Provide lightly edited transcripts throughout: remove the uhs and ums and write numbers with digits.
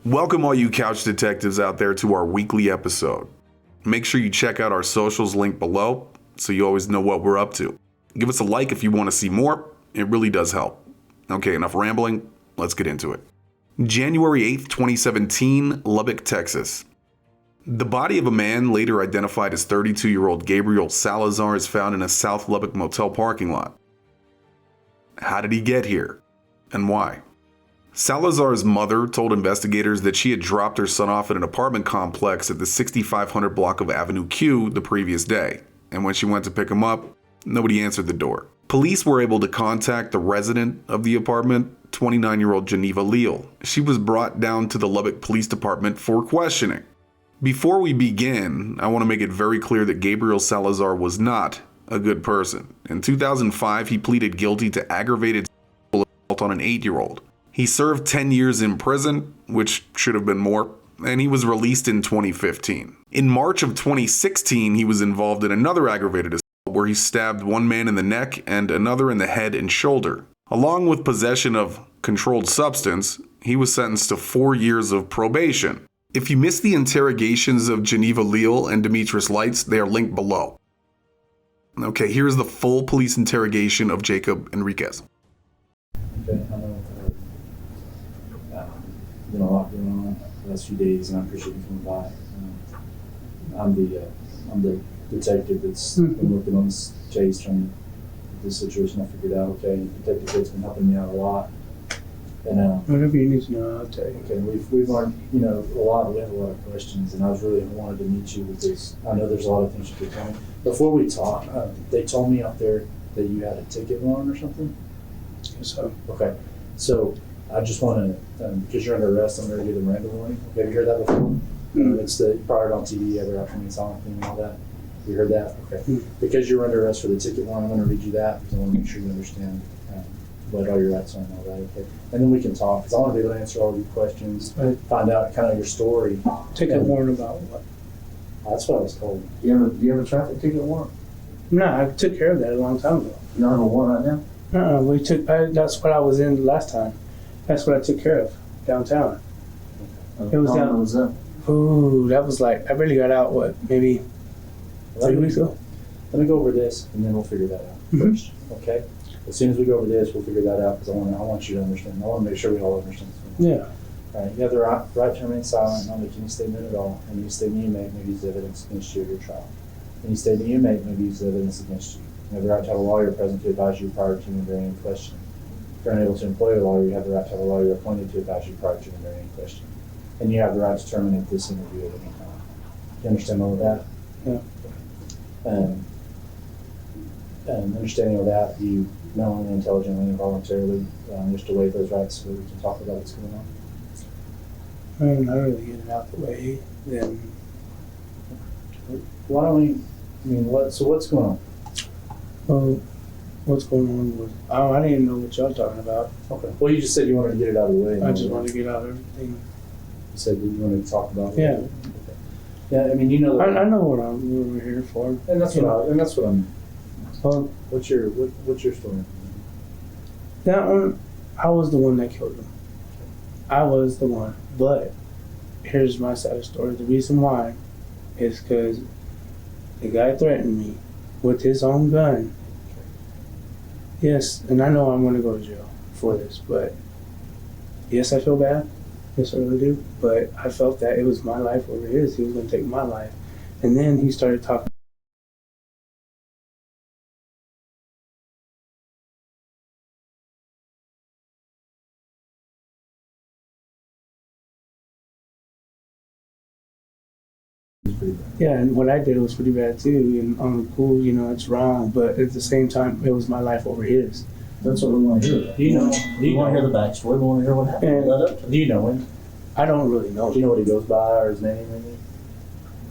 Welcome all you couch detectives out there to our weekly episode. Make sure you check out our socials linked below so you always know what we're up to. Give us a like if you want to see more. It really does help. Okay, enough rambling. Let's get into it. January 8th, 2017, Lubbock, Texas. The body of a man later identified as 32-year-old Gabriel Salazar is found in a South Lubbock motel parking lot. How did he get here? And why? Salazar's mother told investigators that she had dropped her son off at an apartment complex at the 6500 block of Avenue Q the previous day, and when she went to pick him up, nobody answered the door. Police were able to contact the resident of the apartment, 29-year-old Geneva Leal. She was brought down to the Lubbock Police Department for questioning. Before we begin, I want to make it very clear that Gabriel Salazar was not a good person. In 2005, he pleaded guilty to aggravated sexual assault on an 8-year-old. He served 10 years in prison, which should have been more, and he was released in 2015. In March of 2016, he was involved in another aggravated assault where he stabbed one man in the neck and another in the head and shoulder. Along with possession of controlled substance, he was sentenced to 4 years of probation. If you missed the interrogations of Geneva Leal and Demetrius Lights, they are linked below. Okay, here's the full police interrogation of Jacob Enriquez. Okay, I know been a lot going on the last few days, and I appreciate you coming by. I'm the detective that's been working on this case, trying to get this situation I figured out. Okay, Detective Kate's been helping me out a lot, and whatever you need to know, I'll tell you. Okay, we've learned we have a lot of questions, and I wanted to meet you because I know there's a lot of things you could tell me. Before we talk, they told me out there that you had a ticket warrant or something. Yes, so. Okay, so I just want to, because you're under arrest, I'm going to do the Raynaldo warning. Okay, have you heard that before? It's the prior on TV, other option song thing and all that. You heard that? Okay. Because you're under arrest for the ticket warrant, I'm going to read you that because I want to make sure you understand what all your rights are and all that. Okay, and then we can talk because I want to be able to answer all of your questions, find out kind of your story. Ticket warrant about what? That's what I was told. Do you have a traffic ticket warrant? No, I took care of that a long time ago. You don't have a warrant right now? That's what I was in last time. That's what I took care of downtown. It was down. Was that? Ooh, that was like I barely got out. What, maybe 3 weeks ago? Let me go over this, and then we'll figure that out first. Okay. As soon as we go over this, we'll figure that out because I want you to understand. I want to make sure we all understand. Yeah. All right. You have the right to remain silent, not make any statement at all. And any statement you make may be used as evidence against you at your trial. Any statement you make may be used as evidence against you. You have the right to have a lawyer present to advise you prior to and during any question. If you're unable to employ a lawyer, you have the right to have a lawyer appointed to advise you prior to and during any question. And you have the right to terminate this interview at any time. Do you understand all of that? Yeah. And understanding all that, you knowingly, intelligently, and voluntarily wish to waive those rights so that we can talk about what's going on. I'm not really getting out the way. Then Why don't we? So what's going on? well, what's going on with? Oh, I didn't know what y'all talking about. Okay. Well, you just said you wanted to get it out of the way. I just wanted to get out everything. You said that you wanted to talk about it. Yeah. Okay. Yeah. I mean, you know. I know what we're here for. And that's what I'm. Well, What's your story? that one, I was the one that killed him. I was the one. But here's my side of the story. The reason why is because the guy threatened me with his own gun. Yes, and I know I'm going to go to jail for this, but yes, I feel bad. Yes, I really do. But I felt that it was my life over his. He was going to take my life. And then he started talking. Yeah, and what I did was pretty bad too. And I'm cool, it's wrong, but at the same time, it was my life over his. That's what we want to hear. Do you know? We want to hear the backstory. We want to hear what happened. Do you know him? I don't really know. Do you know what he goes by or his name? Maybe?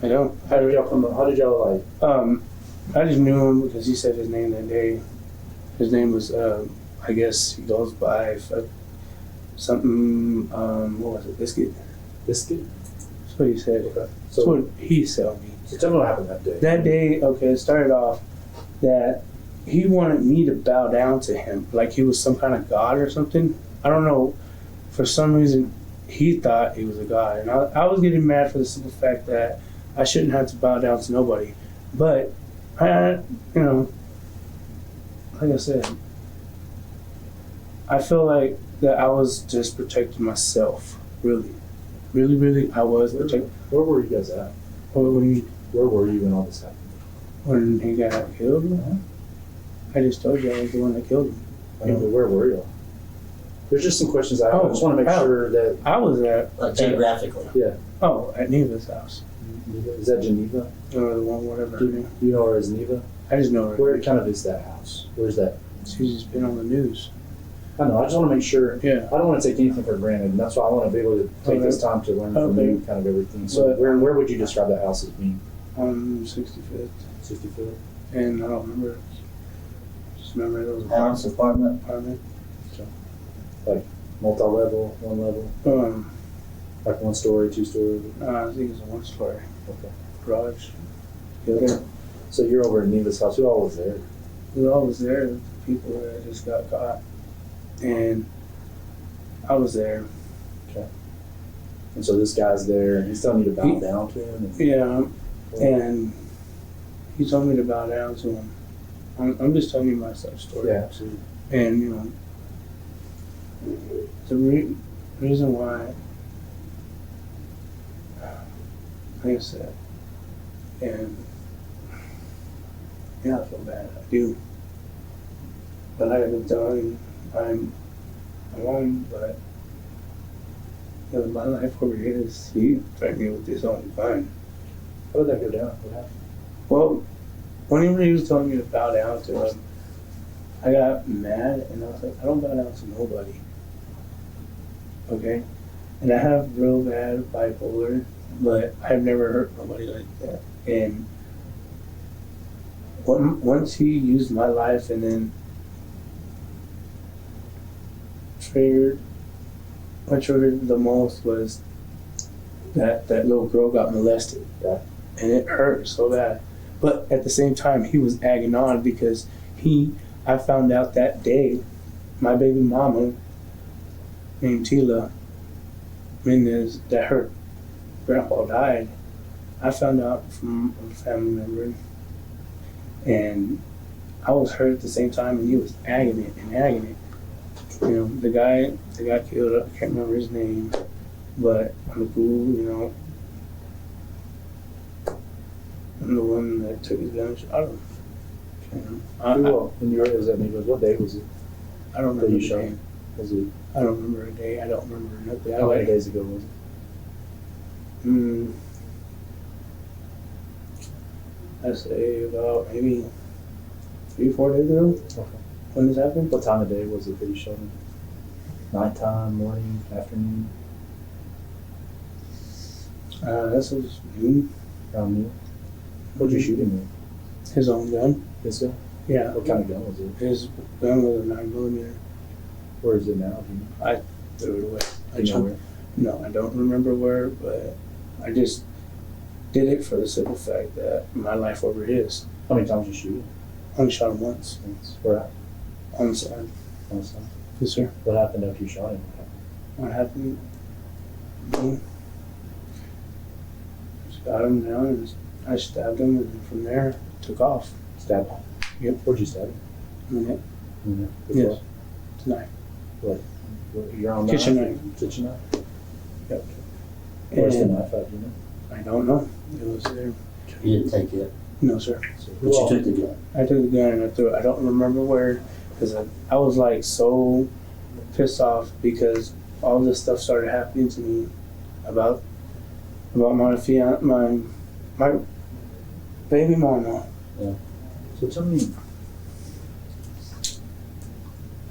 I don't. How did y'all like? I just knew him because he said his name that day. His name was, I guess he goes by something. What was it? Biscuit. Biscuit. That's what he said. Okay. That's what he told me. So tell me what happened that day. That day, okay, it started off that he wanted me to bow down to him like he was some kind of god or something. I don't know. For some reason, he thought he was a god. And I was getting mad for the simple fact that I shouldn't have to bow down to nobody. But, like I said, I feel like that I was just protecting myself, really. Really, really, I was protecting. Where were you guys at? What do you mean? Where were you when all this happened? When he got killed? I just told you I was the one that killed him. I know, but where were you? There's just some questions I have. I just want to make sure that. I was at. Like geographically. Yeah. Oh, at Neva's house. Is that Geneva? Or the one, whatever. Do you know her as Neva? I just know her. Where kind of is that house? Where's that? She's just been on the news. I know. I just want to make sure. Yeah. I don't want to take anything for granted, and that's why I want to be able to take this time to learn from you, kind of everything. So, But- where would you describe that house as being? On 65th. 65th. And I don't remember. Just remember it was a House, apartment. apartment. Multi-level, one level, like 1 story, 2 story. I think it's a one story. Okay. Garage. Yeah. So you're over at Neva's house. Who all was there? We were always there, the people that just got caught. And I was there. And so this guy's there, and he's telling you to bow down to him. And, Yeah. And he told me to bow down to him. I'm just telling you my side story. yeah, absolutely. And, the reason why, like I said, and yeah, I feel bad, I do. But like I've been telling, I'm alone, but my life over here is, he threatened me with this only fine. How did that go down? What happened? Well, whenever he was telling me to bow down to him, I got mad and I was like, I don't bow down to nobody. Okay? And I have real bad bipolar, but I've never hurt nobody like that. And once he used my life and then what triggered the most was that little girl got molested. Yeah. And it hurt so bad. But at the same time, he was egging on because I found out that day, my baby mama named Tila Mendez, that her grandpa died. I found out from a family member, and I was hurt at the same time, and he was egging it. The guy that got killed, I can't remember his name, but I'm the cool, I'm the one that took his gun and shot him. And is that Neva's? What day was it? I don't That remember you the shot day. him? Was it? I don't remember a day. I don't remember nothing. How many days ago was it? I'd say about maybe 3-4 days ago. Okay. When this happened? What time of day was it that you shot him? Nighttime, morning, afternoon? This was noon. Around noon? What'd you shoot him with? His own gun. His gun? Yeah. What kind of gun was it? His gun was a 9mm. Where is it now? Do you know? Threw it away. Do you know where? No, I don't remember where, but I just did it for the simple fact that my life over his. How many times did you shoot him? I only shot him once. Where at? On the side. On the side. Yes, sir. What happened after you shot him? What happened? Just got him down and I stabbed him, and from there took off. Stabbed him? Yep. Where'd you stab him? Okay. With Yes. what? Tonight. What? Your own Kitchen knife? Kitchen knife? Yep. Where's the And knife at, do you know? I don't know. It was there. You didn't take it, No, sir. So but you took the gun. I took the gun and I threw it. I don't remember where, because I was like so pissed off because all this stuff started happening to me about my baby mama. So tell me,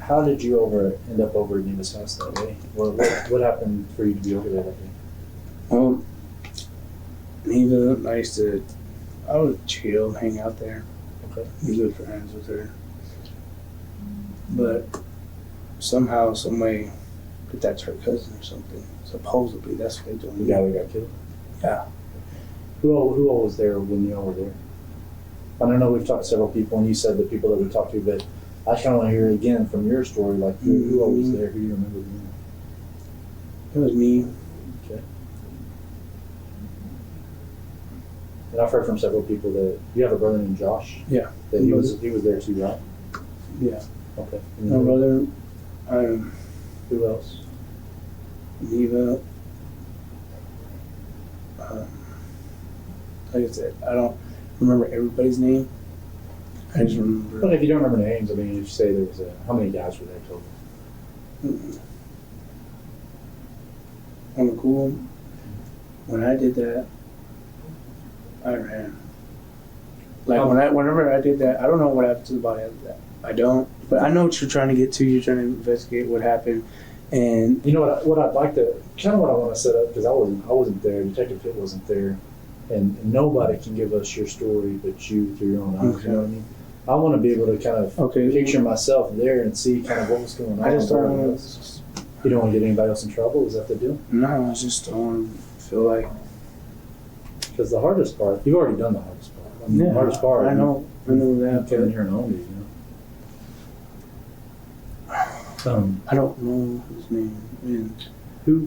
how did you end up over at Neva's house that day? What happened for you to be over there that day? Neva, I would chill, hang out there, Okay. be good friends with her. But somehow, some way, that that's her cousin or something. Supposedly, that's what they told The me. guy that got killed? Yeah. Who all was there when you all were there? I don't know, we've talked to several people, and you said the people that we talked to, but I kind of want to hear it again from your story, like who all was there, who you remember being It was me. Okay. And I've heard from several people that you have a brother named Josh. Yeah. That he was there too, right? Yeah. Okay. My brother, Who else? Neva. Like I said, I don't remember everybody's name. I just But remember. if you don't remember names, I mean, if you say there was how many guys were there total? On the cool, when I did that, I ran. Like whenever I did that, I don't know what happened to the body after that. I don't, but I know what you're trying to get to. You're trying to investigate what happened, and You know what I'd like to kind of what I want to set up, because I wasn't there. Detective Pitt wasn't there, and nobody can give us your story but you through your own eyes. Okay. You know what I mean? I want to be able to kind of picture myself there and see kind of what was going on. I just don't want You don't want to get anybody else in trouble. Is that the deal? No, I just don't want to feel like. Because the hardest part, you've already done the hardest part. I mean, Yeah, the hardest part. I know You that. came in here and owned it. You know. I don't know his name. And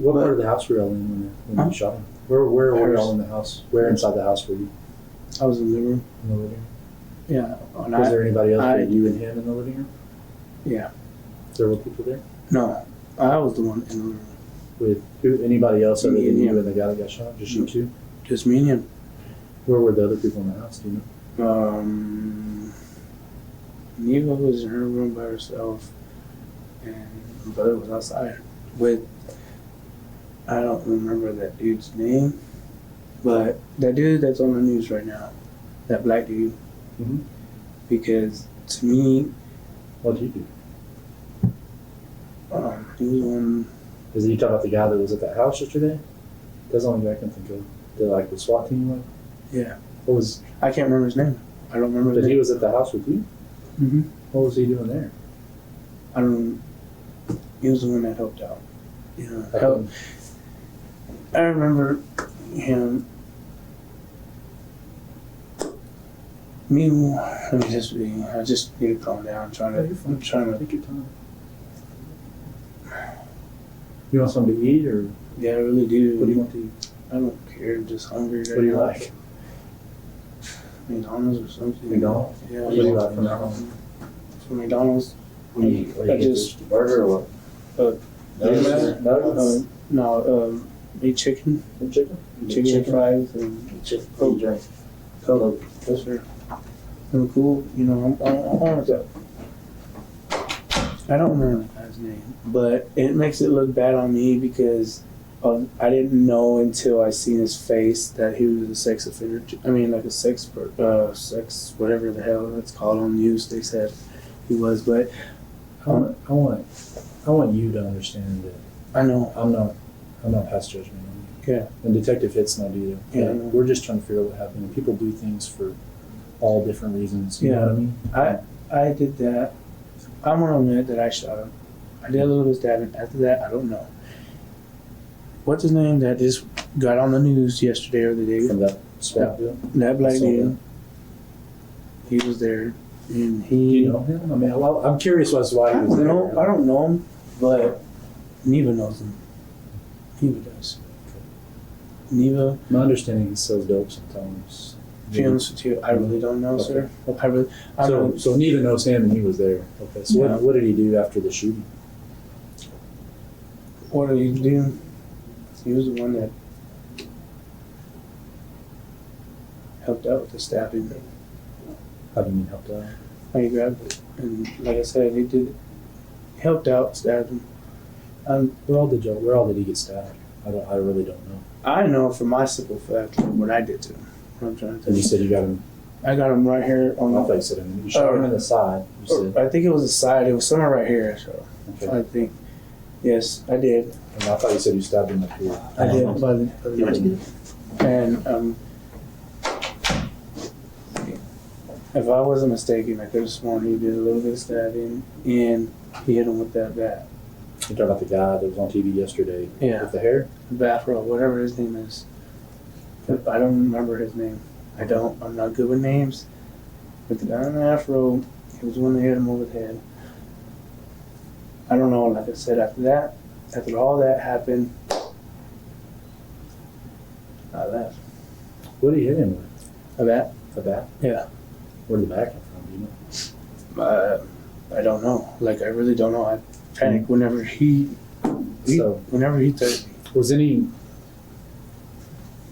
What part of the house were y'all in when you shot him? Where were y'all in the house? Where inside the house were you? I was in the living room. In the living room. Yeah. Was there anybody else but you and him in the living room? Yeah. Several people there? No, I was the one in the living room. With anybody else other Me than and you him. and the guy that got shot? Just you two? Just me and him. Where were the other people in the house? Do you know? Neva was in her room by herself, and my brother was outside with. I don't remember that dude's name, but that dude that's on the news right now, that black dude. Mm-hmm. Because to me, What did you do? he was on. Is you talking about the guy that was at that house yesterday? That's the only guy I can think of. The SWAT team one? Yeah. What was? I can't remember his name. I don't remember his But he name. was at the house with you? Mm-hmm. What was he doing there? I don't. He was the one that helped out. You know, I help. I remember him. Let me just be. I just need to calm down. I'm trying to. Take your time. You want something to eat, or Yeah, I really do. what do you want to eat? I don't care. I'm just hungry. Right What do you now. like? McDonald's or something. McDonald's? Yeah. What do you like from that home? From McDonald's. What do you I get? just- Just a burger or what? Nuggets? No, eat chicken. Chicken? Chicken Chicken? fries and Chicken. Coke. Drink. Coke. Yes, sir. I'm cool. You know, I don't remember the guy's name, but it makes it look bad on me because I didn't know until I seen his face that he was a sex offender. I mean, like a sex, whatever the hell it's called on news. They said he was, but I want you to understand that I know. I'm not past judgment on you. Yeah. And Detective Hit's not either. Yeah, I Like, know. we're just trying to figure out what happened. And people do things for all different reasons. You know Yeah. what I mean? I did that. I'm gonna admit that I shot him. I did a little bit of stabbing. After that, I don't know. What's his name that just got on the news yesterday or the day From before? that SWAT deal. That black I saw dude. He was there, and Do he. you know him? I mean, I'm curious as to why I he was don't there. know. I don't know him, but Neva knows him. Neva does. Neva. My understanding he sells dope sometimes. To be honest with you, I really don't know, sir. I know. So Neva knows him and he was there. Okay. So Yeah. what did he do after the shooting? What did he do? He was the one that helped out with the stabbing. How do you mean helped out? He grabbed it, and like I said, he did helped out, stabbed him. Where all did he get stabbed? I really don't know. I know for my simple fact what I did to him. What I'm trying to tell And you you. said you got him. I got him right here on I thought the. you said you shot him in the side. You said. I think it was the side. It was somewhere right here. So Okay. I think, yes, I did. And I thought you said you stabbed him up here. I did. By the, and if I wasn't mistaken, I could have sworn he did a little bit of stabbing, and he hit him with that bat. You talking about the guy that was on TV yesterday Yeah. with the hair? Bat roll, whatever his name is. I don't remember his name. I'm not good with names. But the guy in the afro, he was the one that hit him over the head. I don't know, like I said, after all that happened, I left. What did he hit him with? A bat? A bat? Yeah. Where did the bat come from? Do you know? I don't know. Like, I really don't know. I panicked whenever whenever he touched me. Was any?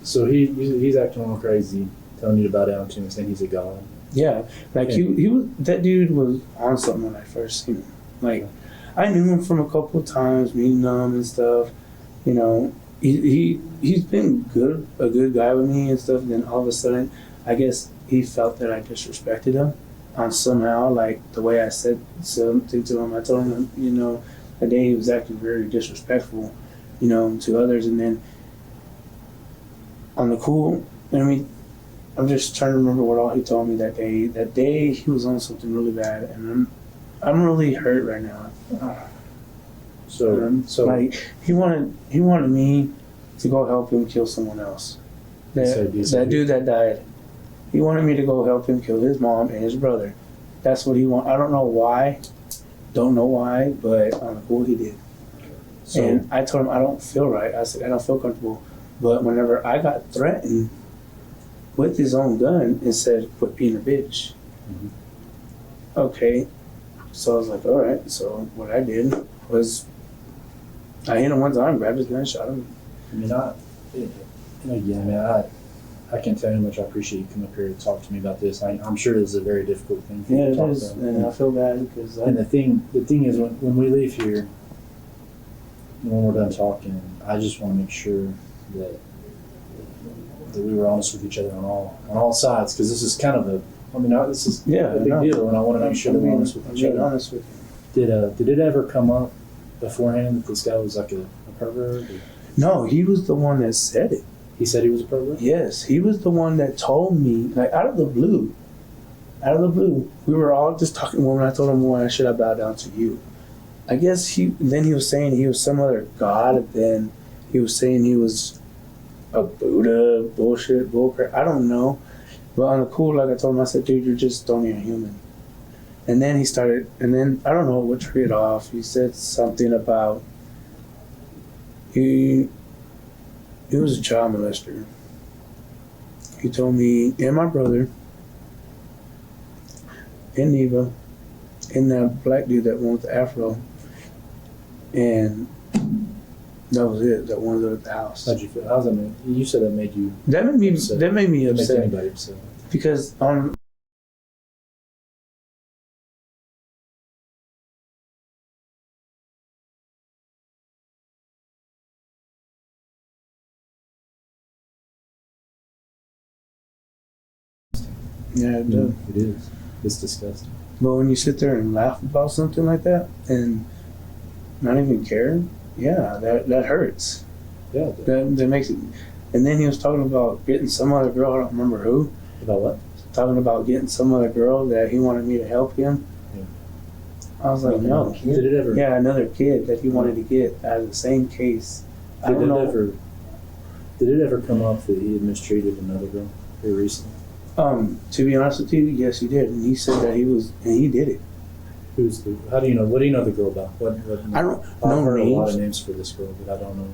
So he's acting all crazy, telling you to bow down to him, saying he's a god. Yeah, like he was. That dude was on something when I first seen him. Like, I knew him from a couple of times, meeting him and stuff. You know, he's been a good guy with me and stuff. And then all of a sudden, I guess he felt that I disrespected him on somehow, like the way I said something to him. I told him, you know, that day he was acting very disrespectful, you know, to others. And then on the cool, I mean, I'm just trying to remember what all he told me that day. That day he was on something really bad, and I'm really hurt right now. So like he wanted me to go help him kill someone else. That dude that died. He wanted me to go help him kill his mom and his brother. That's what he wanted. I don't know why. Don't know why, but on the cool he did. And I told him I don't feel right. I said I don't feel comfortable. But whenever I got threatened with his own gun, it said, "Quit being a bitch." Mhm. Okay. So I was like, all right. So what I did was I hit him one time, grabbed his gun, shot him. I mean, again, man, I can't tell you how much I appreciate you coming up here to talk to me about this. I'm sure this is a very difficult thing for you to Yeah, talk it is. about. And I feel bad because And the thing is, when we leave here, when we're done talking, I just want to make sure that we were honest with each other on all sides, because this is kind of this is a big deal, and I want to make sure that we're honest with each other. Honest with you. Did it ever come up beforehand that this guy was like a pervert? Or? No, he was the one that said it. He said he was a pervert? Yes, he was the one that told me, like, out of the blue. We were all just talking when I told him, why should I bow down to you? I guess then he was saying he was some other god, then he was saying he was a Buddha, bullcrap. I don't know. But on the cool, like I told him, I said, dude, you're just don't even human. And then I don't know what triggered off. He said something about he was a child molester. He told me, and my brother, and Neva, and that black dude that went with the afro, and that was it. That one lived at the house. How'd you feel? How's that made you? You said that made you. That made me upset. That made me Make upset anybody upset. because yeah, it does. It is. It's disgusting. But when you sit there and laugh about something like that and not even care, yeah, that hurts. Yeah. That makes it. And then he was talking about getting some other girl. I don't remember who. About what? Talking about getting some other girl that he wanted me to help him. Yeah. I was like, no. Did it ever? Yeah, another kid that he wanted to get out of the same case. I don't know. Did it ever come up that he had mistreated another girl here recently? To be honest with you, yes, he did, and he said that he did it. How do you know? What do you know the girl about? What I don't I've know heard names. a lot of names for this girl, but I don't know.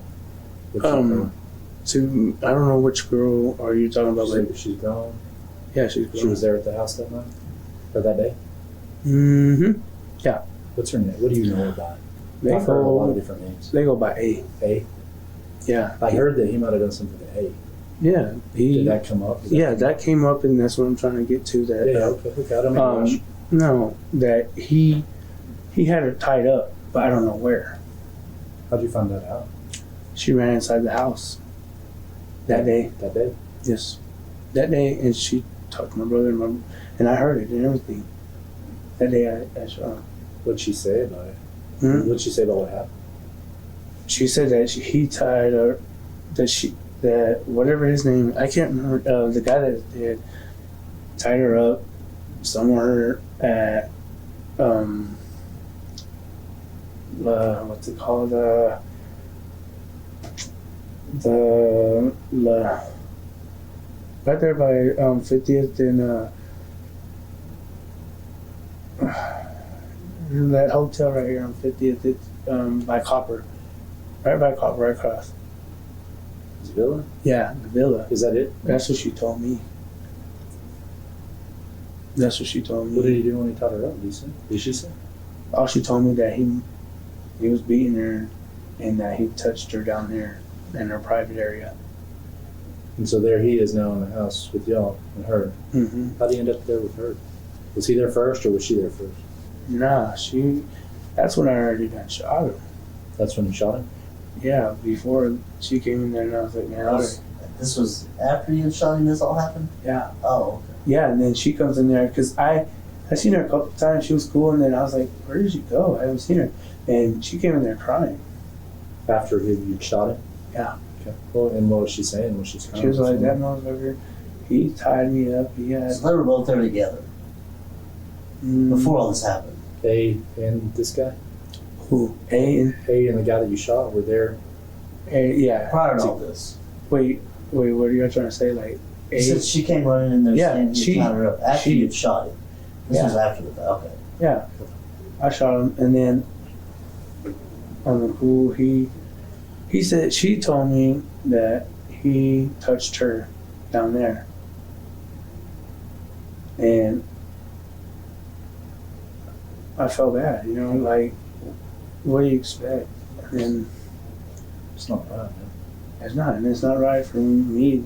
Which I don't know which girl are you talking about. she's gone. Yeah, she's gone. She was there at the house that night or that day. Mm-hmm. Yeah. What's her name? What do you know about? They I've heard a lot of go. different names. They go by A. A. Yeah. I heard that he might have done something to A. Did Yeah. that come up? That came up, and that's what I'm trying to get to. That. Yeah. Okay. I don't mean No, that he had her tied up, but I don't know where. How'd you find that out? She ran inside the house that day. That day. Yes, that day, and she talked to my brother and I heard it and everything. That day, I saw. What'd she say about it? Hmm? What'd she say about what happened? She said that he tied her. That whatever his name, I can't remember. The guy that did tied her up somewhere at what's it called, right there by 50th and that hotel right here on 50th. It's by Copper, right by Copper, right across. His villa? Yeah, the villa. Is that it? That's what she told me. That's what she told me. What did he do when he tied her up? Did she say? Oh, she told me that he was beating her and that he touched her down there in her private area. And so there he is now in the house with y'all and her. Mm-hmm. How did he end up there with her? Was he there first or was she there first? Nah, that's when I already got shot him. That's when he shot him? Yeah, before she came in there and I was like, man, This was after you had shot him, this all happened? yeah. Oh, okay. Yeah, and then she comes in there because I seen her a couple times. She was cool, and then I was like, where did she go? I haven't seen her. And she came in there crying. After you shot him? Yeah. Okay. Well, and what was she saying when she's crying? She was like, that motherfucker, he tied me up. He had... So they were both there together before all this happened. A and this guy? Who? A and The guy that you shot were there? yeah. Prior to all this. Wait, what are you trying to say? Like, You said she came running in there Yeah, saying you tied her up after you had shot him. This was after the fact. Okay. yeah. I shot him, and then on the pool, he said, she told me that he touched her down there. And I felt bad, like, what do you expect? And It's not right, man. it's not, and it's not right for me.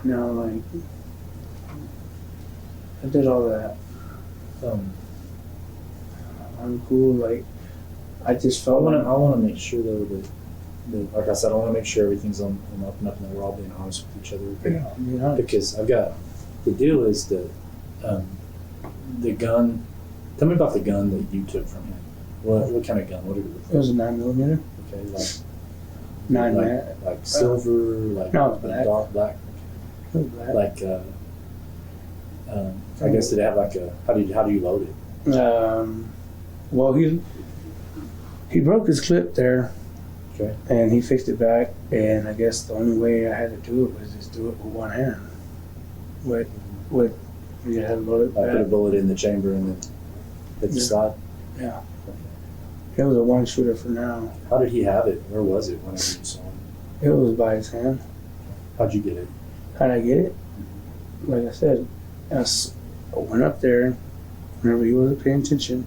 Like, I did all that. I'm cool, like, I just I felt want to make sure though that like I said, I want to make sure everything's on up and up and that we're all being honest with each other. Because I've got the deal is that the gun. Tell me about the gun that you took from him. What kind of gun? What did it look it was a 9mm. Okay, like 9 mag. like silver, like No, it was black. dark black. It was black. Like I guess did it have like a how do you load it? Well, he broke his clip there. Okay. And he fixed it back, and I guess the only way I had to do it was just do it with one hand. With you had to load it I put a back. bullet in the chamber and then hit the Yeah. slide. Yeah. It was a one shooter for now. How did he have it? Where was it whenever you saw him? It was by his hand. How'd you get it? How'd I get it? Like I said, I went up there whenever he wasn't paying attention.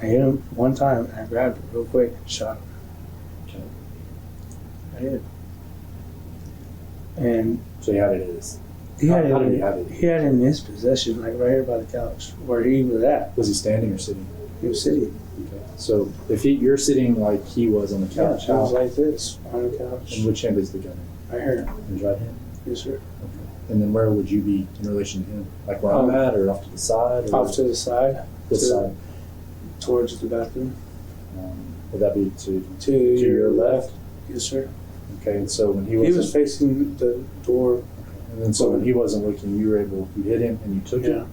I hit him one time and I grabbed it real quick and shot him. Okay. I did. And So he had it as he had, how did he it, have it? he had it in his possession, like right here by the couch, where he was at. Was he standing or sitting? He was sitting. Okay. So if you're sitting like he was on the couch, He was like this on the couch. in which hand is the gun? Right here. In his right hand? Yes, sir. Okay. And then where would you be in relation to him? Like where I'm at or off to the side? Or Off to the side, this side? towards the bathroom. Would that be to To your left? Yes, sir. Okay, and so when he He wasn't, was facing the door. and then so when he wasn't looking, you hit him and you took Yeah. it.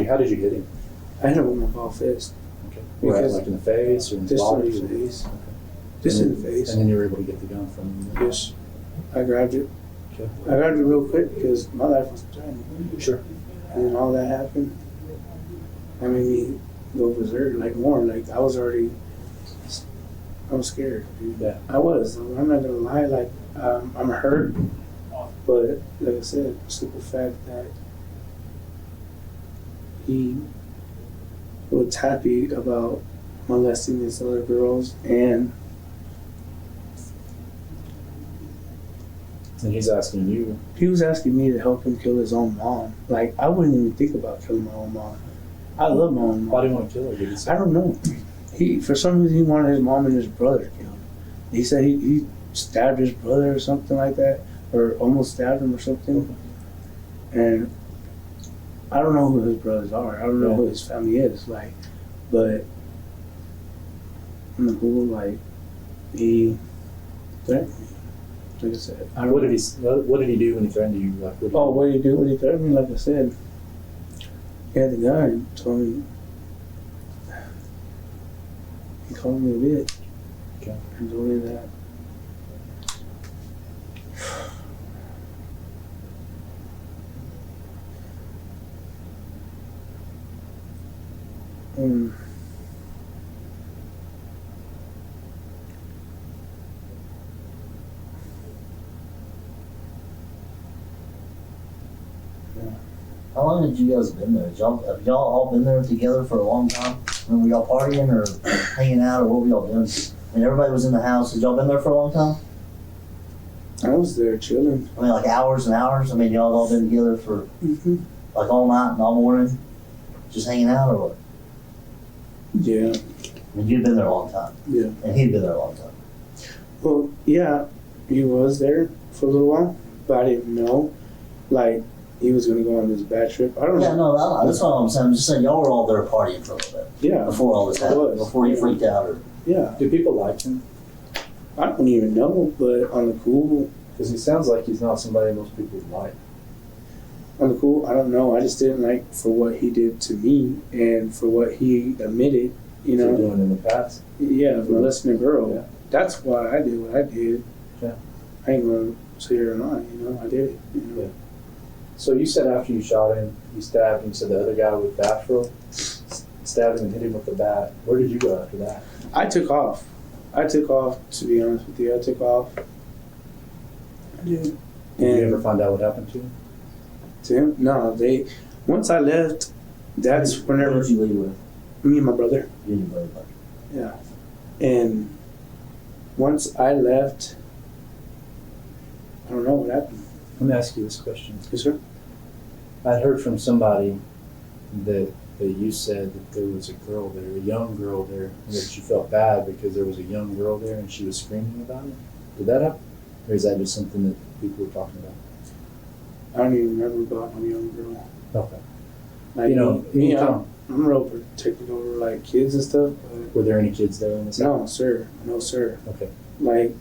How did you hit him? I hit him with my ball fist. Okay. Right, Because like in the face or in the Just body? in the face. Okay. Just And in the face. And then you were able to get the gun from him. Yes. I grabbed it. Okay. I grabbed it real quick because my life was threatened. Sure. And then all that happened. That made me go berserk, like more. Like I was scared, dude. Yeah. I was. I'm not gonna lie. Like I'm hurt, but like I said, the simple fact that he was happy about molesting these other girls, and he's asking you. he was asking me to help him kill his own mom. Like I wouldn't even think about killing my own mom. I love my own mom. Why do you want to kill her? Did he say? I don't know. He, for some reason, he wanted his mom and his brother killed. He said he stabbed his brother or something like that, or almost stabbed him or something. And I don't know who his brothers are. I don't know who his family is. Like, but in the pool, like he threatened me. Like I said, I don't What know. did he do when he threatened you? Like, What did he do? What he threatened me? Like I said, he had the gun and told me. He called me a bitch. Okay. And told me that. How long had you guys been there? Have y'all all been there together for a long time? I mean, were y'all partying or hanging out, or what were y'all doing? I mean, everybody was in the house. Had y'all been there for a long time? I was there chilling. I mean, like hours and hours? I mean, y'all all been together for Mm-hmm. like all night and all morning? Just hanging out, or what? Yeah. I mean, you'd been there a long time. Yeah. And he'd been there a long time. Well, yeah, he was there for a little while, but I didn't know, like, he was going to go on this bad trip. I don't Yeah, know. no, that's what I'm saying. I'm just saying y'all were all there partying for a little bit Yeah. before all this happened, was. before you freaked out. Or Yeah. Do people like him? I don't even know, but on the cool, Because he sounds like he's not somebody most people like. I don't know. I just didn't like for what he did to me and for what he admitted, you For know. doing in the past. Yeah, molesting a girl. Yeah. That's why I did what I did. Yeah. I ain't going to sit here and lie, you know. I did it. You know? Yeah. So you said after you shot him, you stabbed him, you said the other guy with the afro stabbed him and hit him with the bat. Where did you go after that? I took off. To be honest with you. I took off. I did. Did And you ever find out what happened to him? to him, no, once I left, that's who whenever did you leave with? me and my brother. You and your brother. Yeah. And once I left, I don't know what happened. Let me ask you this question. Yes, sir? I'd heard from somebody that you said that there was a girl there, a young girl there, and that you felt bad because there was a young girl there and she was screaming about it. Did that happen? Or is that just something that people were talking about? I don't even remember about no young girl. Okay. Like, You know, me, anytime- I'm real protective over like kids and stuff. But Were there any kids there in this? no, sir. No, sir. Okay. Like,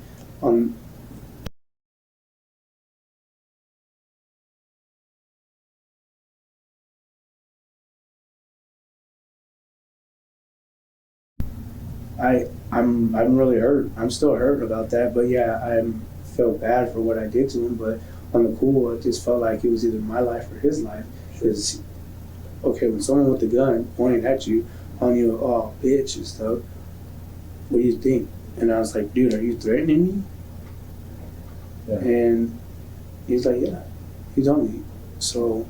I'm really hurt. I'm still hurt about that. But yeah, I felt bad for what I did to him. But on the cool, it just felt like it was either my life or his life. Because okay, when someone with a gun pointed at you, calling you oh bitch and stuff, what do you think? And I was like, dude, are you threatening me? Yeah. And he's like, yeah. He told me. So,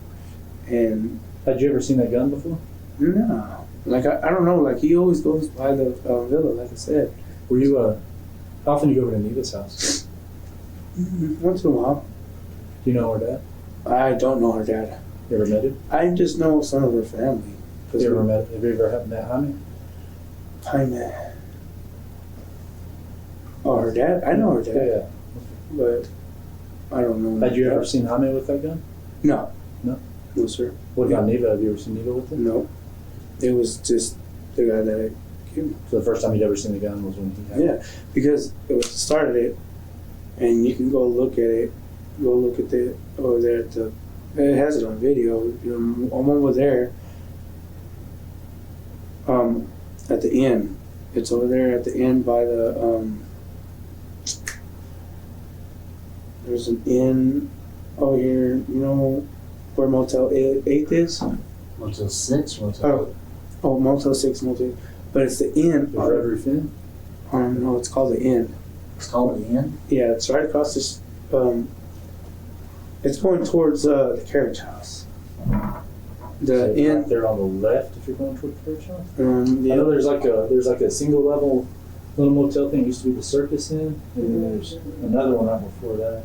and Had you ever seen that gun before? no, like I don't know. Like he always goes by the villa, like I said. Were you how often do you go over to Neva's house? Once in a while. Do you know her dad? I don't know her dad. You ever met him? I just know some of her family. Have you ever met Jaime? Jaime. Oh, her dad? I know her dad, Yeah. but I don't know. Had you ever seen Jaime with that gun? No. No? No, sir. What about Neva? Have you ever seen Neva with it? No. It was just the guy that killed me. So the first time you'd ever seen the gun was when he had it? Yeah, because it was started it, and you can go look at it. Go look at it over there at the. It has it on video. I'm over there. At the inn, it's over there at the inn by the. There's an inn over here. You know where Motel 8 is? Motel 6? Motel Oh, Motel 6, Motel. But it's the inn. The Red Roof Inn? No, it's called the inn. It's called the Inn? Yeah, it's right across this. It's going towards the carriage house. The Right inn. there on the left if you're going toward the church house? I Yeah. know there's like a single level little motel thing. It used to be the Circus Inn, and then there's another one right before that.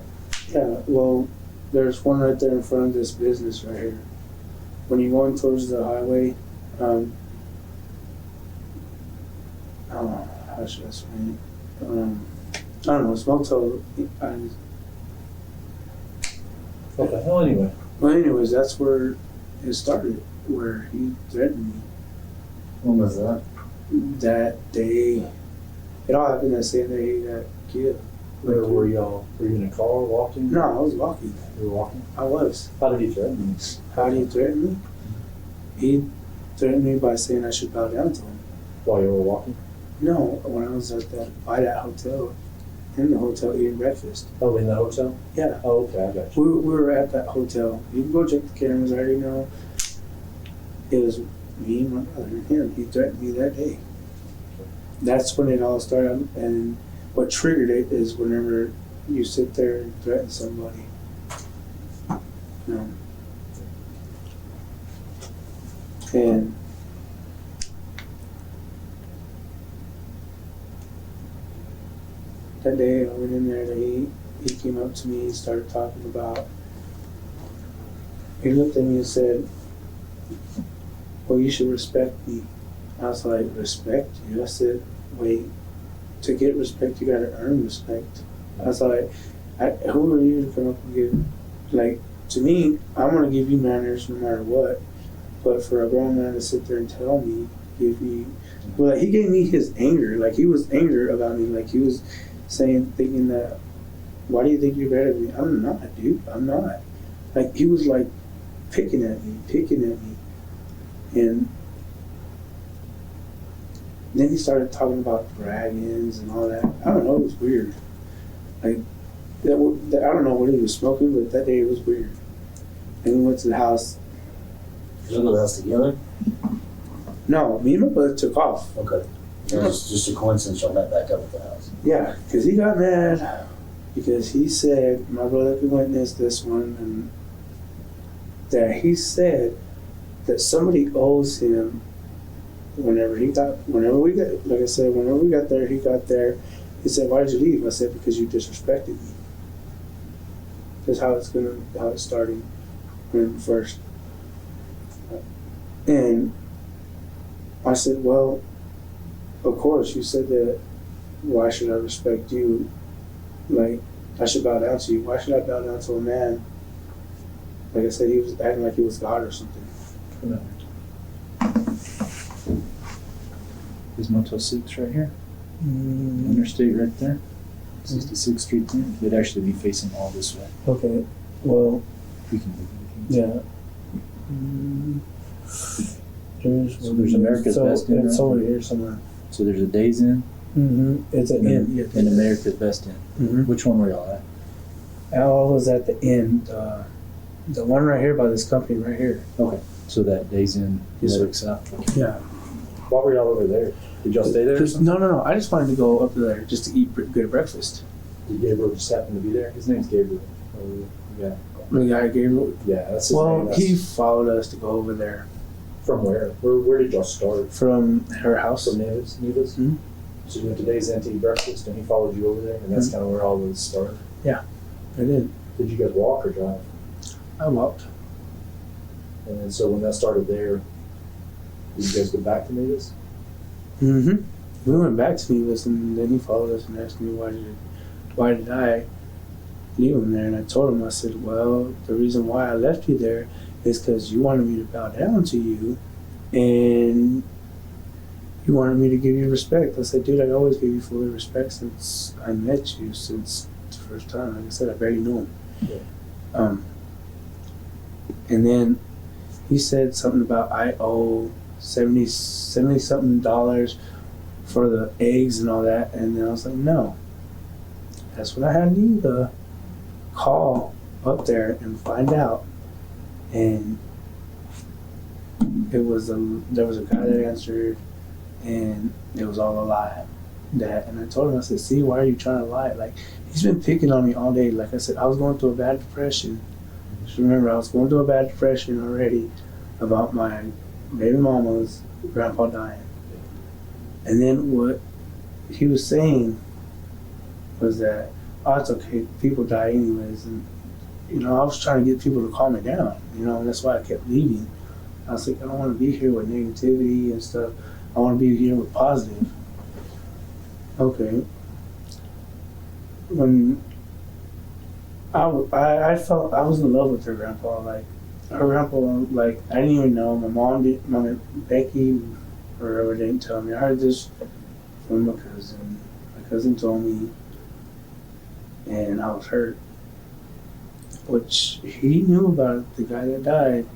Yeah. Well, there's one right there in front of this business right here. When you're going towards the highway, I don't know, how should I say it? I don't know. It's Motel. Okay. Well, anyway. Well, anyways, that's where it started. Where he threatened me. When was that? That day. It all happened that same day he got killed. Where were y'all? Were you in a car walking? No, I was walking. You were walking? I was. How did he threaten you? How did he threaten me? He threatened me by saying I should bow down to him. While you were walking? No, when I was at that hotel, in the hotel eating breakfast. Oh, in the hotel? Yeah. Oh, okay, I got you. We were at that hotel. You can go check the cameras, I already know. It was me, my brother, and him. He threatened me that day. That's when it all started, and what triggered it is whenever you sit there and threaten somebody. You know. And that day I went in there, he came up to me and started talking about, he looked at me and said, well, you should respect me. I was like, respect you? I said, wait, to get respect, you gotta earn respect. I was like, who are you to come up and give, like, to me, I'm gonna give you manners no matter what. But for a grown man to sit there and tell me, well, he gave me his anger. Like, he was angry about me. Like, he was thinking that, why do you think you're better than me? I'm not, dude. I'm not. Like, he was like picking at me. And then he started talking about dragons and all that. I don't know, it was weird. Like, I don't know what he was smoking, but that day it was weird. And we went to the house. Did you go to the house together? No, me and my brother took off. Okay. It was just a coincidence y'all met back up at the house. Yeah, because he got mad because he said, my brother could witness this one, and that he said that somebody owes him whenever we got there, he got there. He said, why did you leave? I said, because you disrespected me. That's how it's starting when first. And I said, well, of course, you said that, why should I respect you? Like, I should bow down to you. Why should I bow down to a man? Like I said, he was acting like he was God or something. Is Motel 6 right here? Interstate right there. 66th Street there. It'd actually be facing all this way. Okay, well, We can yeah. So there's America's Best Inn, It's right? over here somewhere. So there's a Days Inn It's an inn. Yeah. and America's Best Inn. Mm-hmm. Which one were y'all at? I was at the inn. The one right here by this company right here. Okay. So that Days Inn Yes, sir. Lubbock South. Yeah. Why were y'all over there? Did y'all stay there? No. I just wanted to go up there just to eat good breakfast. Did Gabriel just happen to be there? His name's Gabriel. Yeah. The guy Gabriel. Yeah, that's his Well, name. he followed us to go over there From where? Where did y'all start? from her house. From Neva's? Mhm. So you went to Days Inn to eat breakfast and he followed you over there, and that's kind of where all this started. I did. Did you guys walk or drive? I walked. And then so when that started there, did you guys go back to Neva's? Mm-hmm. We went back to Nevis, and then he followed us and asked me why did I leave him there, and I told him, I said, well, the reason why I left you there is because you wanted me to bow down to you, and you wanted me to give you respect. I said, dude, I always give you full respect since I met you, since the first time. Like I said, I barely knew him. Yeah. And then he said something about I owe $70 something for the eggs and all that, and then I was like, no. That's when I had you to call up there and find out, and there was a guy that answered, and it was all a lie. And I told him, I said, see, why are you trying to lie? Like, he's been picking on me all day. Like I said, I was going through a bad depression. Just remember, I was going through a bad depression already about my baby mama's grandpa dying. And then what he was saying was that, oh, it's okay, people die anyways. And, I was trying to get people to calm me down, and that's why I kept leaving. I was like, I don't want to be here with negativity and stuff. I want to be here with positive. Okay. When I felt I was in love with her grandpa. Like, her grandpa, like, I didn't even know. My mom Becky, or whoever, didn't tell me. I heard this from my cousin. My cousin told me, and I was hurt. Which he knew about the guy that died,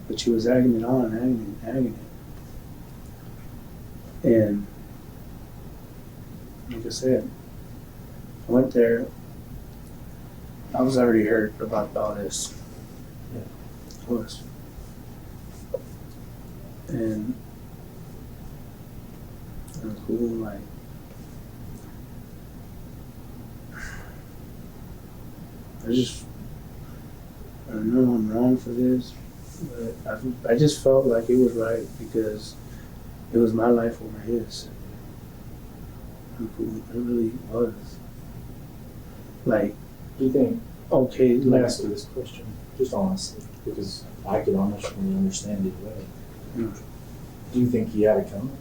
but she was egging it on, egging it. And like I said, I went there. I was already hurt about all this. Yeah. Of course. And it was cool, like, I know I'm wrong for this, But I just felt like it was right because it was my life over his. It really was. Like, Do you think, okay, let me like, ask you this question, just honestly, because I could honestly understand either way. Mm. Do you think he had it coming?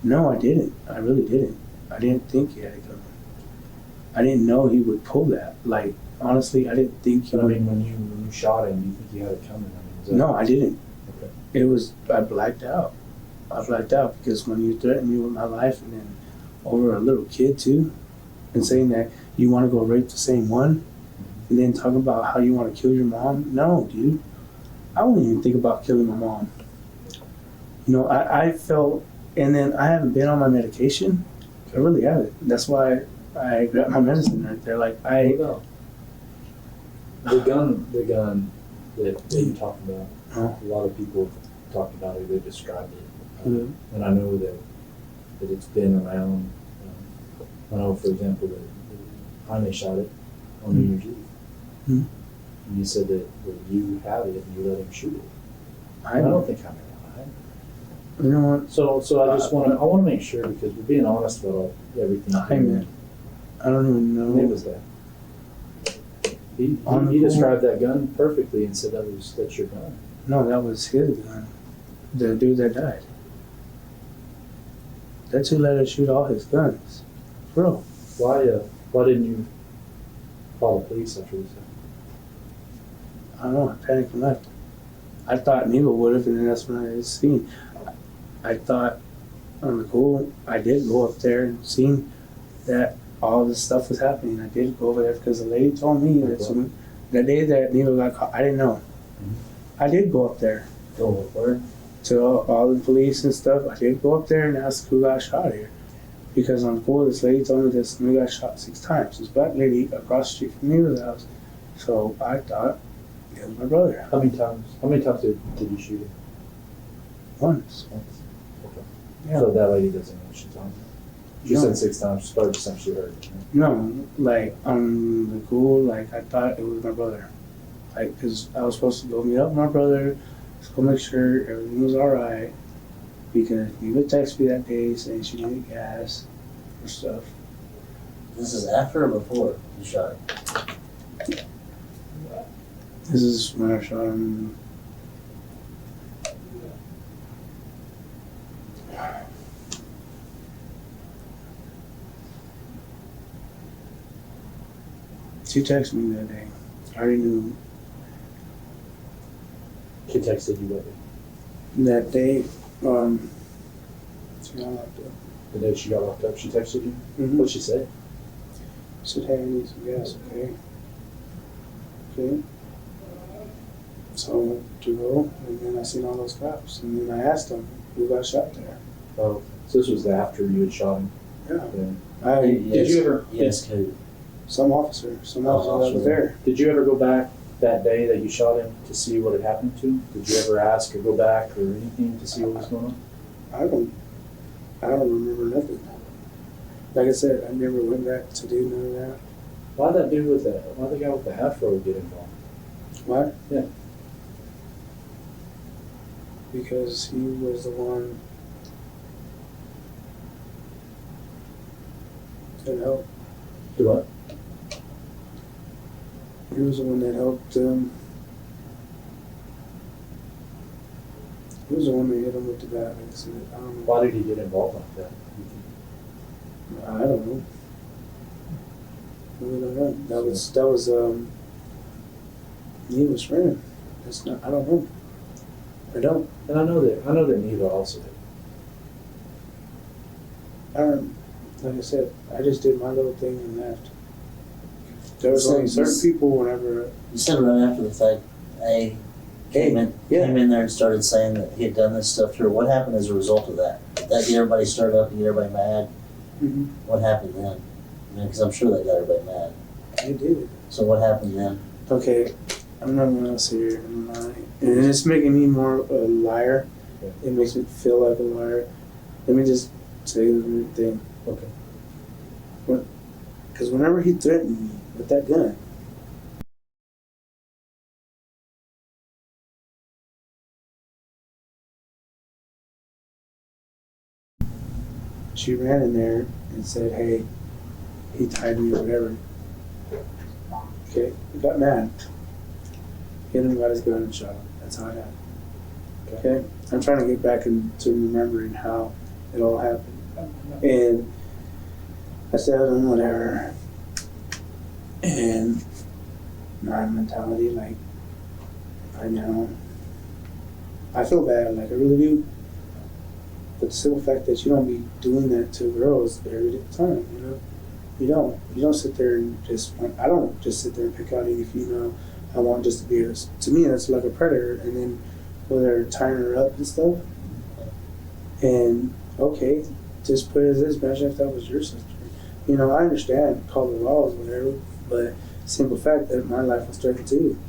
no, I didn't. I really didn't. I didn't think he had it coming. I didn't know he would pull that. Like, honestly, I didn't think he But I would. mean, when you shot him, do you think he had it coming? I mean, was that, No, I didn't. Okay. It was, I blacked out. I blacked out because when you threaten me with my life and then over a little kid too, and saying that you want to go rape the same one, and then talk about how you want to kill your mom. No, dude. I wouldn't even think about killing my mom. You know, I felt, and then I haven't been on my medication. I really haven't. That's why I got my medicine right there. Like, What about the gun that you talked about? Oh. A lot of people talked about it. They described it, Mhm. and I know that it's been around. I know, for example, that Jaime shot it on New Year's Eve, Mhm. and you said that you had it and you let him shoot it. I I don't don't. think Jaime lied. You know what? So I just want to make sure because we're being honest about everything. Jaime. I don't even How many know. was that? He On the described that gun perfectly and said that's your gun. No, that was his gun. The dude that died. That's who let us shoot all his guns. Bro. Why didn't you call the police after this happened? I don't know, I panicked and left. I thought Neva would have, and then that's when I seen. I thought on the cool, I did go up there and seen that all this stuff was happening. I did go over there because the lady told me that the day that Neva got caught, I didn't know. I did go up there Go where? to all the police and stuff. I did go up there and ask who got shot here. Because on the cool, this lady told me this nigga got shot 6 times. This black lady across the street from Neva's house. So I thought it was my brother. How many times did you shoot him? Once. Okay. Yeah. So that lady doesn't know what she's on. She No. said 6 times. She's probably just saying she heard it. Right? No, like on the cool, like I thought it was my brother. Like, cause I was supposed to go meet up with my brother, just go make sure everything was alright. Because he would text me that day saying she needed gas or stuff. This is after or before you shot it? This is when I shot him. She texted me that day. I already knew She texted you what day? that day. She got locked up. The day she got locked up. She texted you. Mm-hmm. What'd she say? She said, hey, I need some gas, okay? Okay. So I went to go, and then I seen all those cops. And then I asked them who got shot there. Oh, so this was after you had shot him. Yeah. Yeah. Did you ever? Yes, who? Some officer that was there. Did you ever go back that day that you shot him to see what had happened to him? Did you ever ask or go back or anything to see what was going on? I don't remember nothing. Like I said, I never went back to do none of that. Why'd that dude with why'd the guy with the afro get involved? What? Yeah. Because he was the one that helped. Do what? He was the one that helped them. He was the one that hit him with the bat. Like I said, I don't know. Why did he get involved like that? I don't know. I really don't know. That was Neva's friend. That's not. I don't know. I don't. And I know that Neva also did. I don't. Like I said, I just did my little thing and left. There was So only certain you- people whenever. You said right after the fact, A came in there and started saying that he had done this stuff to her. What happened as a result of that? Did that get everybody stirred up and get everybody mad? Mm-hmm. What happened then? I mean, because I'm sure that got everybody mad. I did. So what happened then? Okay, I'm not gonna sit here and lie. And it's making me more a liar. Okay. It makes me feel like a liar. Let me just say the weird thing. Okay. Because whenever he threatened me with that gun, she ran in there and said, hey, he tied me or whatever. Okay, he got mad. Hit him, got his gun and shot him. That's how it happened. Okay, I'm trying to get back into remembering how it all happened. And I said, whatever. And my mentality, like, right now, I feel bad, like I really do. But the simple fact that you don't be doing that to girls every time, you know? You don't. You don't sit there and just, I don't just sit there and pick out any female I want just to be her. To me, that's like a predator. And then when they're tying her up and stuff. And, okay, just put it as this, imagine if that was your sister. You know, I understand, call the laws, whatever, but simple fact that my life was threatened too.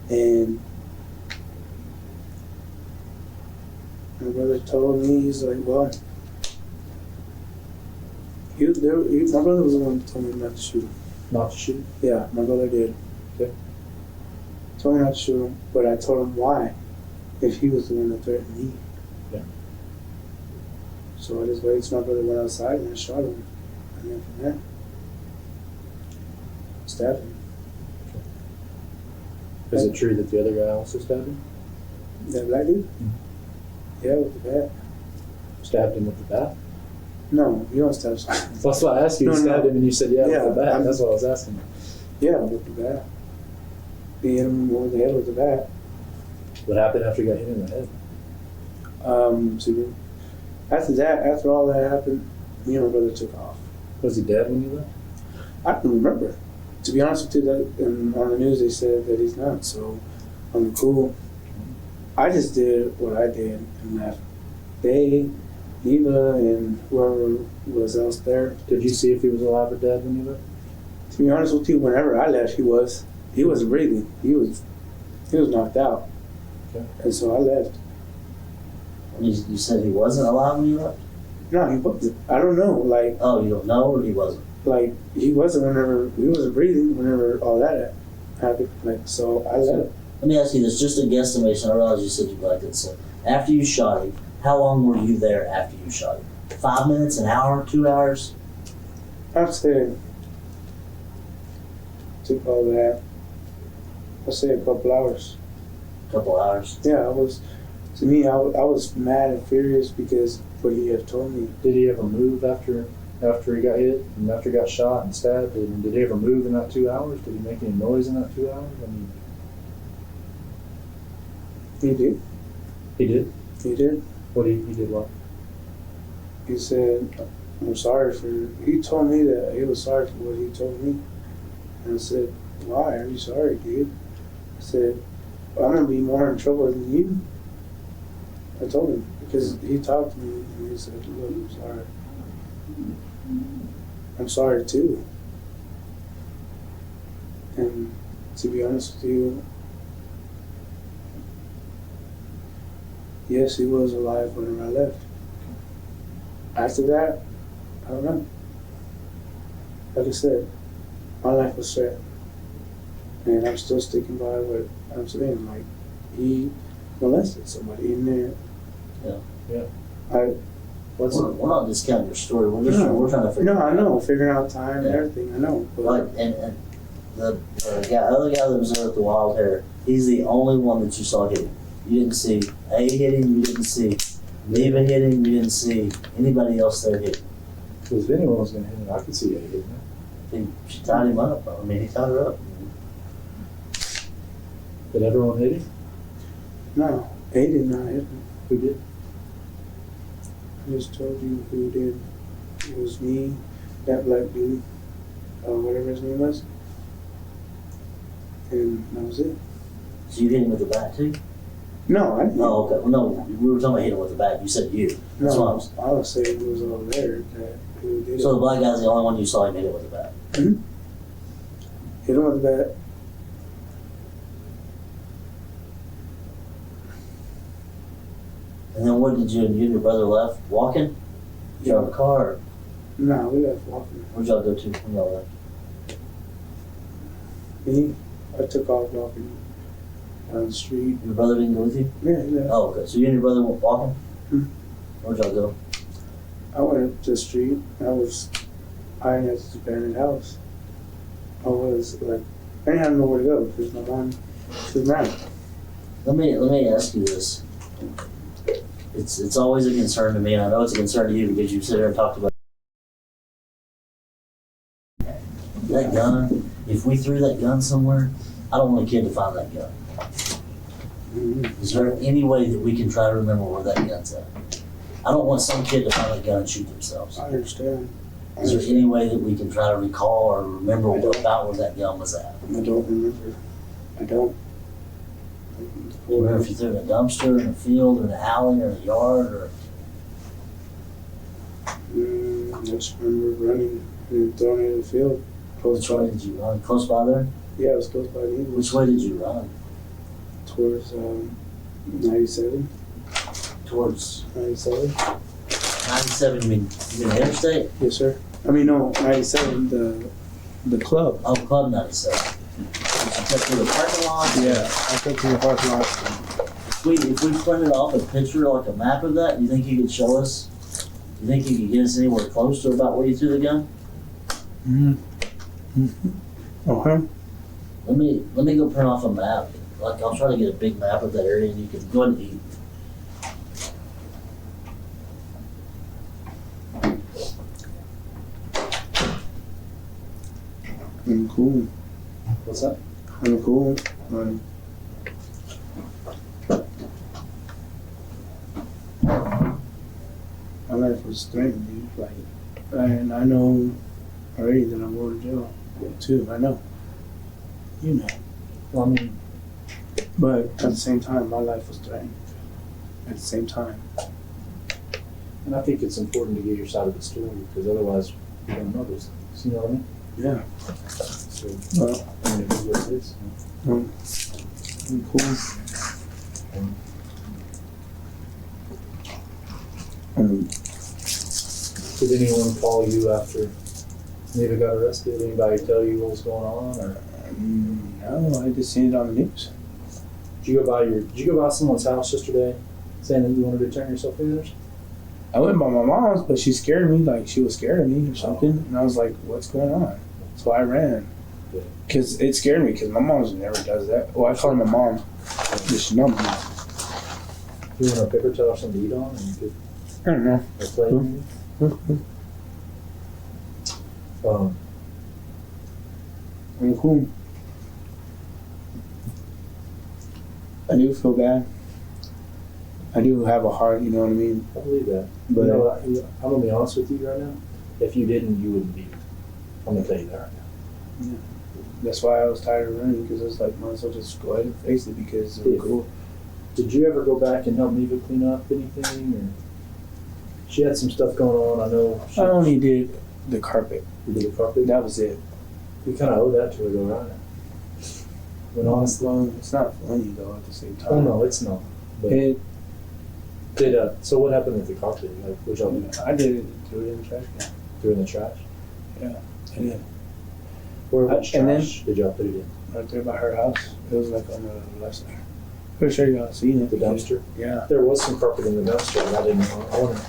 And my brother told me, he's like, well, my brother was the one who told me not to shoot him. Not to shoot? Yeah, my brother did. Okay. Told me not to shoot him, but I told him why, if he was the one that threatened me. Yeah. So I just waited till my brother went outside and I shot him. And then from there, stabbed him. Is it true that the other guy also stabbed him? That black dude? Yeah, with the bat. Stabbed him with the bat? No, you don't stab someone. That's why I asked you. You stabbed him and you said, yeah, Yeah, with the bat. I'm- That's what I was asking. Yeah, with the bat. He hit him over the head with the bat. What happened after he got hit in the head? So after all that happened, me and my brother took off. Was he dead when you left? I don't remember. To be honest with you, on the news they said that he's not, so I'm cool. I just did what I did and left. They, Eva, and whoever was else there. Did you see if he was alive or dead when you left? To be honest with you, whenever I left, he wasn't breathing. He was knocked out. Okay. And so I left. You said he wasn't alive when you left? No, he wasn't. I don't know. Like Oh, you don't know, or he wasn't? he wasn't whenever he wasn't breathing. Whenever all that happened, so I left. Let me ask you this, just a guesstimation. I realize you said you liked it. So after you shot him, how long were you there after you shot him? 5 minutes, an hour, 2 hours? I'd say took all that. I'd say a couple hours. A couple hours. Yeah, I was mad and furious because what he had told me. Did he ever move after he got hit and after he got shot and stabbed? And did he ever move in that 2 hours? Did he make any noise in that 2 hours? I mean, He did. he did. He did. What he did? What? He said, "I'm sorry for." He told me that he was sorry for what he told me, and I said, "Why are you sorry, dude?" I said, "I'm gonna be more in trouble than you." I told him because he talked to me and he said, "Look, I'm sorry. I'm sorry too." And to be honest with you, yes, he was alive whenever I left. After that, I don't know. Like I said, my life was set. And I'm still sticking by what I'm saying. Like, he molested somebody in there. Yeah. We're not discounting your story. We're trying to figure No, it out. I know. Figuring out time and Yeah. everything. I know. But Like, and the other guy that was there with the wild hair, he's the only one that you saw hit him. You didn't see A hit him, you didn't see Neva hit him, you didn't see anybody else there hit him. Because if anyone was going to hit him, I could see it hitting him. She tied him up. I mean, he tied her up. Did everyone hit him? no, they did not hit me. Who did? I just told you who did. It was me, that black dude, whatever his name was. And that was it. So you hit him with the bat too? No, I didn't. Oh, okay. Well, no, we were talking about hitting him with the bat. You said you. That's what I No, was. I was saying it was over there that who did So the it. black guy's the only one you saw him hit it with the bat. Hit him with the bat. And then what did you and your brother left? Walking? You drove a car? Or No, we left walking. where'd y'all go to when y'all left? Me, I took off walking down the street. Your brother didn't go with you? Yeah, he left. Oh, okay. So you and your brother went walking? Hmm. Where'd y'all go? I went up the street. I was hiding at this abandoned house. I was like, I didn't have nowhere to go because my mom, she was mad. Let me ask you this. It's always a concern to me, and I know it's a concern to you because you sit there and talked about that gun. If we threw that gun somewhere, I don't want a kid to find that gun. Is there any way that we can try to remember where that gun's at? I don't want some kid to find that gun and shoot themselves. I understand. Is there any way that we can try to recall or remember about where that gun was at? I don't remember. I don't. Remember if you threw it in a dumpster, in a field, or in an alley, or in a yard, or I just remember running and throwing it in the field. which way did you run? Close by there? Yeah, it was close by me. Which way did you run? Towards 97. Towards 97. 97, you mean the interstate? Yes, sir. I mean, no, 97, the club. Oh, Club 97. Did you cut through the parking lot? Yeah, I took to the parking lot. If we printed off a picture, like a map of that, you think you could show us? You think you could get us anywhere close to about where you threw the gun? Okay. Let me go print off a map. Like, I'll try to get a big map of that area and you can go ahead and eat. I'm cool. What's that? I'm cool. My life was threatened, dude. Like, and I know already that I'm going to jail too. I know. You know. Well, I mean, But at the same time, my life was threatened. At the same time. and I think it's important to get your side of the story because otherwise you don't know those things. You know what I mean? Yeah. So, Well, I mean, it is what it is. I'm cool. Did anyone call you after Neva got arrested? Anybody tell you what was going on, or No, I just seen it on the news. did you go by someone's house yesterday, saying that you wanted to turn yourself in? Or something? I went by my mom's, but she scared me. Like, she was scared of me or something. And I was like, what's going on? So I ran. Yeah. Because it scared me, because my mom never does that. Well, I call her my mom. Just she know me. You want a paper towel or something to eat on, and you could I don't know. or play. I'm cool. I do feel bad. I do have a heart, you know what I mean? I believe that. But You know, I'm gonna be honest with you right now. If you didn't, you wouldn't be. I'm gonna tell you that right now. that's why I was tired of running, because I was like, might as well just go ahead and face it, because it was cool. Did you ever go back and help Neva clean up anything, or she had some stuff going on? I know. She, I only did the carpet. you did the carpet. That was it. You kind of owe that to her, though, right? When honestly, Well, it's not funny, though, at the same time. oh no, it's not. But It, so what happened with the carpet? Like, which y'all do? I did it, threw it in the trash can. Threw it in the trash. I did. Where which and then- trash did y'all put it in? Right there by her house. It was like on the left side. Pretty sure y'all seen it. The dumpster. Yeah. There was some carpet in the dumpster, and I didn't know. I wanted,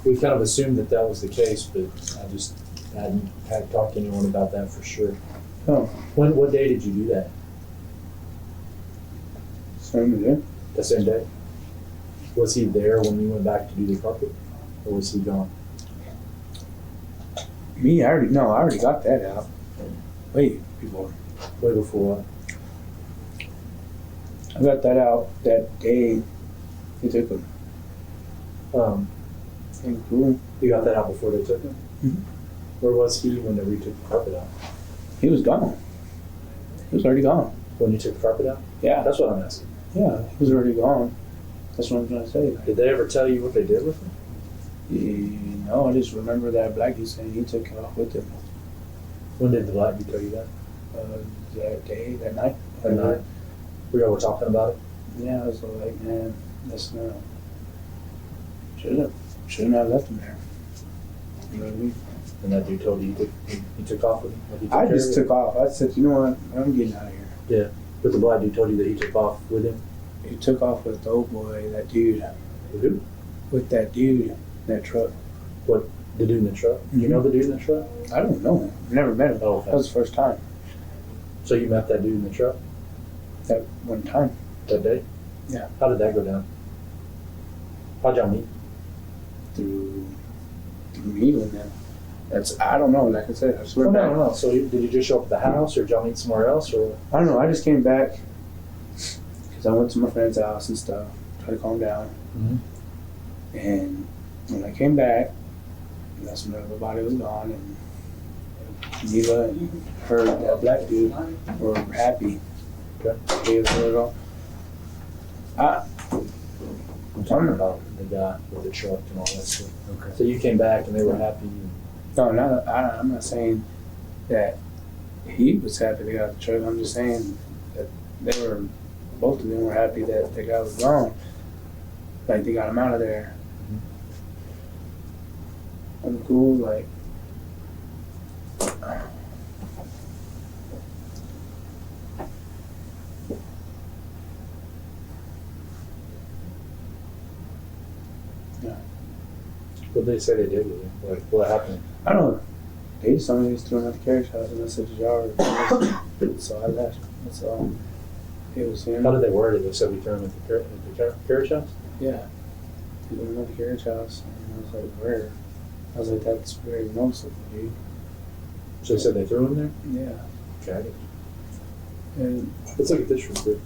we kind of assumed that was the case, but I just hadn't talked to anyone about that for sure. Oh, What day did you do that? same there. The same day? Was he there when you went back to do the carpet, or was he gone? Me, I already got that out. Way before. Way before what? I got that out that day. They took him. And cool. You got that out before they took him? Mhm. Where was he whenever you took the carpet out? He was gone. He was already gone. When you took the carpet out? Yeah. That's what I'm asking. Yeah, he was already gone. That's what I'm trying to say. Like, Did they ever tell you what they did with him? I just remember that black dude saying he took it off with him. When did the black dude tell you that? That day, that night. That night? We all were talking about it? Yeah, I was like, man, that's not. Shouldn't have left him there. You know what I mean? And that dude told you he took off with him? Like he took I care just of it? took off. I said, you know what? I'm getting out of here. Yeah. But the black dude told you that he took off with him? He took off with the old boy, that dude. With who? With that dude, that truck. What The dude in the truck? You know the dude in the truck? I don't know him. Never met him. Oh, That was the first time. So you met that dude in the truck That one time. that day? Yeah. How did that go down? How'd y'all meet? Through me and them. I don't know. Like I said, I swear. Oh, no. So did you just show up at the house, or did y'all meet somewhere else, or? I don't know. I just came back because I went to my friend's house and stuff, try to calm down. Mhm. And when I came back, that's when everybody was gone, and Mila and her, that black dude, were happy. Okay. He was really gone. I'm talking about the guy with the truck and all that stuff. Okay. So you came back and they were happy. No, I'm not saying that he was happy they got the truck. I'm just saying that both of them were happy that the guy was gone. Like, they got him out of there. I'm cool, like. What did they say they did with you? Like, what happened? I don't know. They just told me they just threw him at the carriage house, and I said, "Yard." So I left. That's all. It was him. How did they word it? They said we threw him at the carriage house? Yeah. He threw him at the carriage house, and I was like, "Where?" I was like, "That's very noticeable, dude." So they said they threw him there? Yeah. Okay, I get it. And Let's look at this real quick.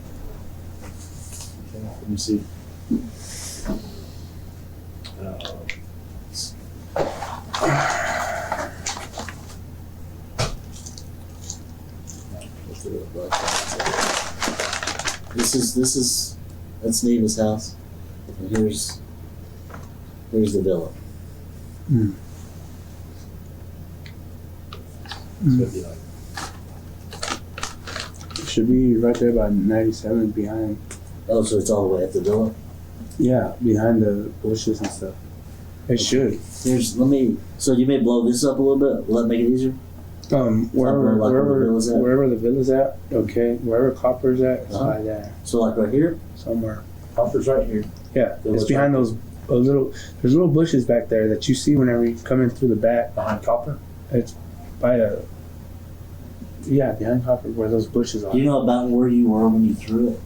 Okay, let me see. That's Neva's house, and here's the villa. It's gonna be like, it should be right there by 97 behind. Oh, so it's all the way at the villa. Yeah, behind the bushes and stuff. It should. So you may blow this up a little bit. Will that make it easier? Wherever like where the villa's at? wherever the villa's at, okay, wherever Copper's at, it's Uh-huh. by there So like right here. somewhere. Hopper's right here. Yeah, Villa's it's behind right those little. There's little bushes back there that you see whenever you come in through the back. Behind Copper? It's by the. Yeah, behind Copper, where those bushes are. Do you know about where you were when you threw it?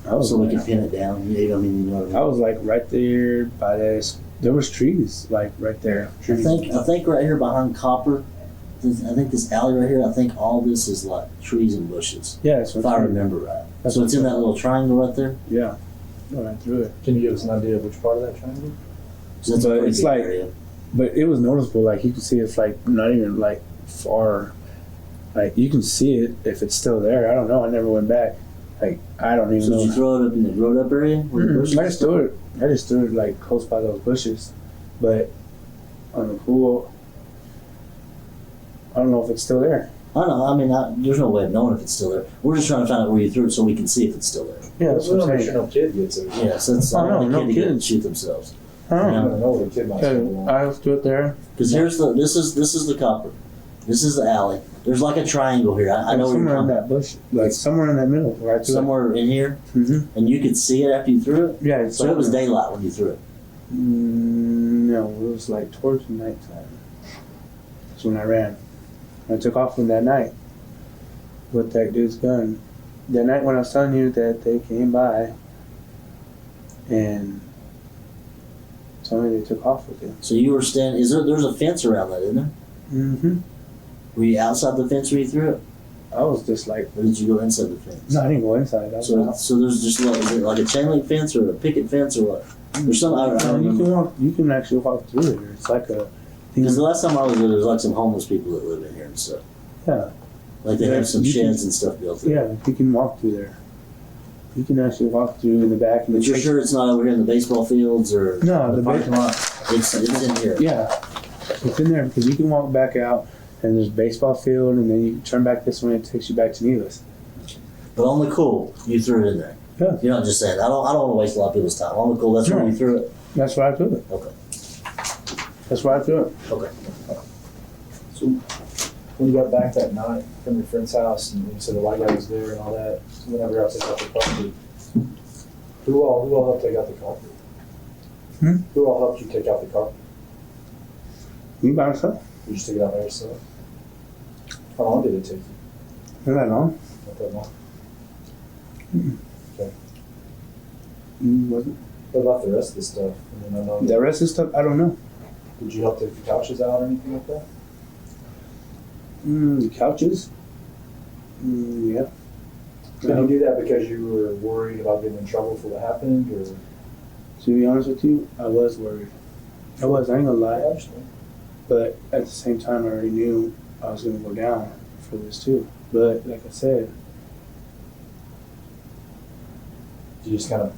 I was So we like, can pin it down. You know what I mean? You know what I mean? I was like right there by this. There was trees like right there. I Trees. think right here behind Copper, I think this alley right here, I think all this is like trees and bushes. Yeah, that's If what I I'm remember right. That's So what it's in that little triangle right there. Yeah, when I threw it. Can you give us an idea of which part of that triangle? So that's a But pretty it's big like- area. But it was noticeable. Like you can see, it's like not even like far. Like you can see it if it's still there. I don't know. I never went back. Like I don't even So did you know. throw it up in the growed up area? Where the bushes? I just threw it. I just threw it like close by those bushes, but on the pool, I don't know if it's still there. I don't know. I mean, there's no way of knowing if it's still there. We're just trying to find out where you threw it so we can see if it's still there. Yeah, that's We what don't I'm make sure saying. no kid gets it. Yeah, so it's Oh, I don't want no, a kid no to get it kidding. and shoot themselves. I don't I know. don't know what a kid might say. Okay, I threw it there. Because here's this is the Copper. This is the alley. There's like a triangle here. I know where you're somewhere in talking. that bush, like somewhere in that middle, right? Somewhere in here, Mm-hmm. and you could see it after you threw it. Yeah, it's So like, it was daylight when you threw it. No, it was like towards the nighttime. That's when I ran. I took off from that night with that dude's gun. That night when I was telling you that they came by and told me they took off with it. So you were standing. There's a fence around that, isn't there? Mm-hmm. Were you outside the fence when you threw it, I was just like, or did you go inside the fence? no, I didn't go inside. I was So, out. so there's just is it like a chain link fence or a picket fence or what? There's some I don't You remember. can walk. You can actually walk through it. It's like a. Because the last time I was there, there's like some homeless people that live in here and stuff. Yeah. Like they Yeah, have some you can- sheds and stuff built in. Yeah, you can walk through there. You can actually walk through in the back. And But you're sure it's not over here in the baseball fields or No, the Parking lot. it's in here. Yeah, it's in there because you can walk back out and there's baseball field, and then you turn back this way and it takes you back to Nevis. But on the cool, you threw it in there. Yeah. You're not just saying I don't want to waste a lot of people's time. On the cool, that's where No. you threw it. That's why I threw it. Okay. That's why I threw it. Okay. So when you got back that night from your friend's house and you said the white guy was there and all that, whenever else they got the coffee, who all helped take out the coffee? Hmm? Who all helped you take out the coffee? Me by myself. You just took it out by yourself? How long did it take you? Not that long. Not that long. Wasn't. What about the rest of the stuff? I mean, I know The rest of the stuff, I don't know. Did you help take the couches out or anything like that? The couches? Yeah. Did you do that because you were worried about getting in trouble for what happened, or? To be honest with you, I was worried. I ain't gonna I lie. understand. But at the same time, I already knew I was gonna go down for this too. But like I said, You just kind of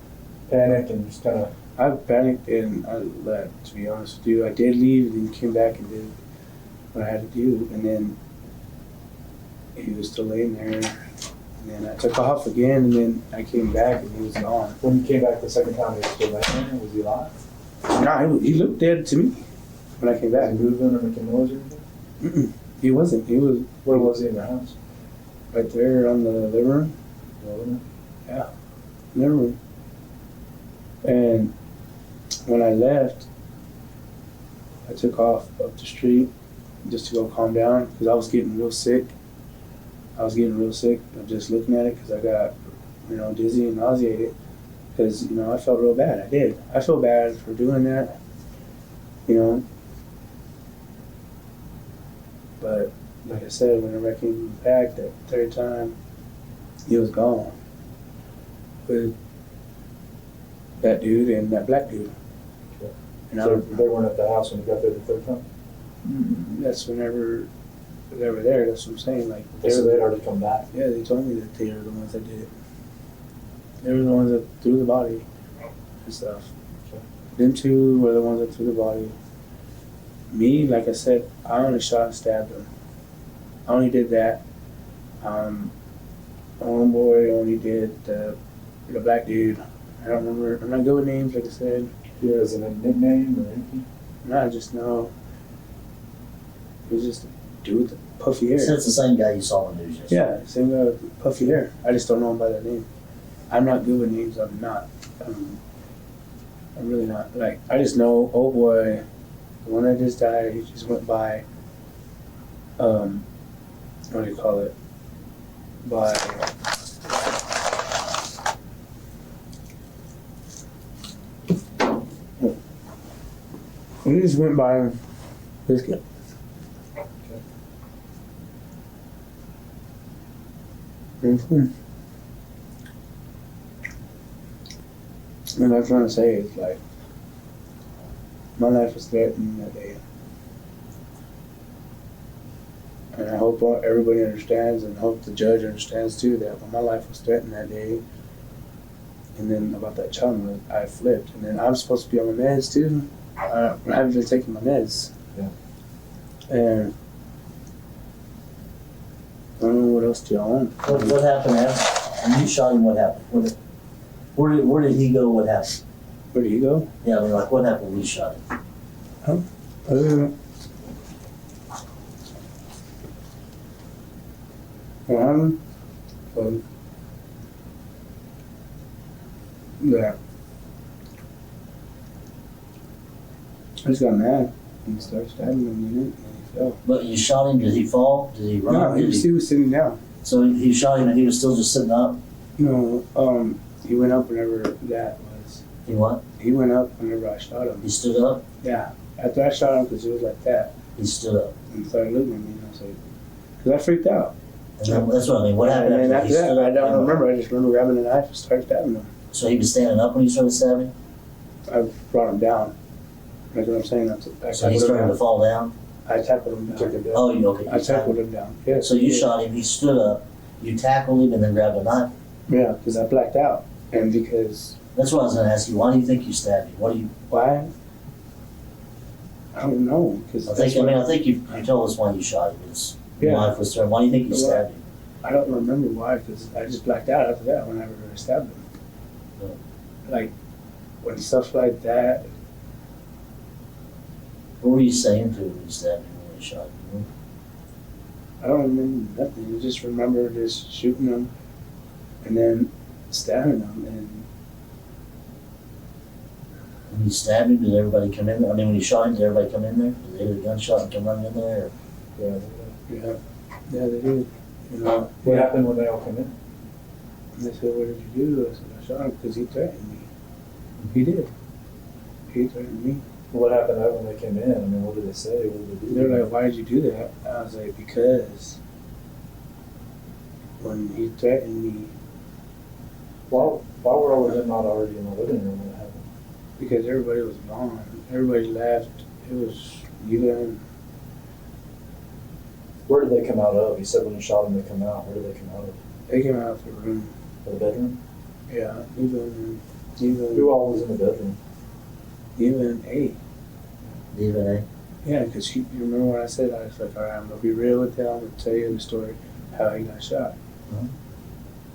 panic and just kind of. I panicked and I left, to be honest with you. I did leave and then came back and did what I had to do. And then he was still laying there. And then I took off again and then I came back and he was gone. When you came back the second time, he was still laying there. Was he alive? Nah, he looked dead to me when I came Was back. he moving or making noise or anything? He wasn't. He was Where was he in their house? right there on the living room. Living room. And when I left, I took off up the street just to go calm down because I was getting real sick. of just looking at it because I got, dizzy and nauseated because, I felt real bad. I did. I feel bad for doing that, But like I said, whenever I came back that third time, he was gone with that dude and that black dude. Okay. And So they weren't at the house when you got there the third time? that's whenever they were there. That's what I'm saying. Like So they'd already come back? yeah, they told me that they were the ones that did it. They were the ones that threw the body and stuff. Okay. Them two were the ones that threw the body. Me, like I said, I only shot and stabbed him. I only did that. Homeboy only did the black dude. I don't remember. I'm not good with names, like I said. Yeah, is it a nickname or anything? I just know it was just a dude with the puffy hair. So it's the same guy you saw on the news yesterday. Yeah, same guy with the puffy hair. I just don't know him by that name. I'm not good with names. I'm not. I'm really not. Like, I just know, oh boy, the one that just died, he just went by, what do you call it? By, he just went by this guy. And what I'm trying to say is, like, my life was threatened that day. And I hope everybody understands, and hope the judge understands too, that when my life was threatened that day, and then about that child, I flipped. And then I'm supposed to be on my meds too. I haven't been taking my meds. Yeah. And I don't know what else do y'all want. What happened after? When you shot him, what happened? Where did he go? What happened? Where do you go? Yeah, I mean, like, what happened when you shot him? What happened? Yeah. I just got mad and started stabbing him in it, and he fell. But you shot him, did he fall? Did he run? No, he was sitting down. So he shot him and he was still just sitting up? No, he went up whenever that was. He what? He went up whenever I shot him. He stood up? Yeah. After I shot him, because he was like that, He stood up. and started looking at me, and I was like, because I freaked out. And then, that's what I mean. What happened And then after after he that, I don't remember. I just remember grabbing a knife and started stabbing him. So he was standing up when you started stabbing? I brought him down. That's what I'm saying. So he started to fall down? I tackled him down. Oh, okay. I tackled him down. Yeah. So you shot him, he stood up, you tackled him, and then grabbed a knife? Yeah, because I blacked out. And because... That's what I was going to ask you. Why do you think you stabbed him? Why? I don't know. Cause I think you told us why you shot him. It's Yeah. life was threatened. Why do you think you stabbed him? I don't remember why, because I just blacked out after that whenever I stabbed him. Yeah. Like, when stuff like that... What were you saying to him when you stabbed him when you shot him? I don't remember nothing. I just remember just shooting him and then stabbing him. And When you stabbed him, did everybody come in there? I mean, when you shot him, did everybody come in there? Did they hear the gunshot and come running in there? Or? Yeah. Yeah, they did. You know, What happened when they all come in? they said, "What did you do?" I said, "I shot him because he threatened me." He did. He threatened me. What happened when they came in? I mean, what did they say? What did they do? They're like, "Why did you do that?" I was like, "Because when he threatened me, Why were all of them not already in the living room when it happened? because everybody was gone. Everybody left. It was you and Where did they come out of? You said when you shot them, they come out. Where did they come out of? they came out of the room. The bedroom? Yeah, Who even all was in the bedroom? A. Even A? Yeah, because you remember what I said? I was like, all right, I'm gonna be real with you. I'm gonna tell you the story how he got shot. Mhm.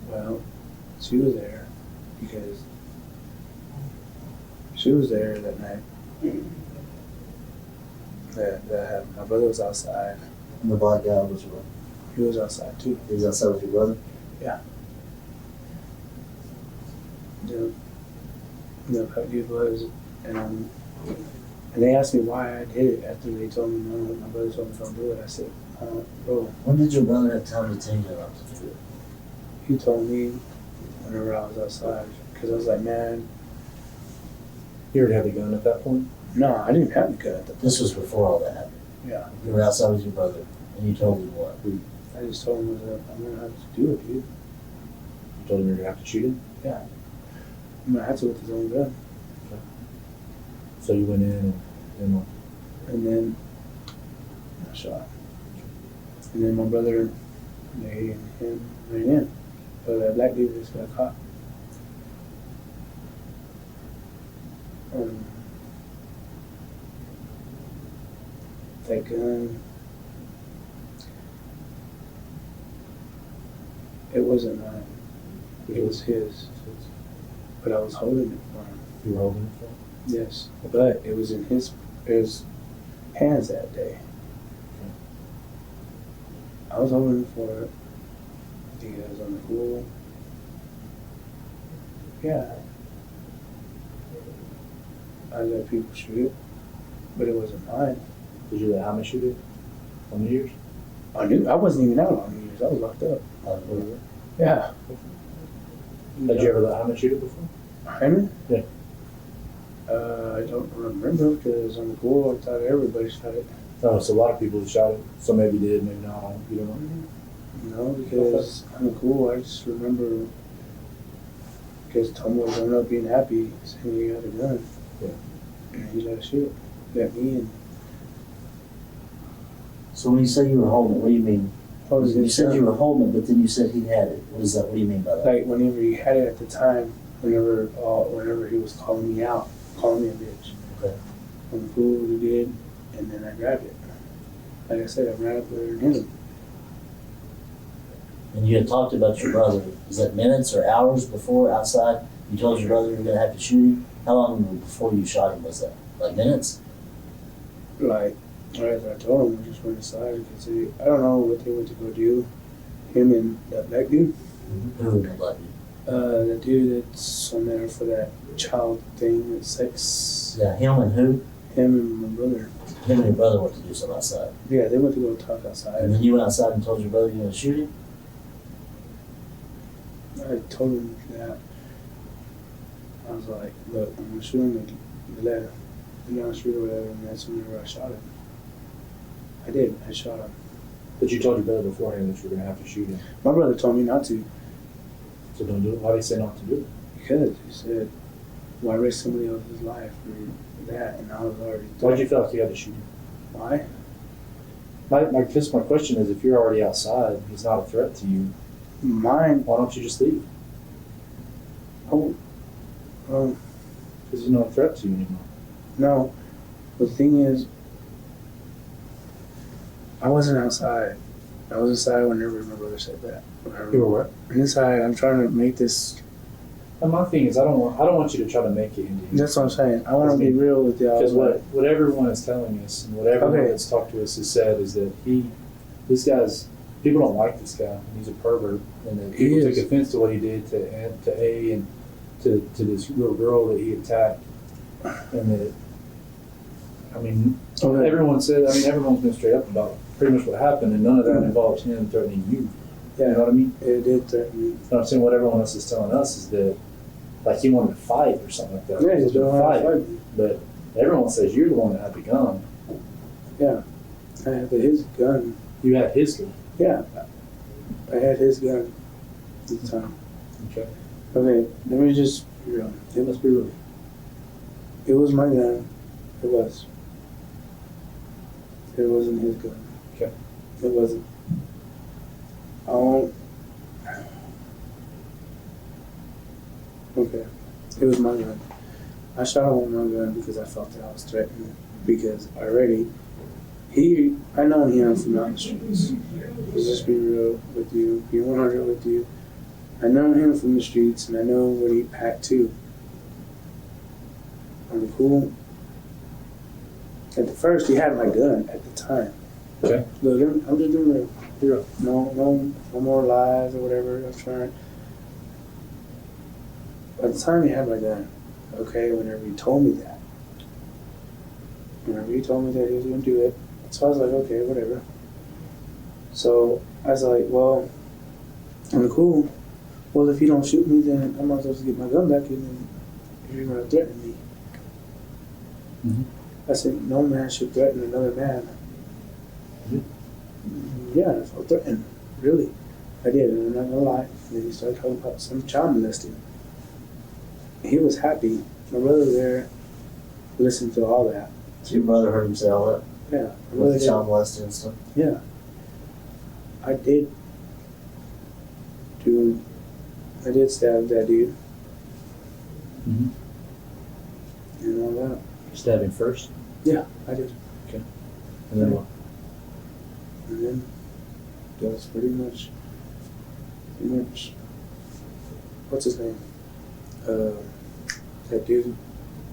Well, she was there because she was there that night. That happened. My brother was outside. And the black guy was what? He was outside too. He was outside with your brother? He was, and they asked me why I did it after they told me no. My brother told me don't do it. I said, bro, When did your brother have time to tell you not to do it? he told me whenever I was outside because I was like, man, You already had the gun at that point? no, I didn't have the gun at the This was before all that happened. Yeah, You were outside with your brother, and you told him what? I just told him I'm gonna have to do it, dude. You told him you're going to have to shoot him? I'm gonna have to with his own gun. So you went in and And then I shot. And then my brother, they and him ran in. So that black dude just got caught. That gun, it wasn't mine. It was his. But I was holding it for him. you were holding it for him? Yes. But it was in his hands that day. I was holding it for it. I think it was on the pool. Yeah. I let people shoot it, but it wasn't mine. Did you let Hamid shoot it on New Year's? I wasn't even out on New Year's. I was locked up. Yeah. Had you ever let Hamid shoot it before? Henry? Yeah. I don't remember because on the pool I thought everybody shot it. No, so a lot of people shot it. So maybe did, maybe not. You don't know. No, because on the pool I just remember because Tom was growing up being happy saying he got a gun. Yeah. And he let us shoot. Let me and So when you say you were holding it, what do you mean? You said you gun. were holding it, but then you said he had it. What is that? What do you mean by that? Like whenever he had it at the time, whenever he was calling me out, calling me a bitch. Okay. On the pool he did, and then I grabbed it. Like I said, I ran up there and hit him. And you had talked about your brother. Is that minutes or hours before outside? You told your brother you were going to have to shoot him? How long before you shot him was that? Like minutes? Like, right as I told him, we just went inside because I don't know what they went to go do. Him and that black dude. Who would have let you? The dude that's on there for that child thing, that sex. Yeah, him and who? Him and my brother. Him and your brother went to do something outside. Yeah, they went to go talk outside. And then you went outside and told your brother you were going to shoot him? I told him that. I was like, look, I'm gonna shoot him the letter. I'm gonna shoot or whatever, and that's whenever I shot him. I did. I shot him. But you told your brother beforehand that you were going to have to shoot him. My brother told me not to So don't do it. Why did he say not to do it? because he said, "Why risk somebody else's life for that?" And I was already. Why did you feel like you had to shoot him? Why? My question is, if you're already outside, he's not a threat to you. Mine. Why don't you just leave? Oh. Because he's not a threat to you anymore. No. The thing is, I wasn't outside. I was inside whenever my brother said that. You were what? Inside. I'm trying to make this. And my thing is, I don't want you to try to make it into. That's what I'm saying. I want to be real with y'all. Because what everyone is telling us and what everyone that's talked to us has said is that people don't like this guy. He's a pervert, and that people took offense to what he did to A and to this little girl that he attacked. And it, I mean, Okay. everyone's been straight up about pretty much what happened, and none of that involves him threatening you. You know what I mean? It did threaten me. But I'm saying what everyone else is telling us is that, like, he wanted to fight or something like that. Yeah, He he's was gonna doing fight. fight me. But everyone says you're the one that had the gun. I had his gun. You had his gun. Yeah, I had his gun at the time. Okay. Okay, let me just be real. Let's be real. It was my gun. It was. It wasn't his gun. Okay. It wasn't. I won't. Okay. It was my gun. I shot him with my gun because I felt that I was threatened. Because already, I know him from out the streets. Let's just be real with you, be 100 with you. I know him from the streets, and I know what he packed too. I'm cool. At the first, he had my gun at the time. Okay. Look, I'm just doing real. Real. No more lies or whatever. I'm trying. At the time, he had my gun. Okay, whenever he told me that. Whenever he told me that he was going to do it. So I was like, okay, whatever. So I was like, well, I'm cool. Well, if you don't shoot me, then I'm not supposed to get my gun back, and then you're going to threaten me. Mhm. I said, no man should threaten another man. Yeah, I felt threatened. Really. I did, and I'm not going to lie. And then he started talking about some child molesting. He was happy. My brother was there, listened to all that. So your brother heard him say all that Yeah. My brother with the did. child molesting and stuff. Yeah. I did stab that dude. Mhm. And all that. You stabbed him first, Yeah, I did. and then what? And then that was pretty much, what's his name? That dude,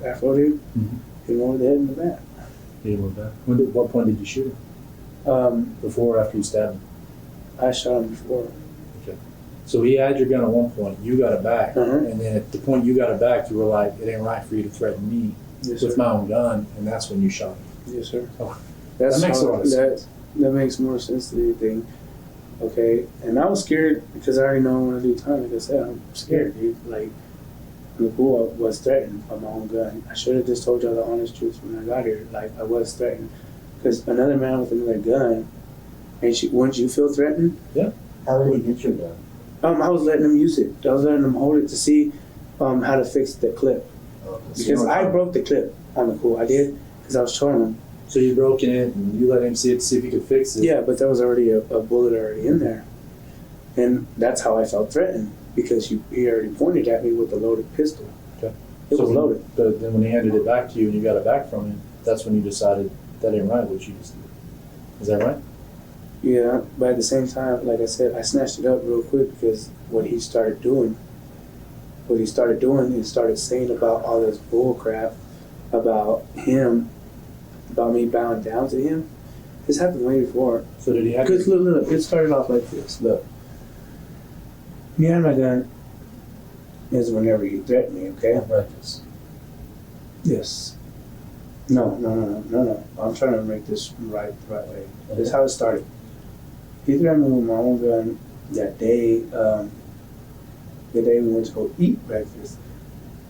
Afro dude, Mhm. hit him over the head in the back. He went back. What point did you shoot him? Before or after you stabbed him? I shot him before. So he had your gun at one point. You got it back, Uh-huh. and then at the point you got it back, you were like, "It ain't right for you to threaten me Yes, with sir. my own gun," and that's when you shot him. Yes, sir. Oh, That's that makes a lot of sense. That makes more sense than anything. Okay, and I was scared because I already know I'm gonna do time. Like I said, I'm scared, dude. Like, I'm cool. I was threatened by my own gun. I should have just told y'all the honest truth when I got here. Like, I was threatened because another man with another gun. Wouldn't you feel threatened? How did he get your gun? I was letting him use it. I was letting him hold it to see how to fix the clip Oh, because I broke the clip on the cool. I did because I was showing him. So you broke in it, and you let him see it to see if he could fix it. Yeah, but there was already a bullet already in there. And that's how I felt threatened, because he already pointed at me with a loaded pistol. Okay. It So was when- loaded. But then when he handed it back to you, and you got it back from him, that's when you decided that ain't right what you just did. Is that right? Yeah, but at the same time, like I said, I snatched it up real quick because what he started doing is started saying about all this bull crap about him, about me bowing down to him. This happened way before. So did he have? Because look, it started off like this. Look, me and my gun is whenever you threaten me, okay? Enriquez. Yes. No. I'm trying to make this right the right way. This is how it started. He threatened me with my own gun that day. The day we went to go eat breakfast.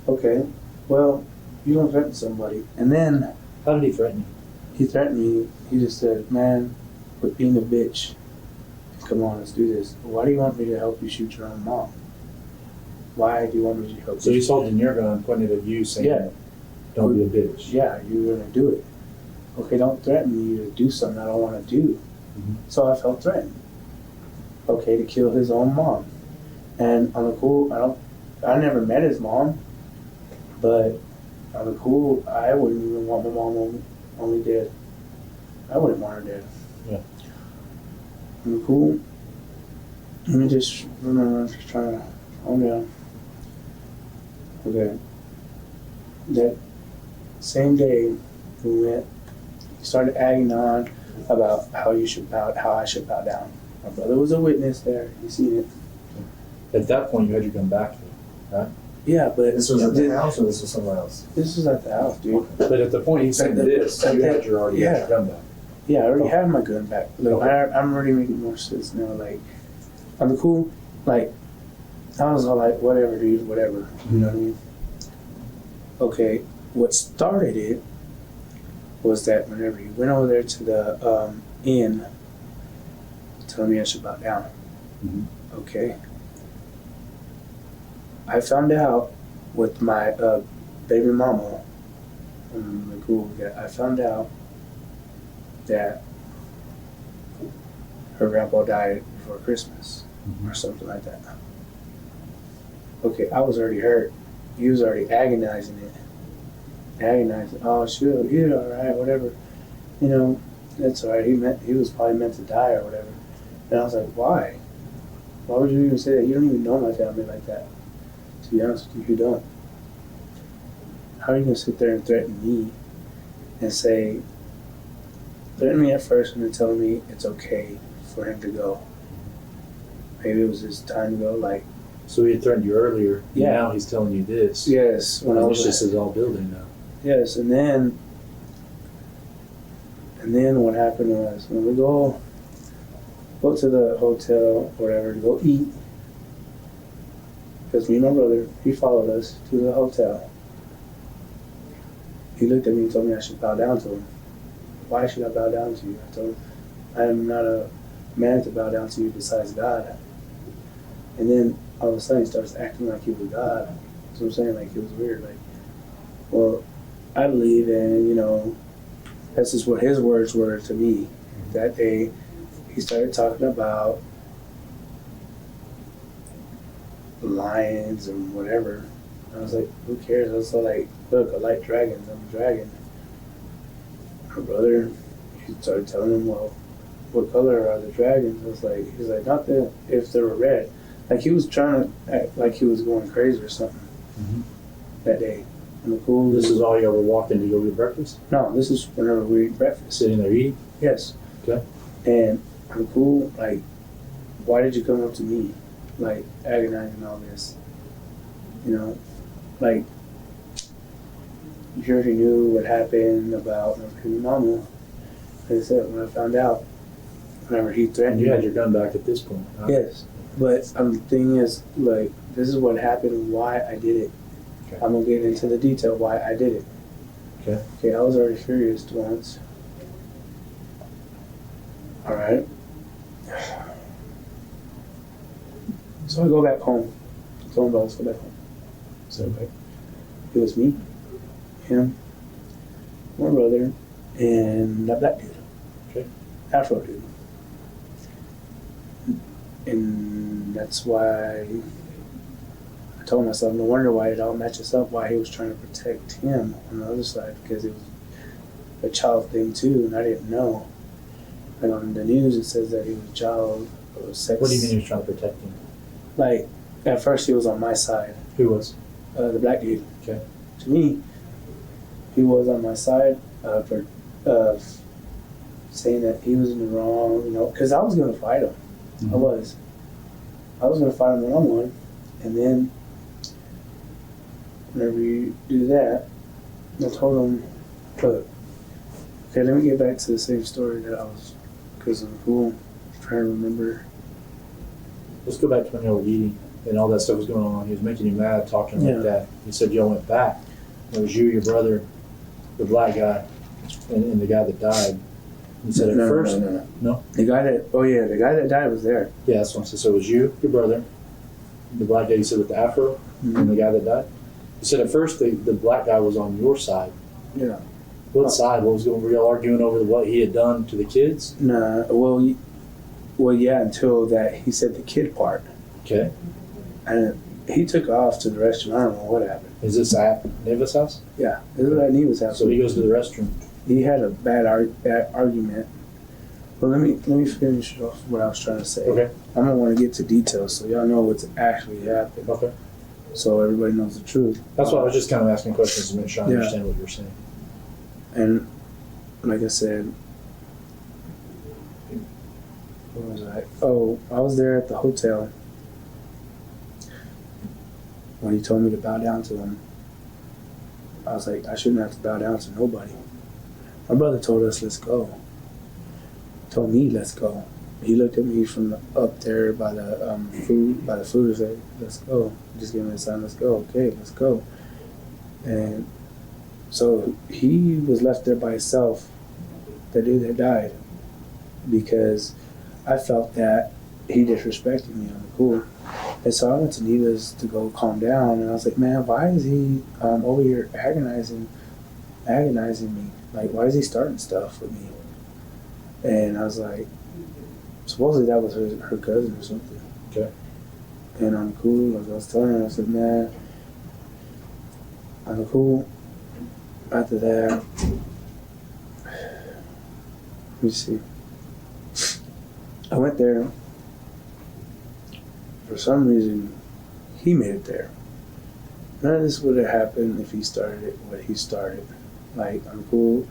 Okay. Well, you don't threaten somebody, and then How did he threaten you? he threatened me. He just said, "Man, quit being a bitch. Come on, let's do this. Why do you want me to help you shoot your own mom? Why do you want me to help So you?" he's holding your gun, pointing it at you, saying, Yeah. "Don't be a bitch." Yeah, you're gonna do it. Okay, don't threaten me to do something I don't want to do. Mhm. So I felt threatened. Okay, to kill his own mom. And on the cool, I never met his mom, but on the cool, I wouldn't even want my mom only dead. I wouldn't want her dead. Yeah. On the cool, let me just remember, I'm just trying to calm down. Okay. That same day we went, he started agging on about how I should bow down. My brother was a witness there. He seen it. At that point, you had your gun back to him, right? Yeah, but This was at the house or this was somewhere else? This was at the house, dude. But at the point he said this, you had your already had your gun back. Yeah, I already have my gun back. Look, Okay. I'm already making more sense now. Like, I'm cool. Like, I was all like, whatever, dude, whatever. You know what I mean? Okay, what started it was that whenever you went over there to the inn, telling me I should bow down. Mhm. Okay. I found out with my baby mama, I found out that her grandpa died before Christmas or something like that. Okay, I was already hurt. He was already agonizing it. Agonizing. Oh, sure, you're all right, whatever. You know, that's all right. He was probably meant to die or whatever. And I was like, why? Why would you even say that? You don't even know my family like that. To be honest with you, you don't. How are you going to sit there and threaten me and say, threaten me at first and then tell me it's okay for him to go? Maybe it was his time to go. Like, So he had threatened you earlier. Yeah. Now he's telling you this. yes, when I It's was just his all building now. yes, and then what happened was when we go to the hotel, whatever, to go eat. Because me and my brother, he followed us to the hotel. He looked at me and told me I should bow down to him. Why should I bow down to you? I told him, I am not a man to bow down to you besides God. And then all of a sudden he starts acting like he was God. That's what I'm saying, like it was weird. Like, well, I believe in, you know, that's just what his words were to me. That day he started talking about lions and whatever. I was like, who cares? I was like, look, I like dragons. I'm a dragon. My brother, he started telling him, well, what color are the dragons? I was like, he's like, not that if they were red. Like he was trying to act like he was going crazy or something that day. And the cool. This is all you ever walked in to go get breakfast? No, this is whenever we eat breakfast. Sitting there eating? Yes. Okay. And I'm cool. Like, why did you come up to me, like agonizing all this? You know, like you already knew what happened about my baby mama. Like I said, when I found out, whenever he threatened And you me. had your gun back at this point, huh? Yes, but the thing is, like, this is what happened and why I did it. Okay. I'm gonna get into the detail why I did it. Okay. Okay, I was already furious once. All right. So I go back home. I told him, let's go back home. So okay. It was me, him, my brother, and that black dude. Okay. Afro dude. And that's why I told myself, no wonder why it all matches up, why he was trying to protect him on the other side, because it was a child thing too, and I didn't know. Like on the news, it says that he was a child of sex. What do you mean he was trying to protect him? Like, at first he was on my side, Who was? the black dude. Okay. To me, he was on my side for saying that he was in the wrong, you know, because I was going to fight him. Mhm. I was going to fight him one-on-one, and then whenever you do that, I told him, look, okay, let me get back to the same story that I was, because I'm cool, trying to remember. Let's go back to when y'all were eating and all that stuff was going on. He was making you mad, talking Yeah. like that. He said y'all went back. It was you, your brother, the black guy, and the guy that died. He said at first, No? The guy that died was there. yeah, that's what I said. So it was you, your brother, the black guy you said with the afro, and the guy that died. He said at first the black guy was on your side. Yeah. What side? What was going? Were y'all arguing over what he had done to the kids? Nah, well, yeah, until that he said the kid part. Okay. And he took off to the restroom. I don't know what happened. Is this at Neva's house? Yeah, this is what Neva's house. So he goes to the restroom. He had a bad argument. But let me finish off what I was trying to say. Okay. I don't want to get to details, so y'all know what's actually happened. Okay. So everybody knows the truth. That's why I was just kind of asking questions to make sure I Yeah. understand what you're saying. And like I said, where was I? Oh, I was there at the hotel. when he told me to bow down to him, I was like, I shouldn't have to bow down to nobody. My brother told us, let's go. Told me, let's go. He looked at me from up there by the food and said, let's go. Just give me a sign, let's go. Okay, let's go. And so he was left there by himself, the dude that died, because I felt that he disrespected me on the cool. And so I went to Neva's to go calm down, and I was like, man, why is he over here agonizing me? Like, why is he starting stuff with me? And I was like, supposedly that was her cousin or something. Okay. And I'm cool. Like I was telling her, I said, man, I'm cool. After that, let me see. I went there. For some reason, he made it there. None of this would have happened if he started it what he started. Like, I'm cool.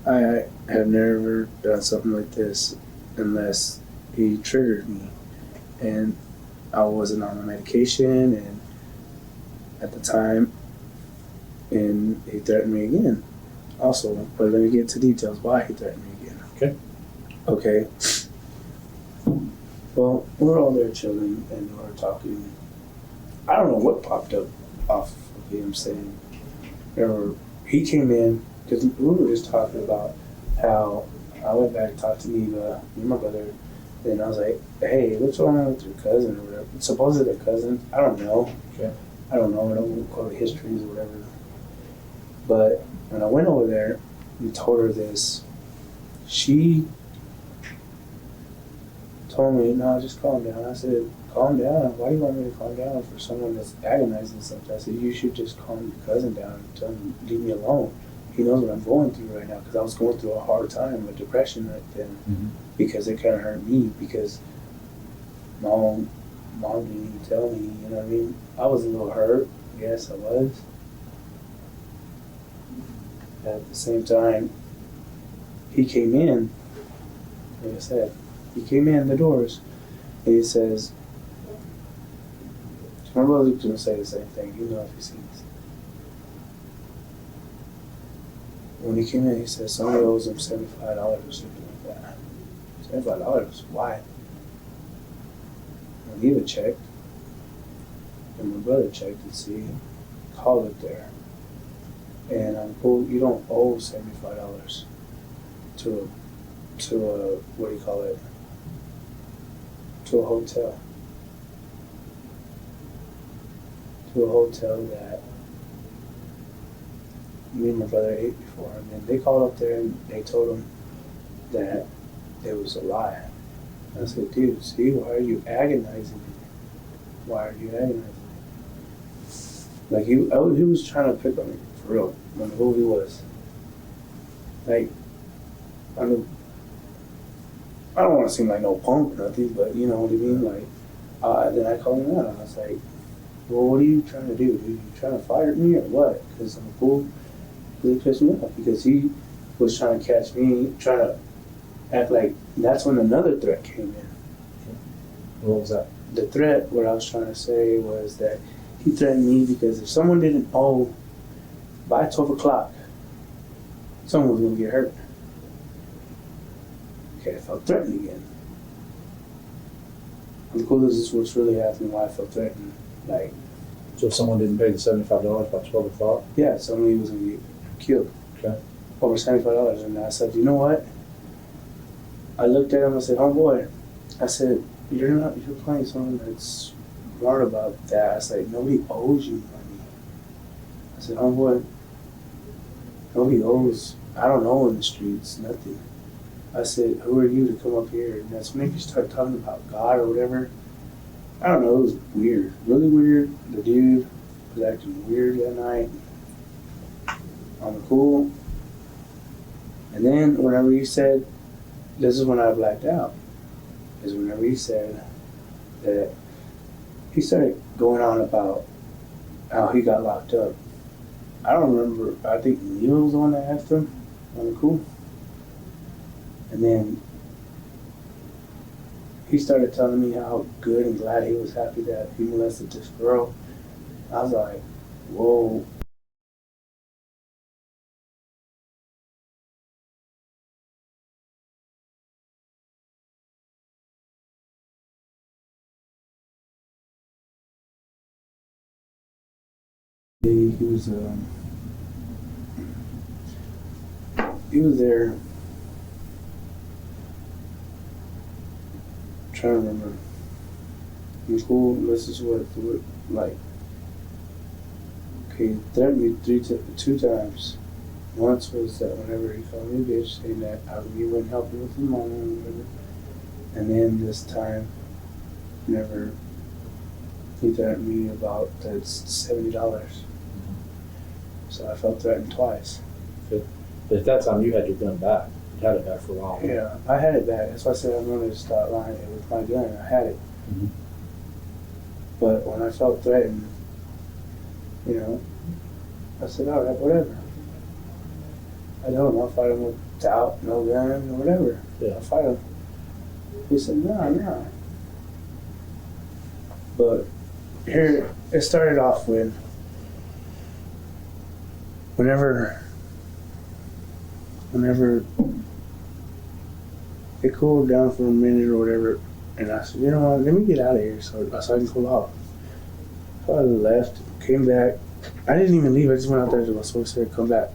I have never done something like this unless he triggered me. And I wasn't on the medication and at the time, and he threatened me again. Also, but let me get to details why he threatened me again. Okay. Well, we're all there chilling and we're talking. I don't know what popped up off of him saying. He came in because we were just talking about how I went back and talked to Neva, me and my brother, and I was like, hey, what's wrong with your cousin or whatever? Supposedly their cousin. I don't know. Okay. I don't know. I don't call it histories or whatever. But when I went over there and told her this, she told me, no, just calm down. I said, calm down? Why do you want me to calm down for someone that's agonizing something? I said, you should just calm your cousin down and tell him, leave me alone. He knows what I'm going through right now because I was going through a hard time with depression right then because it kind of hurt me because mom didn't even tell me, you know what I mean? I was a little hurt. Yes, I was. At the same time, he came in, like I said, he came in the doors and he says, my brother's going to say the same thing, you know if he sees this. When he came in, he said somebody owes him $75 or something like that. $75? Why? When he would check, and my brother checked and see, called it there. And I'm cool, you don't owe $75 to a, what do you call it? To a hotel. To a hotel that me and my brother ate before. And then they called up there and they told him that it was a lie. And I said, dude, see, why are you agonizing me? Why are you agonizing me? Like, he was trying to pick on me, for real, on who he was. Like, I mean, I don't want to seem like no punk or nothing, but you know what I mean? Like, then I called him out. I was like, well, what are you trying to do? Are you trying to fire me or what? Because I'm cool. He pissed me off because he was trying to catch me, trying to act like that's when another threat came in. What was that? The threat, what I was trying to say was that he threatened me because if someone didn't owe by 12 o'clock, someone was going to get hurt. Okay, I felt threatened again. I'm cool, this is what's really happening, why I felt threatened. Like, So if someone didn't pay the $75 by 12 o'clock? yeah, somebody was going to get killed. Okay. Over $75. And I said, you know what? I looked at him, I said, homeboy, I said, you're playing someone that's smart about that. I said, nobody owes you money. I said, homeboy, nobody owes, I don't know in the streets, nothing. I said, who are you to come up here? And that's when you start talking about God or whatever. I don't know, it was weird, really weird. The dude was acting weird that night. On the cool. And then whenever he said, this is when I blacked out, is whenever he said that he started going on about how he got locked up. I don't remember, I think Neil was the one that asked him on the cool. And then he started telling me how good and glad he was happy that he molested this girl. I was like, whoa. He was there. I'm trying to remember. He was cool. This is what like. Okay, threatened me two times. Once was that whenever he called me a bitch, saying that he wouldn't help me with the money or whatever. And then this time, whenever he threatened me about that $70. So I felt threatened twice. But at that time, you had your gun back. You had it back for a while. Yeah, I had it back. That's why I said I'm going to start lying with my gun. I had it. Mhm. But when I felt threatened, I said, all right, whatever. I told him I'll fight him without no gun or whatever. Yeah. I'll fight him. He said, no. But here, it started off whenever it cooled down for a minute or whatever, and I said, you know what, let me get out of here so I can cool off. So I left, came back. I didn't even leave. I just went out there to my source to come back.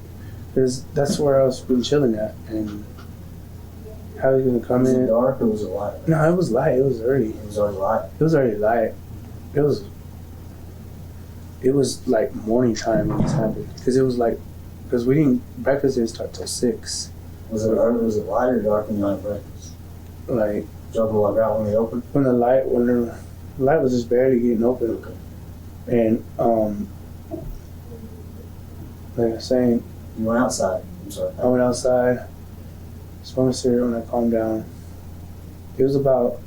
Because that's where I was been chilling at. And how he was going to come Was in. it dark or was it light? No, it was light. It was early. It was already light. It was already light. It was like morning time when this happened. Because breakfast didn't start till 6. Was it light or dark when you had breakfast? Like, Drove the light out when we opened? when the light was just barely getting open. Okay. And, like I was saying, You went outside. I'm sorry. I went outside, smoked a cigarette when I calmed down. It was about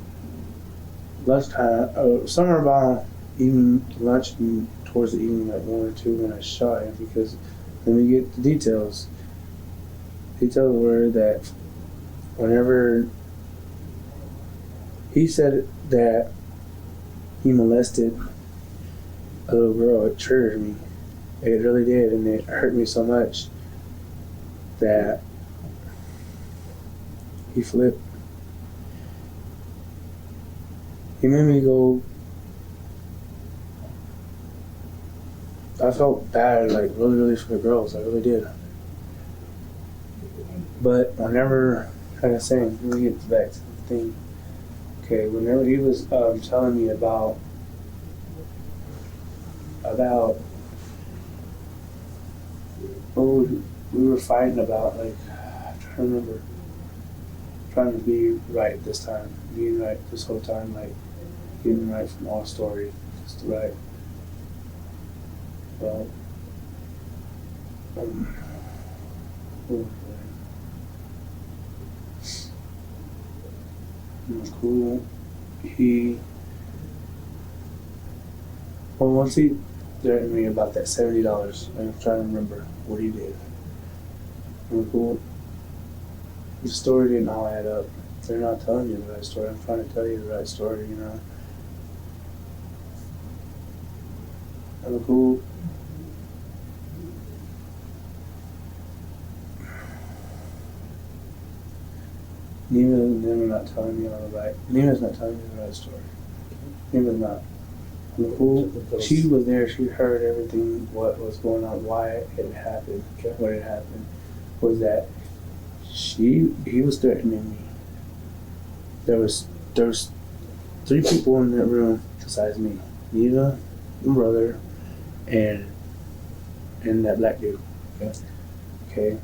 lunchtime, somewhere about evening lunch and towards the evening, like 1 or 2 when I shot him, because let me get the details. Details were that whenever he said that he molested a little girl, it triggered me. It really did, and it hurt me so much that he flipped. He made me go. I felt bad, like really, really for the girls. I really did. But whenever, like I was saying, let me get back to the thing. Okay, whenever he was telling me about what we were fighting about, like, I'm trying to remember, trying to be right this time, being right this whole time, like getting right from all story, just right. Well, what was it was cool. Once he threatened me about that $70, I'm trying to remember what he did. It was cool. The story didn't all add up. They're not telling you the right story. I'm trying to tell you the right story, I'm cool. Nima's not telling me all the right. Nima's not telling me the right story. Nima's not. I'm cool. She was there. She heard everything. What was going on? Why it happened? What had happened was that he was threatening me. There was 3 people in that room besides me. Nina, my brother, and that black dude. Okay.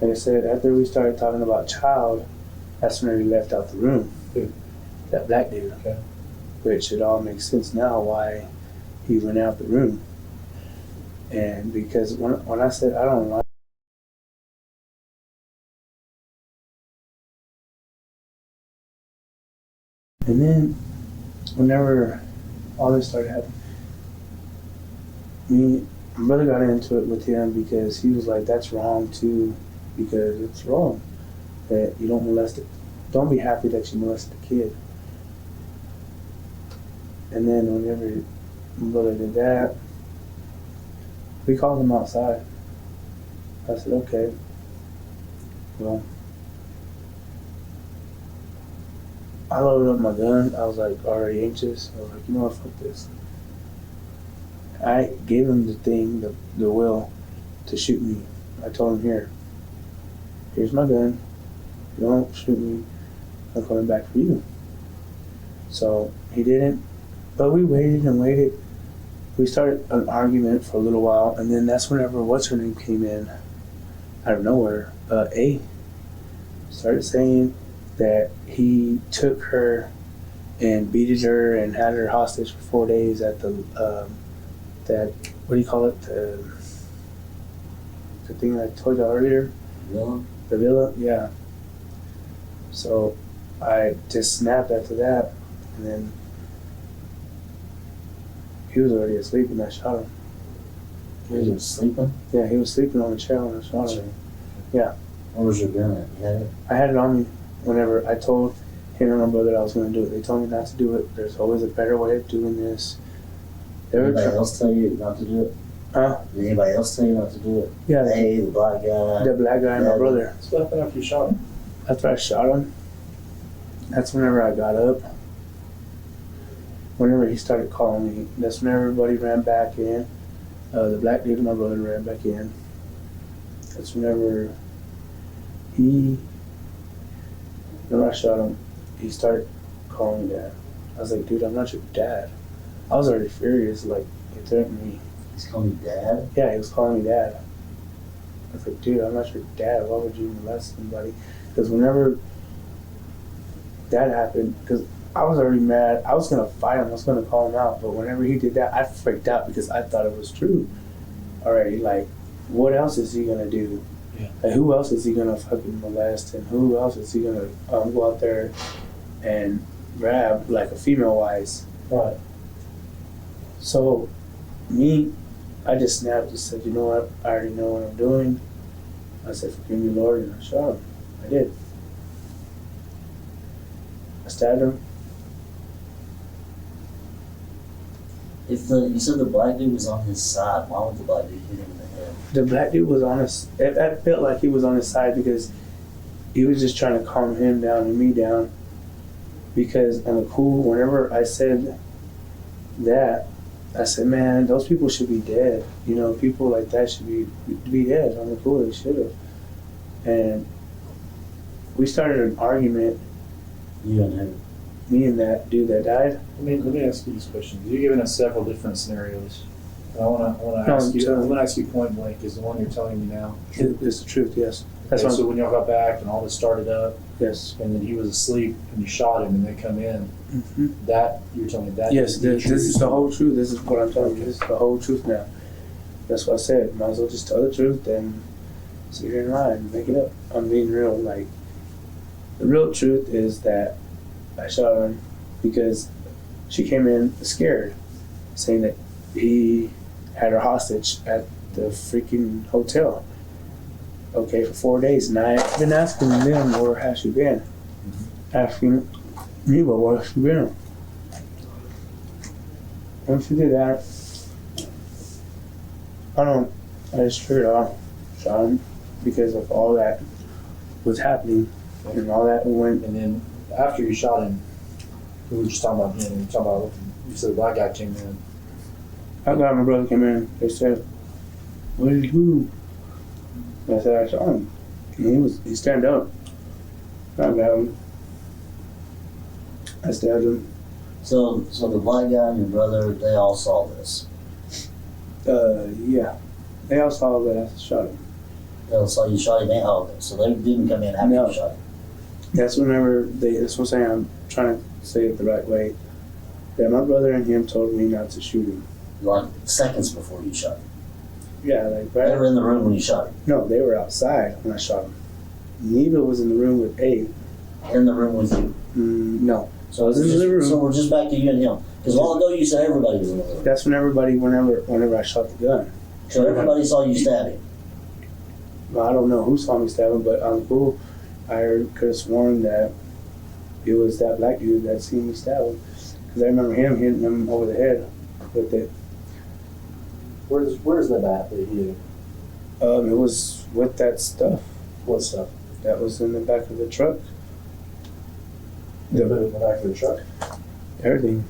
Like I said, after we started talking about child, that's when he left out the room. That black dude. Okay. Which it all makes sense now why he went out the room. And because when I said I don't like, and then whenever all this started happening, my brother got into it with him because he was like, that's wrong too, because it's wrong that you don't molest it. Don't be happy that you molested a kid. And then whenever My brother did that. We called him outside. I said, okay. Well, I loaded up my gun. I was like already anxious. I was like, you know what, fuck this. I gave him the thing, the will to shoot me. I told him, here's my gun. If you don't shoot me, I'm coming back for you. So he didn't, but we waited and waited. We started an argument for a little while, and then that's whenever what's her name came in out of nowhere. A started saying that he took her and beated her and had her hostage for 4 days at the that, what do you call it, the thing I told you earlier, the villa, yeah. So I just snapped after that, and then he was already asleep and I shot him. He was sleeping? Yeah, he was sleeping on the chair when I shot him. Yeah. Where was your gun at? You had it? I had it on me whenever I told him and my brother that I was going to do it. They told me not to do it. There's always a better way of doing this. Anybody else tell you not to do it? Huh? Did anybody else tell you not to do it? Yeah. Hey, the black guy. The black guy and my brother. So what happened after you shot him? After I shot him, that's whenever I got up. Whenever he started calling me, that's when everybody ran back in. The black dude and my brother ran back in. That's whenever whenever I shot him, he started calling me dad. I was like, dude, I'm not your dad. I was already furious, like, he threatened me. He's calling you dad? Yeah, he was calling me dad. I was like, dude, I'm not your dad. Why would you molest somebody? Because whenever that happened, because I was already mad. I was going to fight him. I was going to call him out. But whenever he did that, I freaked out because I thought it was true already. Like, what else is he going to do? Yeah. Like, who else is he going to fucking molest? And who else is he going to go out there and grab, like, a female-wise? Right. So, I just snapped and said, you know what? I already know what I'm doing. I said, forgive me, Lord, and I shot him. I did. I stabbed him. If you said the black dude was on his side, why would the black dude hit him in the head? The black dude was on his, I felt like he was on his side because he was just trying to calm him down and me down. Because on the cool, whenever I said that, I said, man, those people should be dead. You know, people like that should be dead. On the cool, they should have. And we started an argument. You and him. Me and that dude that died. Let me ask you these questions. You've given us several different scenarios. I want to ask you point blank. Is the one you're telling me now? It's the truth, yes. That's Okay, so when y'all got back and all this started up, yes. and then he was asleep and you shot him and they come in, Mm-hmm. that you're telling me that? Yes, is the this is truth? the whole truth. This is what I'm telling you. This is the whole truth now. That's what I said. Might as well just tell the truth and sit here and lie and make it up. I'm being real. Like, the real truth is that I shot him because she came in scared, saying that he had her hostage at the freaking hotel. Okay, for 4 days. And I've been asking them, where has she been? Asking me, but where has she been? Once she did that, I just figured out, shot him because of all that was happening and all that went. And then after you shot him, we were just talking about him. You said the black guy came in. I got my brother came in. They said, "What did you do?" I said, "I shot him." And he stand up. I got him. I stabbed him. So the black guy and your brother, they all saw this. Yeah. They all saw that I shot him. They all saw you shot him. Oh, okay. So they didn't come in after No. you shot him. That's that's what I'm saying. I'm trying to say it the right way. That my brother and him told me not to shoot him. Like seconds before you shot him. Yeah, like They right. were in the room when you shot him. No, they were outside when I shot him. Neva was in the room with A. In the room with you. No. So I was in the room. So we're just back to you and him. Because a while ago you said everybody was in the room. That's when everybody, whenever I shot the gun. So everybody saw you stab him. Well, I don't know who saw me stab him, but I'm cool. I could have sworn that it was that black dude that seen me stab him. Because I remember him hitting him over the head. with it. Where's the bat that he It was with that stuff what stuff? that was in the back of the truck. You put it in the back of the truck? Everything.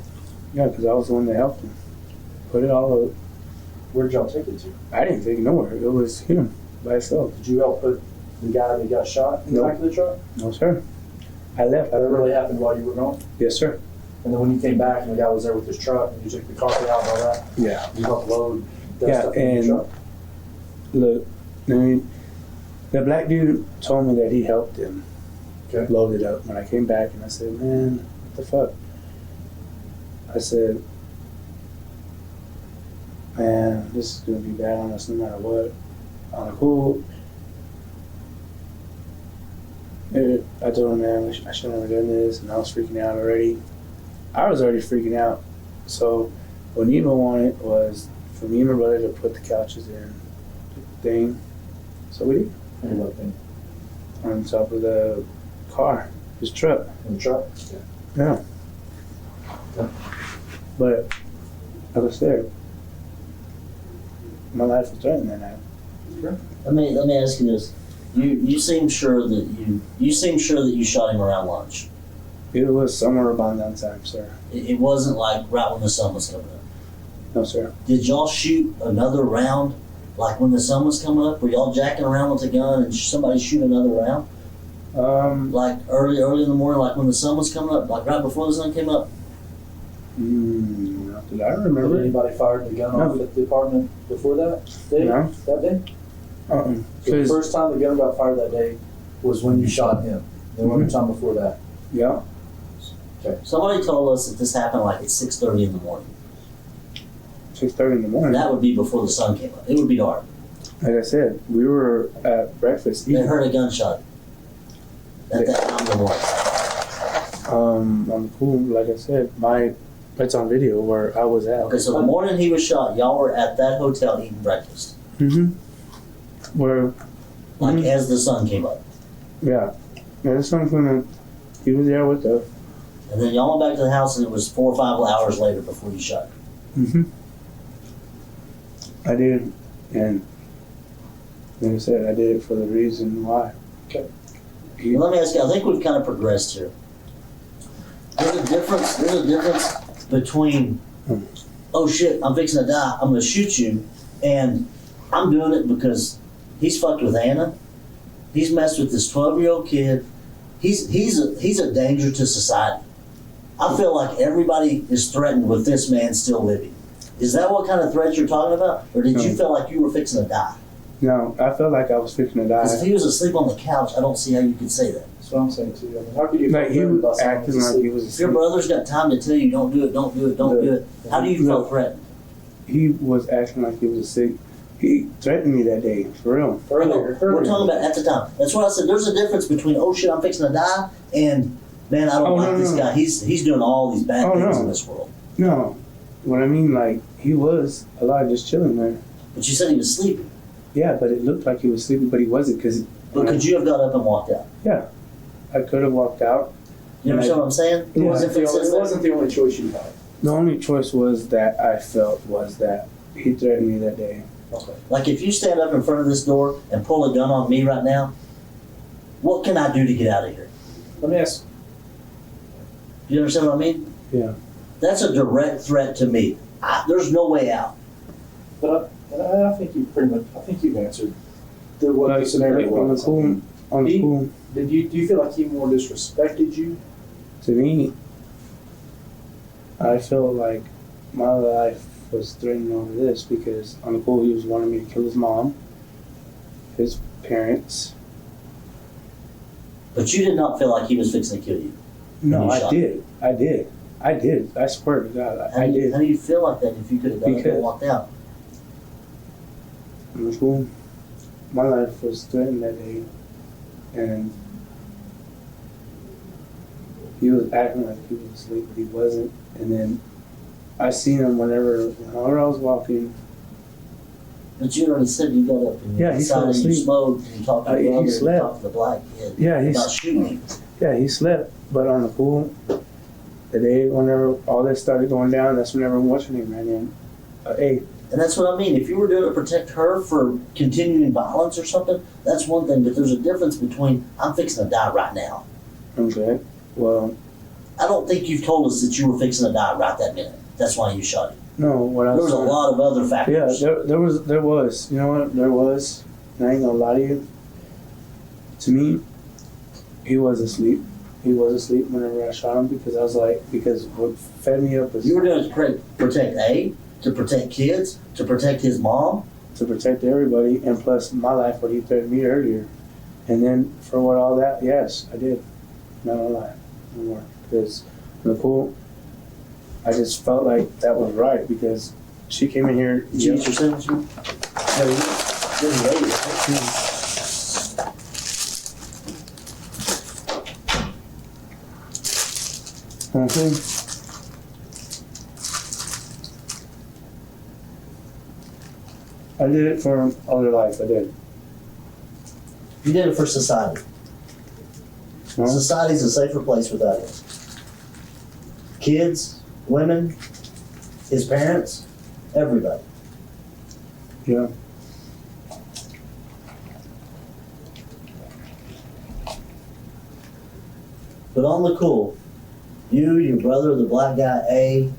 Yeah, because I was the one that helped him. Put it all up. Where'd y'all take it to? I didn't take it nowhere. It was him by himself. Did you help put the guy that got shot in the No. back of the truck? No, sir. I left. That really happened while you were gone? Yes, sir. And then when you came back and the guy was there with his truck and you took the carpet out and all that, Yeah. you helped load that Yeah, stuff in and- the truck? Look, I mean, the black dude told me that he helped him Okay. load it up. When I came back and I said, man, what the fuck? I said, man, this is going to be bad on us no matter what. On the cool. I told him, man, I shouldn't have done this, and I was freaking out already. I was already freaking out. So what Nemo wanted was for me and my brother to put the couches in the thing. So we did. And what thing? On top of the car, his truck. In the truck? Yeah. Yeah. But like I said, my life was threatened that night. Let me ask you this. You seem sure that you seem sure that you shot him around lunch. It was somewhere about that time, sir. It wasn't like right when the sun was coming up. No, sir. Did y'all shoot another round like when the sun was coming up? Were y'all jacking around with a gun and somebody shoot another round? Like early in the morning, like when the sun was coming up, like right before the sun came up? Did I Did remember? anybody fired the gun No. off at the apartment before that day? No. That day? So the 'Cause- first time the gun got fired that day was when you shot him. The one time before that. Yeah. Somebody told us that this happened like at 6:30 in the morning. 6:30 in the morning. That would be before the sun came up. It would be dark. Like I said, we were at breakfast They eating. heard a gunshot at that time in the morning. On the pool, like I said, it's on video where I was at. Okay, so the morning he was shot, y'all were at that hotel eating breakfast, Where, like Mhm. as the sun came up. yeah. Yeah, this one's gonna, he was there with us. And then y'all went back to the house and it was 4 or 5 hours later before you shot him. I did, and like I said, I did it for the reason why. Okay. Well, let me ask you, I think we've kind of progressed here. There's a difference between, oh shit, I'm fixing to die, I'm gonna shoot you, and I'm doing it because he's fucked with Anna, he's messed with this 12-year-old kid, he's a danger to society. I feel like everybody is threatened with this man still living. Is that what kind of threat you're talking about? Or did you No. feel like you were fixing to die? No, I felt like I was fixing to Because if die. he was asleep on the couch, I don't see how you could say that. That's what I'm saying too. I mean, how could you Like feel he threatened by was someone acting who's like asleep? he was If your asleep. brother's got time to tell you, don't do it, don't do it, don't do it, how do you feel No. threatened? He was acting like he was sick. He threatened me that day, for real. Earlier. We're talking about at the time. That's why I said there's a difference between, oh shit, I'm fixing to die, and man, I don't Oh, like no, this no. guy. He's doing all these bad Oh, things no. in this world. No, what I mean, like, he was alive, just chilling there. But you said he was sleeping. Yeah, but it looked like he was sleeping, but he wasn't, because But could you have got up and walked out? I could have walked out. You understand what I'm saying? Yeah. It wasn't the only choice you had. The only choice was that I felt was that he threatened me that day. Okay. Like if you stand up in front of this door and pull a gun on me right now, what can I do to get out of here? Let me ask. You understand what I mean? Yeah. That's a direct threat to me. There's no way out. But I think you pretty much. I think you've answered what the scenario on the was. pool, on the He- pool, Do you feel like he more disrespected you? to me, I feel like my life was threatened over this because on the pool he was wanting me to kill his mom, his parents. But you did not feel like he was fixing to kill you. No, You I shot did. I swear to God, I How did. do you feel like that if you could have got up Because- and walked out? On the pool, my life was threatened that day, and he was acting like he was asleep, but he wasn't. And then I seen him whenever I was walking. But you already said you got up and you Yeah, he fell decided you asleep. smoked and you talked to He your brother and you slept. talked to the black kid Yeah, about shooting him. he slept. But on the pool, The day whenever all this started going down, that's whenever what's her name ran in. Hey, And that's what I mean. If you were doing it to protect her for continuing violence or something, that's one thing. But there's a difference between I'm fixing to die right now. okay. Well, I don't think you've told us that you were fixing to die right that minute. That's why you shot him. no, what I There was a saying- lot of other Yeah, factors. there was. You know what? There was. And I ain't gonna lie to you. To me, he was asleep. He was asleep whenever I shot him because I was like, because what fed me up was You were doing it to protect A, to protect kids, to protect his mom. to protect everybody, and plus my life, what he threatened me earlier. And then for what all that, yes, I did. Not gonna lie, no more. Because Nicole, I just felt like that was right because she came in here. Did you get your sentence? No, you didn't wait, right? Okay. I did it for other life. I did. You did it for society. No? Society's a safer place without him. Kids, women, his parents, everybody. Yeah. But on the cool, you, your brother, the black guy, A,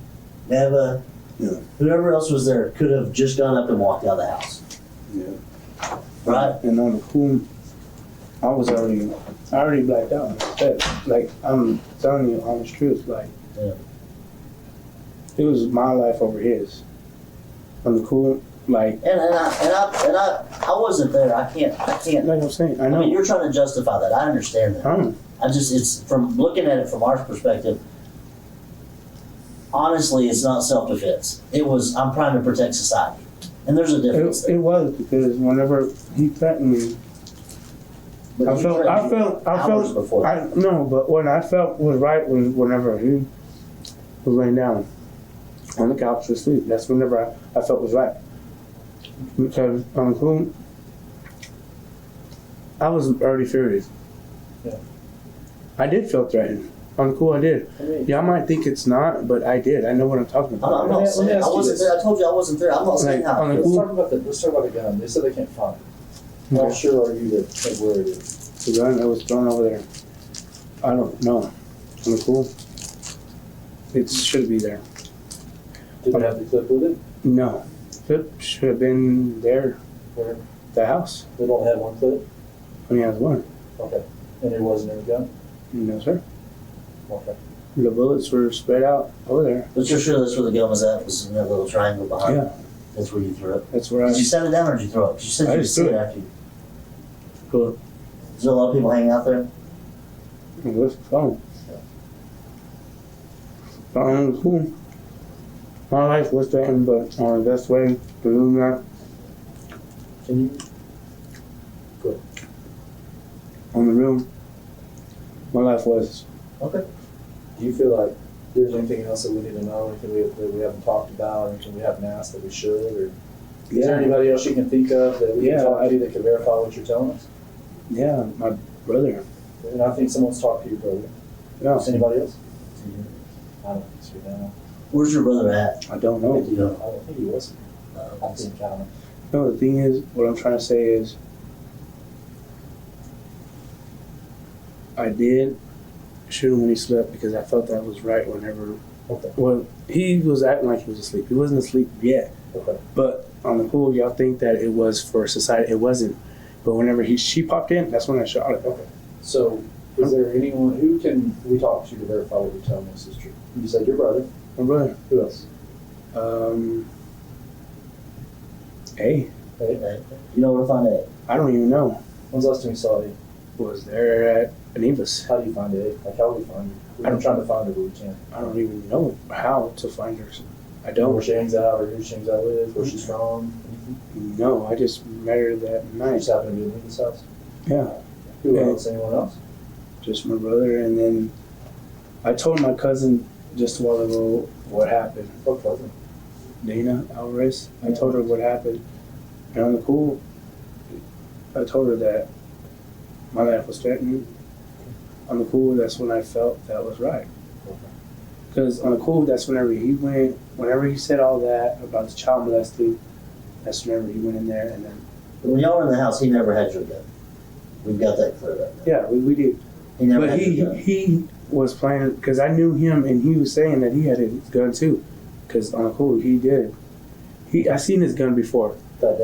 Neva, Yeah. whoever else was there could have just gone up and walked out of the house. Yeah. Right? And on the cool, I already blacked out. Like, I'm telling you the honest truth. Like, Yeah. it was my life over his. On the cool, like I wasn't there. I can't. I'm saying, I I know. mean, you're trying to justify that. I understand that. It's from looking at it from our perspective. Honestly, it's not self-defense. It was, I'm trying to protect society. And there's a difference It there. was because whenever he threatened me, But I you felt, threatened hours before that. no, but what I felt was right was whenever he was laying down on the couch to sleep. That's whenever I felt was right. Because on the cool, I was already furious. Yeah. I did feel threatened. On the cool, I did. I mean, Y'all might think it's not, but I did. I know what I'm talking I'm about. not Let me saying, I ask you wasn't this. there. I told you I wasn't there. I'm not saying Like, how. on the let's cool, talk about the gun. They said they can't find it. How Okay. sure are you that where it is? the gun that was thrown over there. I don't know. On the cool, it should be there. Did it have the clip with it? No, it should have been there. Where The house. they don't have one clip? Only has one. Okay. And it wasn't in the gun? No, sir. Okay. The bullets were spread out over there. But you're sure that's where the gun was at? Was in that little triangle behind? Yeah, That's where you threw it. that's where I. Did you set it down or did you throw it? 'Cause you said I you just could see threw it it. after you. Cool. Is there a lot of people hanging out there? It was fun. Cool. My life was threatened, but the best way to do that Can you? on the real, my life was. Okay. Do you feel like there's anything else that we need to know, anything that we haven't talked about, anything we haven't asked that we should, or is there anybody else you can think of that we Yeah, can talk to that can verify what you're telling us? Yeah, my brother. And I think someone's talked to your brother. Yeah, Is anybody else? I don't think so now. Where's your brother at? I don't know. You know, I don't think he was. I think No, the thing is, what I'm trying to say is, I did shoot him when he slept because I felt that was right whenever. Okay. Well, he was acting like he was asleep. He wasn't asleep yet. Okay. But on the pool, y'all think that it was for society. It wasn't. But whenever she popped in, that's when I shot it. Okay. So, is there anyone who can we talk to verify what you're telling us is true? You said your brother. My brother. Who else? Hey, Hey. you know where to find it. I don't even know. When's the last time you saw it? Was there at Anibas? How do you find it? Like, how do we find it? I I'm don't- trying to find her, but we can't. I don't even know how to find her. I Where don't she hangs out, or who she hangs out with, where she's from, anything? know. I just met her that I night. just happen to be in Lincoln's house. Yeah, Who Yeah. else? Anyone else? just my brother. And then I told my cousin just a while ago what happened. What cousin? Dana Alvarez. I told her what happened. And on the cool, I told her that my life was threatened. On the cool, that's when I felt that was right. Because on the cool, that's whenever he said all that about the child molesting, that's whenever he went in there and then. But when y'all were in the house, he never had your gun. We've got that cleared up now. Yeah, we did. He never But had your gun. he was playing, because I knew him and he was saying that he had his gun too. Because on the cool, he did. I seen his gun before That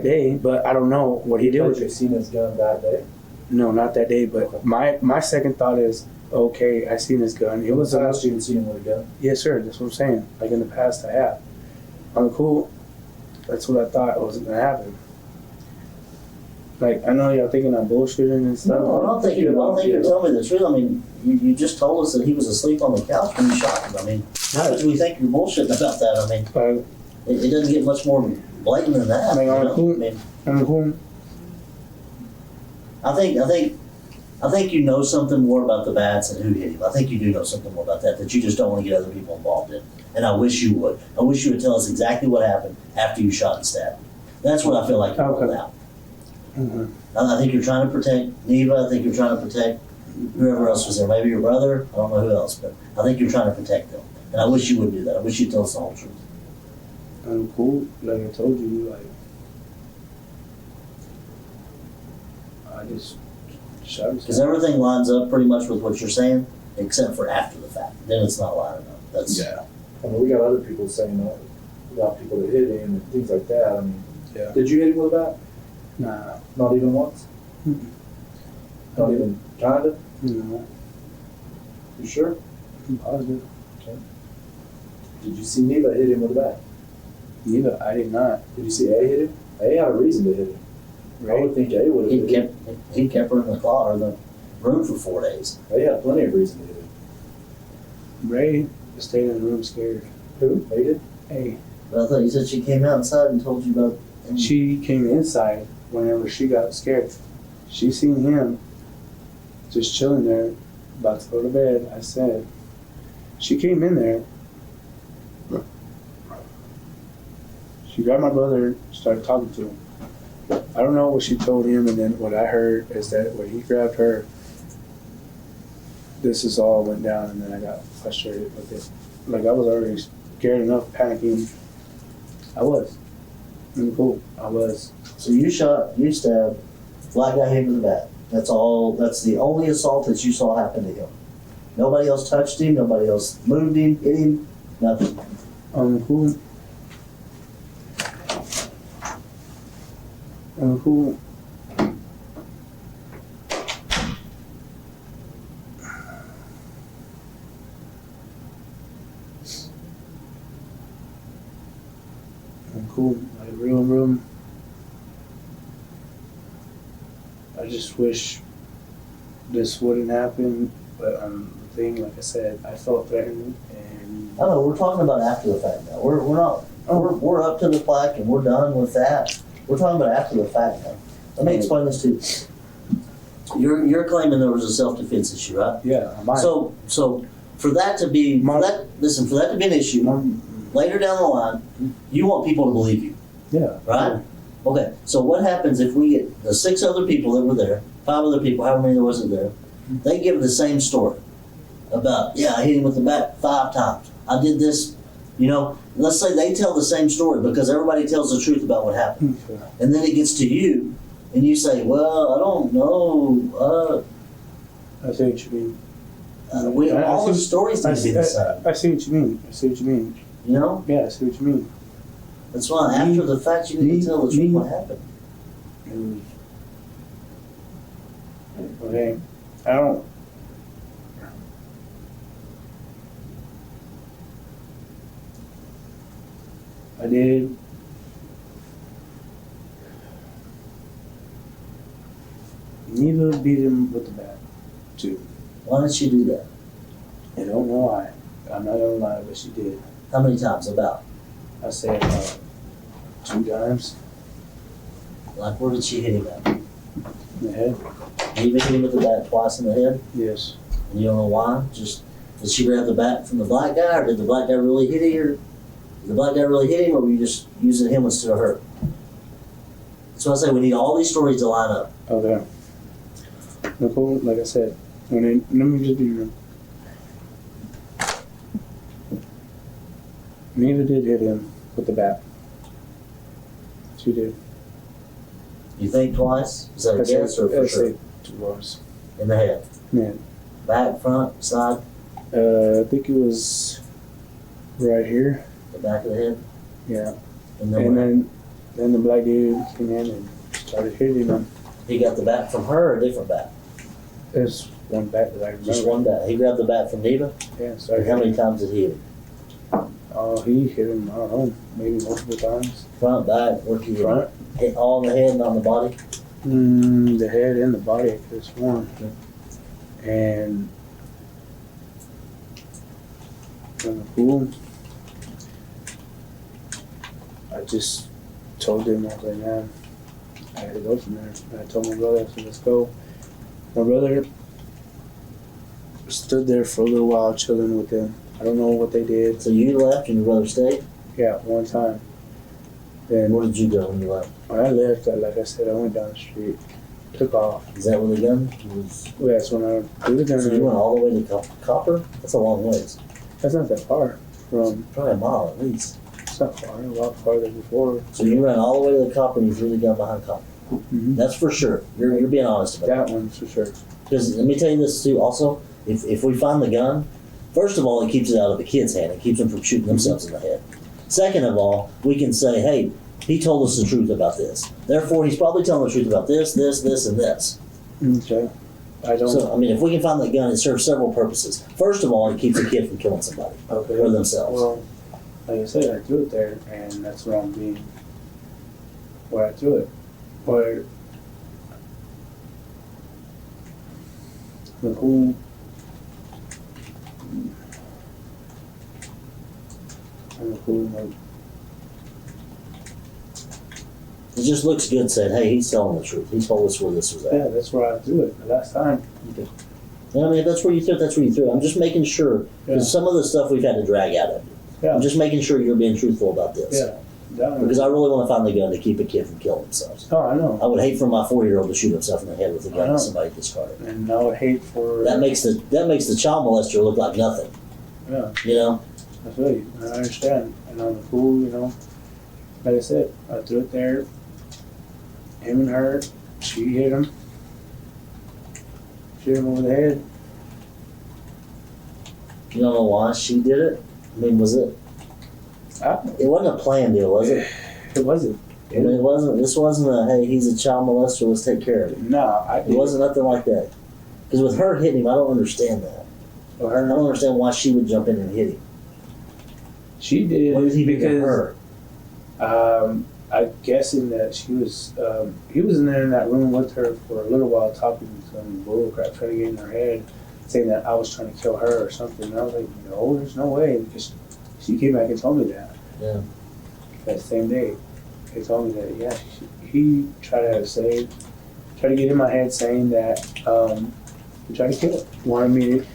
day? but I don't know what he did with You it. seen his gun that day? No, not that day, but Okay. my second thought is, okay, I seen his gun. It was I asked you to see him with a gun. yes, sir. That's what I'm saying. Like in the past, I have. On the cool, that's what I thought wasn't gonna happen. Like I know y'all thinking I'm bullshitting and stuff. No, I don't think you're telling me the truth. I mean, you just told us that he was asleep on the couch when you shot him. I mean, how much do we think you're bullshitting about that? I mean, Like, it doesn't get much more blatant than that. Like, you on know? who- I mean, on the cool, I think you know something more about the bats and who hit him. I think you do know something more about that you just don't want to get other people involved in. And I wish you would. I wish you would tell us exactly what happened after you shot and stabbed. That's what I feel like you're Okay. holding out. mhm. I think you're trying to protect Neva. I think you're trying to protect whoever else was there. Maybe your brother. I don't know who else, but I think you're trying to protect them. And I wish you would do that. I wish you'd tell us the whole truth. on the cool, like I told you, like I just shot him. Because everything lines up pretty much with what you're saying, except for after the fact. Then it's not lining up. That's Yeah. I mean, we got other people saying that about people that hit him and things like that. I mean, Yeah. did you hit him with a bat? Nah. Not even once? Mm-mm. Not even kinda? No. You sure? I'm positive. Did you see Neva hit him with a bat? Neither. I did not. Did you see A hit him? A had a reason to hit him. I Right. would think A would have he hit him. kept her in the closet or the room for 4 days. A had plenty of reason to hit him. Ray stayed in the room scared. Who? A did? Hey, But I thought you said she came outside and told you about. she came inside whenever she got scared. She seen him just chilling there, about to go to bed. I said, she came in there. She grabbed my brother, started talking to him. I don't know what she told him, and then what I heard is that when he grabbed her, this is all went down, and then I got frustrated with it. Like I was already scared enough, panicking. I was. Cool. I was. So you stabbed, black guy hit him with a bat. That's all. That's the only assault that you saw happen to him. Nobody else touched him. Nobody else moved him, hit him. Nothing. Cool. Cool. Cool. Like real. I just wish this wouldn't happen, but the thing, like I said, I felt threatened, and I don't know. We're talking about after the fact now. We're not. We're up to the plaque and we're done with that. We're talking about after the fact now. Let me explain this to you. You're claiming there was a self-defense issue, right? yeah, mine. So for that to be My- for that to be an issue later down the line, you want people to believe you, yeah, right? Okay. So what happens if we get the 6 other people that were there, 5 other people, however many there wasn't there, they give the same story about I hit him with the bat 5 times. I did this, Let's say they tell the same story because everybody tells the truth about what happened, Okay. and then it gets to you, and you say, "Well, I don't know." I see what you mean. All the stories need to be the same. I see what you mean. I see what you mean. You know, Yeah, I see what you mean. that's why after the fact you need to tell the truth what happened. Okay, I don't. I did. Neva beat him with the bat, too. Why did she do that? I don't know why. I'm not gonna lie, but she did. How many times? About I said 2 times like where did she hit him at? in the head. Did you hit him with the bat twice in the head? Yes. And you don't know why? Just did she grab the bat from the black guy, or did the black guy really hit him? Or did the black guy really hit him, or were you just using him instead of her? That's why I say we need all these stories to line up. Okay. Nicole, like I said, let me just be real. Neva did hit him with the bat. She did. You think twice? Is that a guess or for sure? Twice. In the head? Yeah. Back, front, side? I think it was right here. The back of the head? Yeah. And then, And then the black dude came in and started hitting him. he got the bat from her or a different bat? There's one bat that I remember. Just one bat. He grabbed the bat from Neva? Yeah, And started how many hitting him. times did he hit him? Oh, he hit him, I don't know, maybe multiple times. Front, back, where he hit him? Front. Hit all in the head and on the body? The head and the body, I could have sworn. And in the pool, I just told him, I was like, man, I had to go from there. And I told my brother, I said, let's go. My brother stood there for a little while chilling with them. I don't know what they did. So you left and your brother stayed? Yeah, one time. And Then where did you go when you left? when I left, like I said, I went down the street, took off. Is that where the gun was? Well, that's when I we were So you gonna. went all the way to Copper? That's a long ways. That's not that far from. Probably a mile at least. It's not far. A lot farther before. So you ran all the way to the Copper and you threw the gun behind Copper. Mm-hmm. That's for sure. You're being honest about That one for sure. Because let me tell you this too also, if we find the gun, first of all, it keeps it out of the kid's hand. It keeps them from shooting themselves in the head. Second of all, we can say, hey, he told us the truth about this. Therefore, he's probably telling the truth about this, this, this, and this. Okay. I don't. So, I mean, if we can find the gun, it serves several purposes. First of all, it keeps the kid from killing somebody Okay. or themselves. Well, like I said, I threw it there, and that's where I'm being. Where I threw it. Where the whole. And the whole, like, It just looks good saying, hey, he's telling the truth. He told us where this was at. yeah, that's where I threw it the last time. You know, I mean, if that's where you threw it, that's where you threw it. I'm just making sure, because some of the stuff we've had to drag out of you. Yeah. I'm just making sure you're being truthful about this. Yeah. That one. Because I really want to find the gun to keep a kid from killing themselves. Oh, I know. I would hate for my 4-year-old to shoot himself in the head with a I gun know. that somebody discarded. And I would hate for. That makes the child molester look like nothing. Yeah. You know? I feel you. I understand. And on the pool, you know, like I said, I threw it there. Him and her, she hit him. She hit him over the head. You don't know why she did it? I mean, was it? It wasn't a planned deal, was it? It wasn't. I mean, it wasn't. This wasn't a, hey, he's a child molester, let's take care of him. No, It wasn't nothing like that. Because with her hitting him, I don't understand that. For I her, don't understand why she would jump in and hit him. she did What did he do to because her? I'm guessing that she was. He was in there in that room with her for a little while, talking some bull crap, trying to get in her head, saying that I was trying to kill her or something. And I was like, no, there's no way, because she came back and told me that. Yeah. That same day, they told me that. Yeah, he tried to get in my head saying that he tried to kill her. Wanted me to.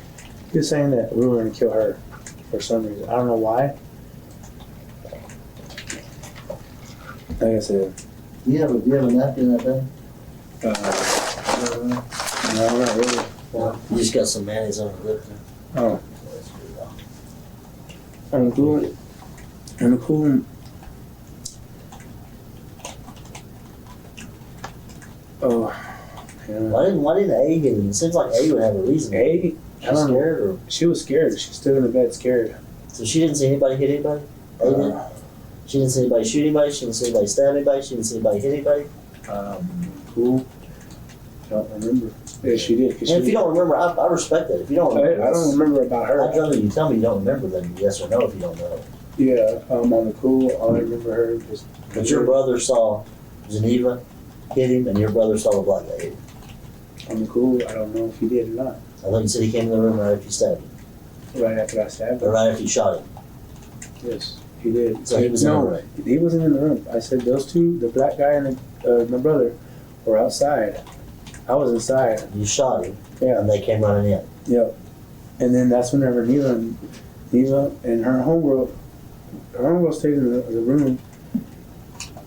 He was saying that we were going to kill her for some reason. I don't know why. Like I said, Do you have a napkin in that thing? no, not really. You just got some mayonnaise on the lip there. Oh, I'm cool. I'm cool. Oh, yeah. Why didn't A hit him? It seems like A would have a reason. Hey, I She's don't know. scared, or She was scared. She stood in the bed scared. so she didn't see anybody hit anybody. A did. She didn't see anybody shoot anybody. She didn't see anybody stab anybody. She didn't see anybody hit anybody. Cool. Don't remember. Yeah, she did. 'Cause And if she- you don't remember, I respect that. If you don't remember, I don't remember about her. I'd rather you tell me you don't remember than yes or no if you don't know. Yeah, on the cool, all I remember her just. But your brother saw Geneva hit him, and your brother saw the black guy hit him. On the cool, I don't know if he did or not. I thought you said he came in the room right after you stabbed him, Right after I stabbed or him. right after you shot him. Yes, he did. So he was in the no, room. he wasn't in the room. I said those two, the black guy and my brother, were outside. I was inside. You shot him, Yeah. and they came running in. Yep. And then that's whenever Neva and her homegirl stayed in the room,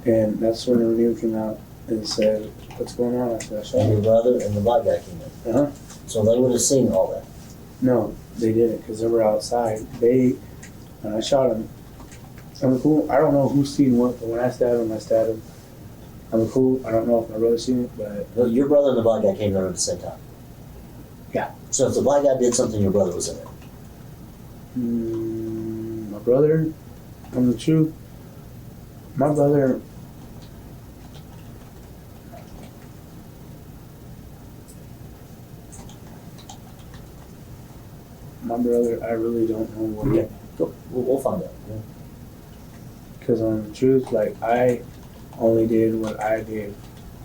and that's whenever Neva came out and said, "What's going on?" I said, "I shot And him." your brother and the black guy came in. Uh huh. So they would have seen all that. No, they didn't, because they were outside. When I shot him, I'm cool. I don't know who's seen what, but when I stabbed him, I stabbed him. I'm cool. I don't know if my brother's seen it, but No, your brother and the black guy came there at the same time. Yeah. So if the black guy did something, your brother was in it. my brother, from the truth, my brother. My brother, I really don't know what. Okay. Go. We'll find out. Yeah. Because on the truth, like I only did what I did.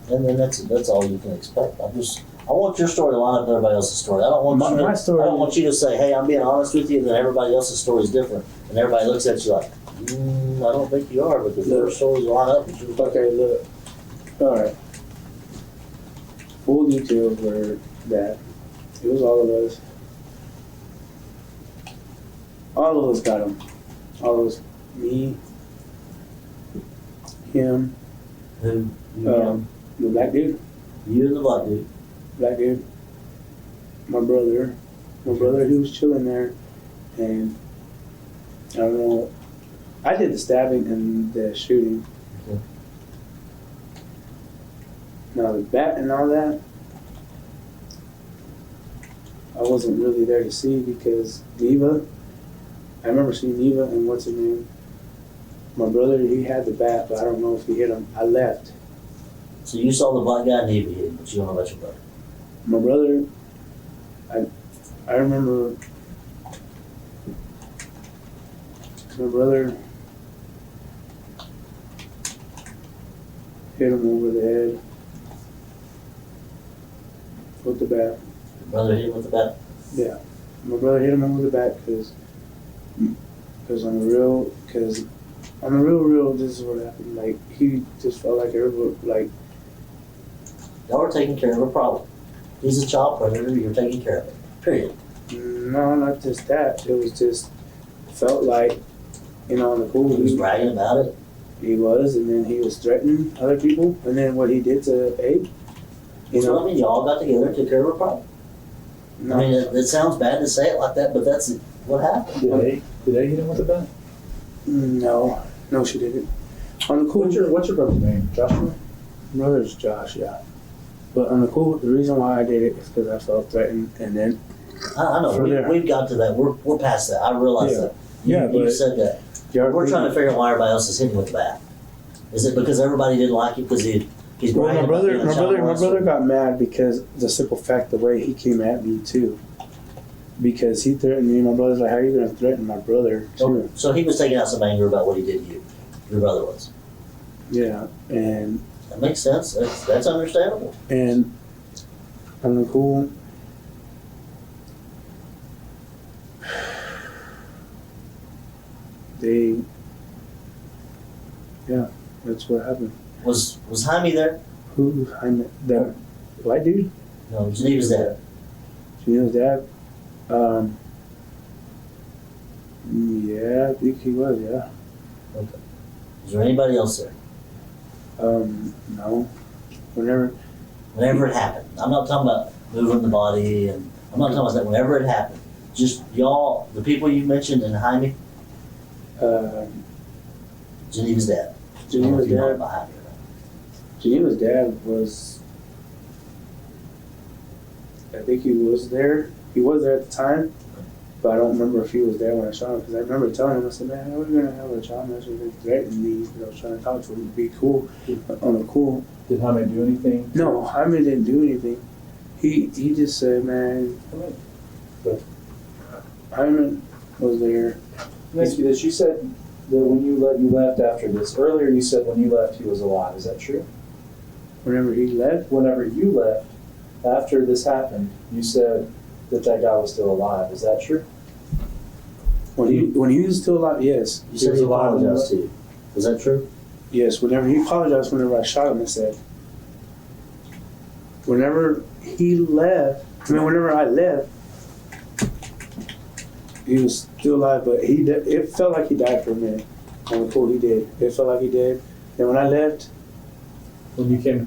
And then that's all you can expect. I want your story to line up with everybody else's story. I don't want My story. I don't want you to say, "Hey, I'm being honest with you," and then everybody else's story is different, and everybody looks at you like, "I don't think you are," because their stories line up with yours. Okay, look. All right. Full details were that it was all of us. All of us got him. All of us. Me. Him. Who? The black dude. You and the black dude. Black dude. My brother. My brother, he was chilling there, and I don't know. I did the stabbing and the shooting. Okay. Now the bat and all that, I wasn't really there to see because Neva. I remember seeing Neva and what's her name. My brother, he had the bat, but I don't know if he hit him. I left. So you saw the black guy and he hit him, but you don't know about your brother. My brother, I remember my brother hit him over the head with the bat. Your brother hit him with the bat. Yeah, my brother hit him over the back because on the real, this is what happened. Like he just felt like everybody, like Y'all are taking care of a problem. He's a child predator. You're taking care of it. Period. no, not just that. It was just felt like, on the cool. He was bragging about it. He was, and then he was threatening other people, and then what he did to Abe. So I mean, y'all got together and took care of a problem. No, I mean, it sounds bad to say it like that, but that's what happened. Did they hit him with a bat? no, she didn't. On the cool, What's your brother's name? Joshua? brother's Josh, yeah. But on the cool, the reason why I did it is because I felt threatened, and then I know. From there. We've got to that. We're past that. I realize Yeah. that. Yeah, You but- said that. We're trying to figure out why everybody else is hitting with the bat. Is it because everybody didn't like you because he's Well, bragging my brother, about being a my child brother molester? got mad because the simple fact the way he came at me too, because he threatened me. My brother's like, "How are you gonna threaten my brother too?" Okay. So he was taking out some anger about what he did to you. Your brother was. Yeah, and That makes sense. That's understandable. on the cool, that's what happened. Was Jaime there? Who? The white dude? No, Geneva's dad. Geneva's dad? Yeah, I think he was, yeah. Okay. Is there anybody else there? No. Whenever, Whenever it happened. I'm not talking about moving the body, and I'm not talking about that. Whenever it happened, just y'all, the people you mentioned, and Jaime, Geneva's dad. I don't know Geneva's if you know dad, about Jaime or not. Geneva's dad was, I think he was there. He was there at the time, but I don't remember if he was there when I shot him, because I remember telling him, I said, "Man, how are we going to have a child message that threatened me?" Because I was trying to talk to him, it'd be cool, on a cool. Did Jaime do anything? No, Jaime didn't do anything. He just said, "Man," but Jaime was there. Let me ask you this. You said that when you left after this, earlier you said when you left he was alive. Is that true? Whenever he left, Whenever you left, after this happened, you said that guy was still alive. Is that true? when he was still alive, yes. You said was he alive when you apologized to you. Is that true? Yes, whenever he apologized, whenever I shot him, I said, whenever he left, whenever I left, he was still alive, but it felt like he died for a minute. On the pool, he did. It felt like he did. And when I left, When you came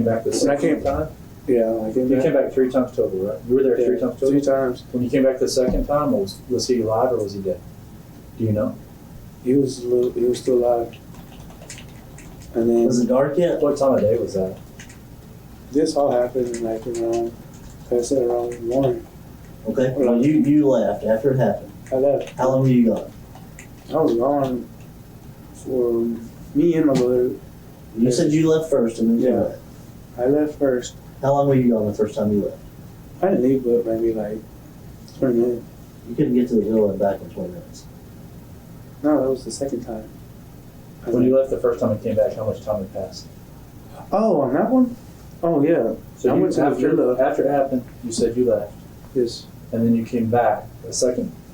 back the When I came- second time? yeah, I came You back. came back 3 times total, right? You were there Yeah, 3 times total? 3 times. When you came back the second time, was he alive or was he dead? Do you know? He was still alive. And then Was it dark yet? What time of day was that? this all happened like around, like I said, around 1. Okay. Well, you left after it happened. I left. How long were you gone? I was gone for me and my brother. You said you left first and then you Yeah. left. I left first. How long were you gone the first time you left? I didn't leave, but maybe like 20 minutes. You couldn't get to the villa and back in 20 minutes. No, that was the second time. When you left the first time and came back, how much time had passed? Oh, on that one? Oh, yeah. So I you, went to the villa. after it happened, you said you left, Yes. and then you came back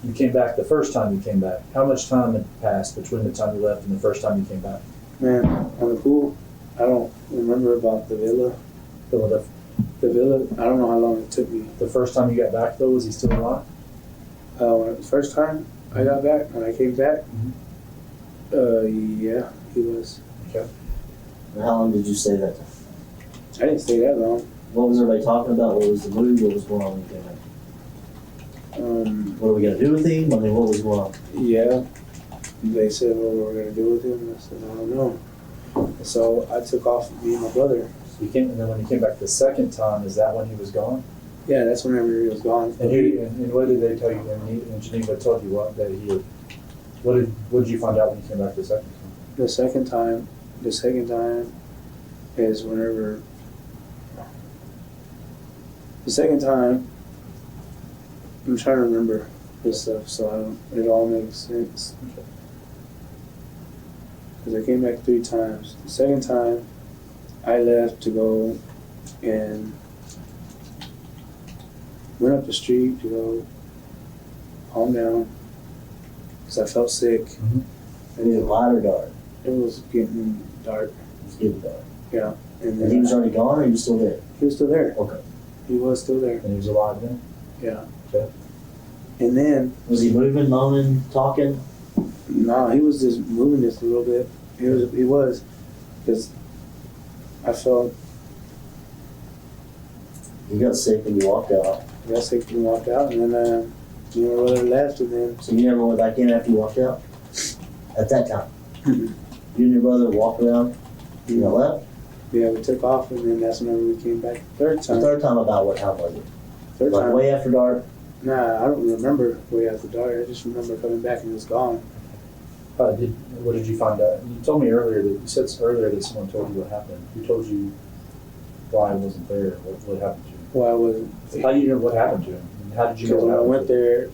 you came back the first time you came back. How much time had passed between the time you left and the first time you came back? Man, on the pool, I don't remember about the villa. The, The villa, I don't know how long it took me. the first time you got back, though, was he still alive? The first time I got back, when I came back, yeah, he was. Okay. And how long did you stay that time? I didn't stay that long. What was everybody talking about? What was the mood? What was going on when you came back? What are we going to do with him? I mean, what was going on? Yeah, they said what we were going to do with him. I said, I don't know. So I took off with me and my brother. You came, and then when you came back the second time, is that when he was gone? Yeah, that's whenever he was gone. And what did they tell you? And Geneva told you what that he had. What did you find out when you came back the second time? The second time is whenever. The second time, I'm trying to remember this stuff, so it all makes sense. Because I came back 3 times. The second time, I left to go and went up the street to go calm down because I felt sick. Mhm. And Was it light or dark? it was getting dark. It was getting dark. Yeah. And And he then was already gone or he was still there? he was still there. Okay. He was still there. And he was alive then? Yeah. Okay. And then, Was he moving, moaning, talking? nah, he was just moving just a little bit. He was, because I felt You got sick and you walked out. I got sick and walked out, and then my brother left, and then So you never went back in after you walked out? At that time? Mhm. You and your brother walked around? You got left? yeah, we took off, and then that's whenever we came back the third The time. third time about what time was it? Third Like time. way after dark? Nah, I don't remember way after dark. I just remember coming back and it was gone. What did you find out? You told me earlier that you said earlier that someone told you what happened. Who told you why he wasn't there? What happened to him? Well, I wasn't. How do you know what happened to him? And how did you know Because what when I happened went to him? there,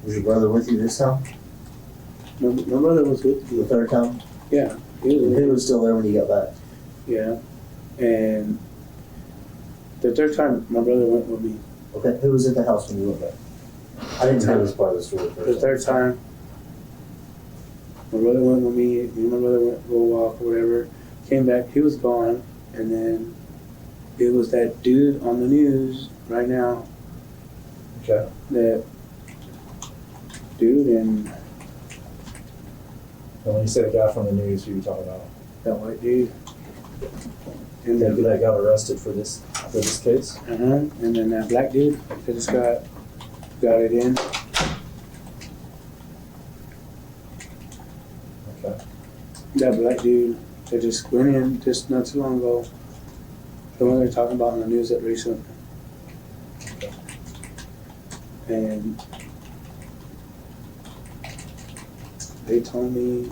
Was your brother with you this time? my brother was with The me. third time? Yeah, he was with Who me. was still there when you got back? Yeah, and the third time my brother went with me. Okay, who was at the house when you went back? I didn't hear this part of the story The first. third time, my brother went with me. Me and my brother went to go walk or whatever. Came back, he was gone, and then it was that dude on the news right now. Okay. That dude and And when you say the guy from the news, who you talking about? that white dude. And That then got arrested for this case? and then that black dude that just got it in. Okay. That black dude that just went in just not too long ago. The one they're talking about in the news that recent. Okay. And they told me,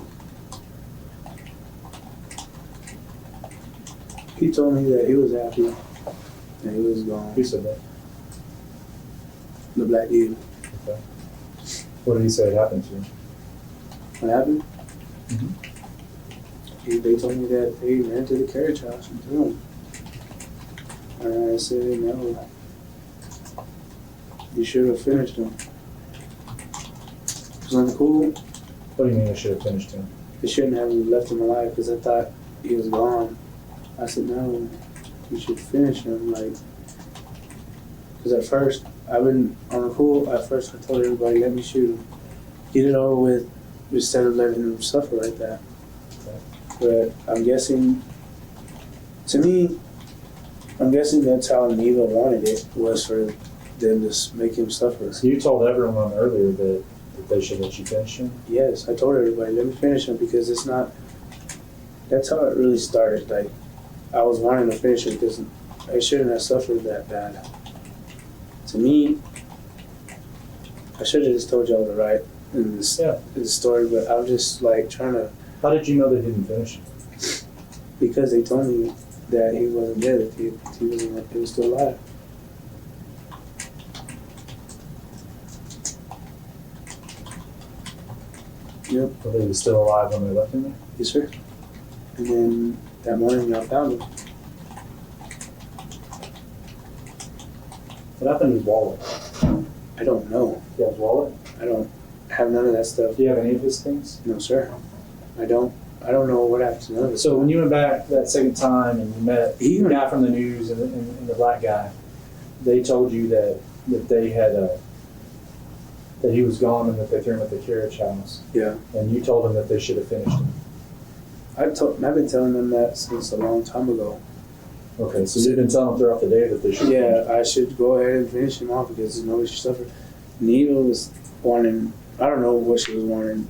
he told me that he was happy and he was gone. Who said that? The black dude. Okay. What did he say had happened to him? What happened? Mhm. They told me that they ran to the carriage house and killed him. And I said, no. You should have finished him. Because on the cool, What do you mean they should have finished him? they shouldn't have left him alive because I thought he was gone. I said, no, you should finish him. Like, because at first, I've been on the cool. At first, I told everybody, let me shoot him. Get it over with instead of letting him suffer like that. But I'm guessing, to me, I'm guessing that's how Neva wanted it, was for than just make him suffer. So you told everyone earlier that they should let you finish him? Yes, I told everybody, let me finish him because it's not. That's how it really started. Like, I was wanting to finish it because I shouldn't have suffered that bad. To me, I should have just told y'all the right in this, in the story, but I was just like trying to. How did you know they didn't finish him? Because they told me that he wasn't dead, that he was still alive. Yep. So he was still alive when they left him there? Yes, sir. And then that morning, I found him. What happened to his wallet? I don't know. Do you have his wallet? I don't have none of that stuff. Do you have any of his things? No, sir. I don't know what happened to none of it. So when you went back that second time and you met He- the guy from the news and the black guy, they told you that they had that he was gone and that they threw him at the carriage house. Yeah. And you told them that they should have finished him. I've been telling them that since a long time ago. Okay, so you've been telling them throughout the day that they should. Yeah, I should go ahead and finish him off because nobody should suffer. Neva was wanting, I don't know what she was wanting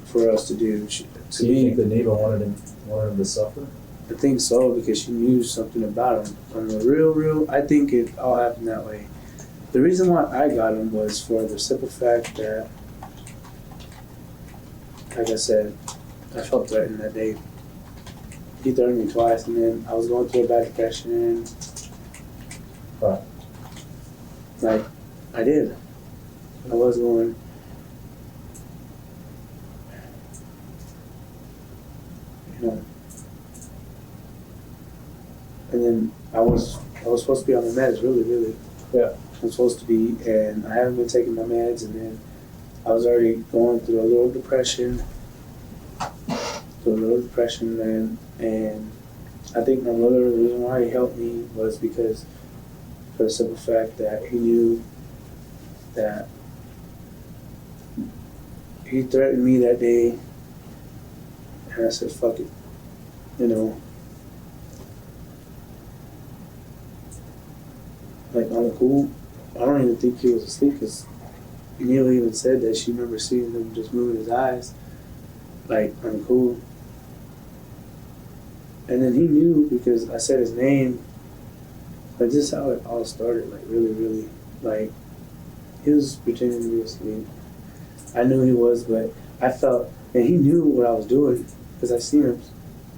for us to do. So you think that Neva wanted him to suffer? I think so because she knew something about him. On the real, I think it all happened that way. The reason why I got him was for the simple fact that, like I said, I felt threatened that day. He threatened me twice, and then I was going through a bad depression. Right. Like, I did. I was going. You know. And then I was supposed to be on the meds, really. Yeah. I'm supposed to be, and I haven't been taking my meds, and then I was already going through a little depression. And I think my brother, the reason why he helped me was because, for the simple fact that he knew that he threatened me that day, and I said, fuck it, you know. Like, on the cool, I don't even think he was asleep because Neil even said that she remember seeing him just moving his eyes, like, on the cool. And then he knew because I said his name. But this is how it all started, like, really, like, he was pretending to be asleep. I knew he was, but I felt, and he knew what I was doing because I seen him.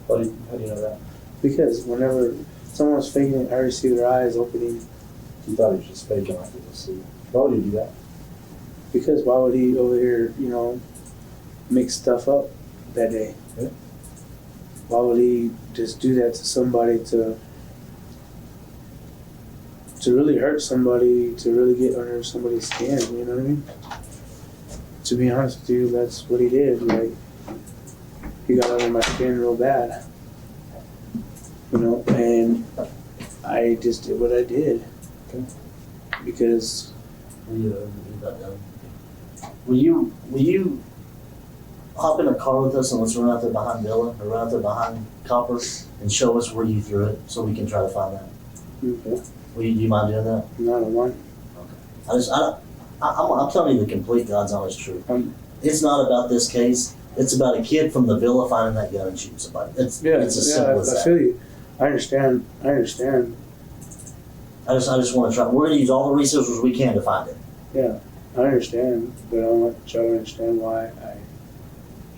How do you know that? Because whenever someone was faking it, I already see their eyes opening. You thought he was just faking like he was asleep. Why would he do that? Because why would he over here, you know, mix stuff up that day? Yeah. Why would he just do that to somebody to really hurt somebody, to really get under somebody's skin, you know what I mean? To be honest with you, that's what he did. Like, he got under my skin real bad. You know, and I just did what I did. Okay. Because Will you hop in a car with us and let's run out there behind Villa or run out there behind Copper and show us where you threw it so we can try to find that? okay, Do you mind doing that? not a one. I'm telling you the complete God's honest truth. Um, It's not about this case. It's about a kid from the Villa finding that gun and shooting somebody. It's as simple as I that. feel you. I understand. I just want to try. We're going to use all the resources we can to find it. Yeah, I understand, but I want y'all to understand why I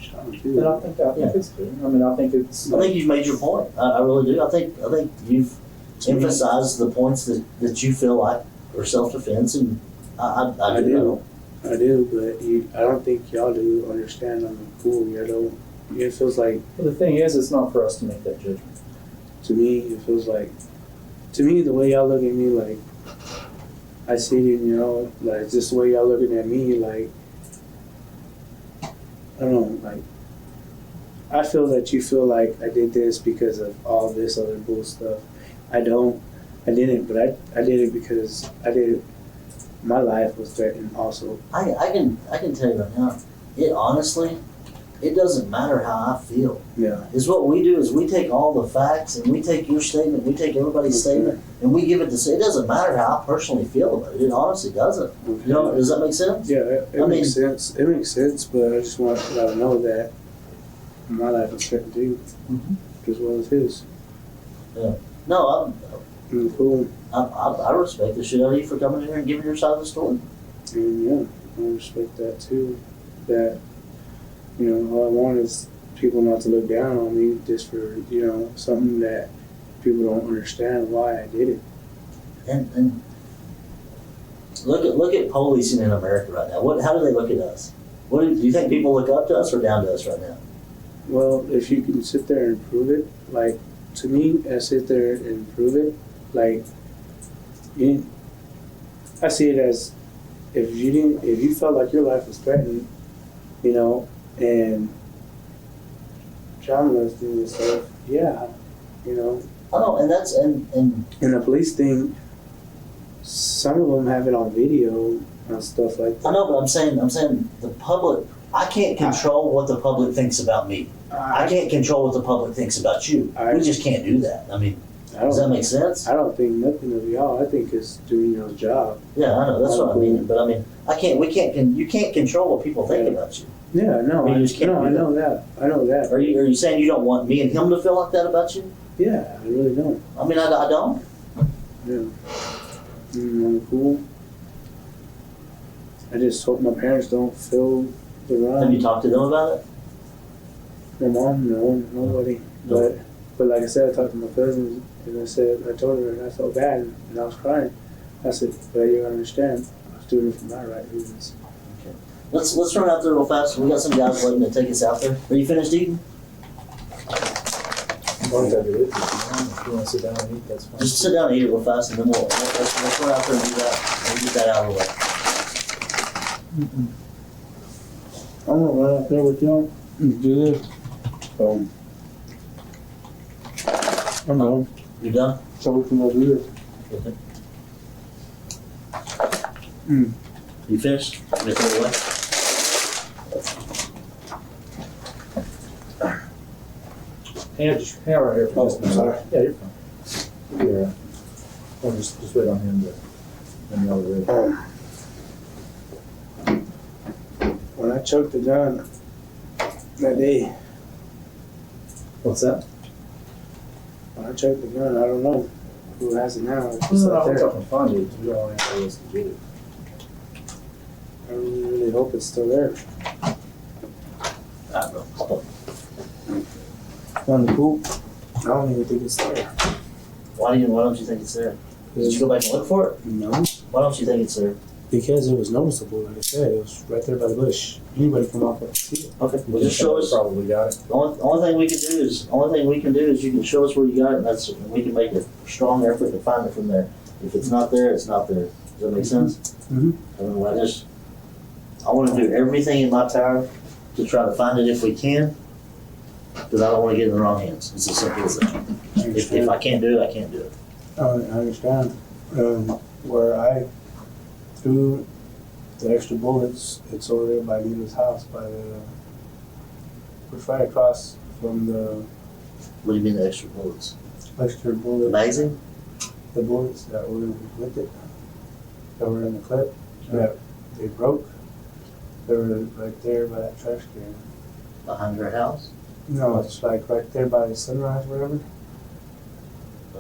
shot him too. But I think it's good. I mean, I think it's. I think you've made your point. I really do. I think you've emphasized the points that you feel like are self-defense, and I do. I do, but I don't think y'all do understand on the cool. You know, it feels like, Well, the thing is, it's not for us to make that judgment. to me, it feels like, to me, the way y'all look at me, like, I see it, you know, like, just the way y'all looking at me, like, I don't know, like, I feel that you feel like I did this because of all this other bull stuff. I didn't, but I did it because my life was threatened also. I can tell you right now, it honestly, it doesn't matter how I feel. Yeah. Is what we do is we take all the facts and we take your statement, we take everybody's statement, and we give it to say. It doesn't matter how I personally feel about it. It honestly doesn't. Okay. You know, does that make sense? Yeah, it makes sense. It makes sense, but I just want y'all to know that my life is threatened too, as well as his. Yeah. No, Cool. I respect the shit out of you for coming in here and giving your side of the story. And yeah, I respect that too. That, you know, all I want is people not to look down on me just for, you know, something that people don't understand why I did it. And look at policing in America right now. How do they look at us? Do you think people look up to us or down to us right now? Well, if you can sit there and prove it, like, to me, I sit there and prove it, like, I see it as if you felt like your life was threatened, you know, and child molesting and stuff, yeah, you know. Oh, and that's and the police thing, some of them have it on video and stuff like that. I know, but I'm saying the public. I can't control what the public thinks about me. I can't control what the public thinks about you. We just can't do that. I mean, does that make sense? I don't think nothing of y'all. I think it's doing your job. Yeah, I know. That's what I mean. But I mean, you can't control what people think about you. Yeah, no, I know that. I know that. Are you saying you don't want me and him to feel like that about you? Yeah, I really don't. I mean, I don't. Yeah. I'm cool. I just hope my parents don't feel the wrong. Have you talked to them about it? My mom, no, nobody. No. But like I said, I talked to my cousins, and I told her, and I felt bad, and I was crying. I said, but you gotta understand, I was doing it for my right reasons. Okay. Let's run out there real fast. We got some guys waiting to take us out there. Are you finished eating? If you want to sit down and eat, that's fine. Just sit down and eat it real fast, and then let's run out there and do that. And get that out of the way. I'm gonna run out there with y'all and do this. I'm done. You done? So we can go do this. Okay. Mm. You finished? You gonna throw it away? Hang right here. Oh, sorry. Yeah, you're fine. You'll be all right. I'll just wait on him to, when y'all are ready. When I choked the gun that day, What's that? when I choked the gun, I don't know who has it now. It's just No, like we're there. talking fun, dude. We don't want anybody else to get it. I really hope it's still there. Alright, bro. Stop. On the coop, I don't even think it's there. Why don't you think it's there? Did you go back and look for it? No, Why don't you think it's there? because it was noticeable. Like I said, it was right there by the bush. Anybody come off and see it. Okay. Well, just show us. Probably got it. The only thing we can do is you can show us where you got it, and we can make a strong effort to find it from there. If it's not there, it's not there. Does that make sense? Mhm. I mean, I want to do everything in my power to try to find it if we can, because I don't want to get in the wrong hands. It's as simple as that. If I can't do it, I can't do it. I understand. Where I threw the extra bullets, it's over there by Nita's house, it's right across from the What do you mean the extra bullets? extra The bullet. magazine? The bullets that were with it, that were in the clip, that they broke. They were right there by that trash can. Behind your house? No, it's like right there by the Sunrise, whatever.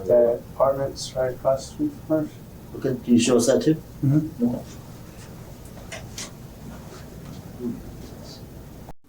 That apartment's right across the street from us. Okay. Can you show us that too? Mm-hmm.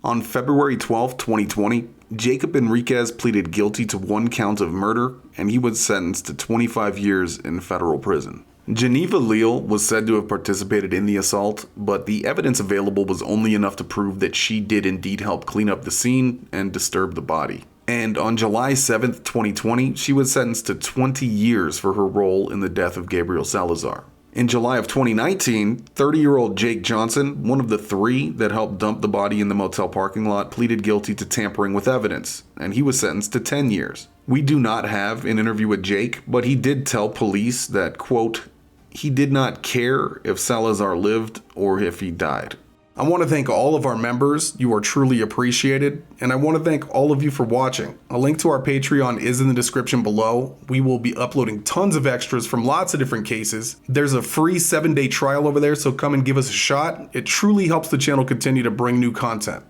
On February 12, 2020, Jacob Enriquez pleaded guilty to 1 count of murder, and he was sentenced to 25 years in federal prison. Geneva Leal was said to have participated in the assault, but the evidence available was only enough to prove that she did indeed help clean up the scene and disturb the body. And on July 7th, 2020, she was sentenced to 20 years for her role in the death of Gabriel Salazar. In July of 2019, 30-year-old Jake Johnson, one of the 3 that helped dump the body in the motel parking lot, pleaded guilty to tampering with evidence, and he was sentenced to 10 years. We do not have an interview with Jake, but he did tell police that, quote, he did not care if Salazar lived or if he died. I want to thank all of our members. You are truly appreciated. And I want to thank all of you for watching. A link to our Patreon is in the description below. We will be uploading tons of extras from lots of different cases. There's a free 7-day trial over there, so come and give us a shot. It truly helps the channel continue to bring new content.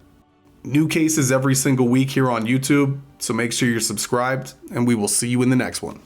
New cases every single week here on YouTube, so make sure you're subscribed, and we will see you in the next one.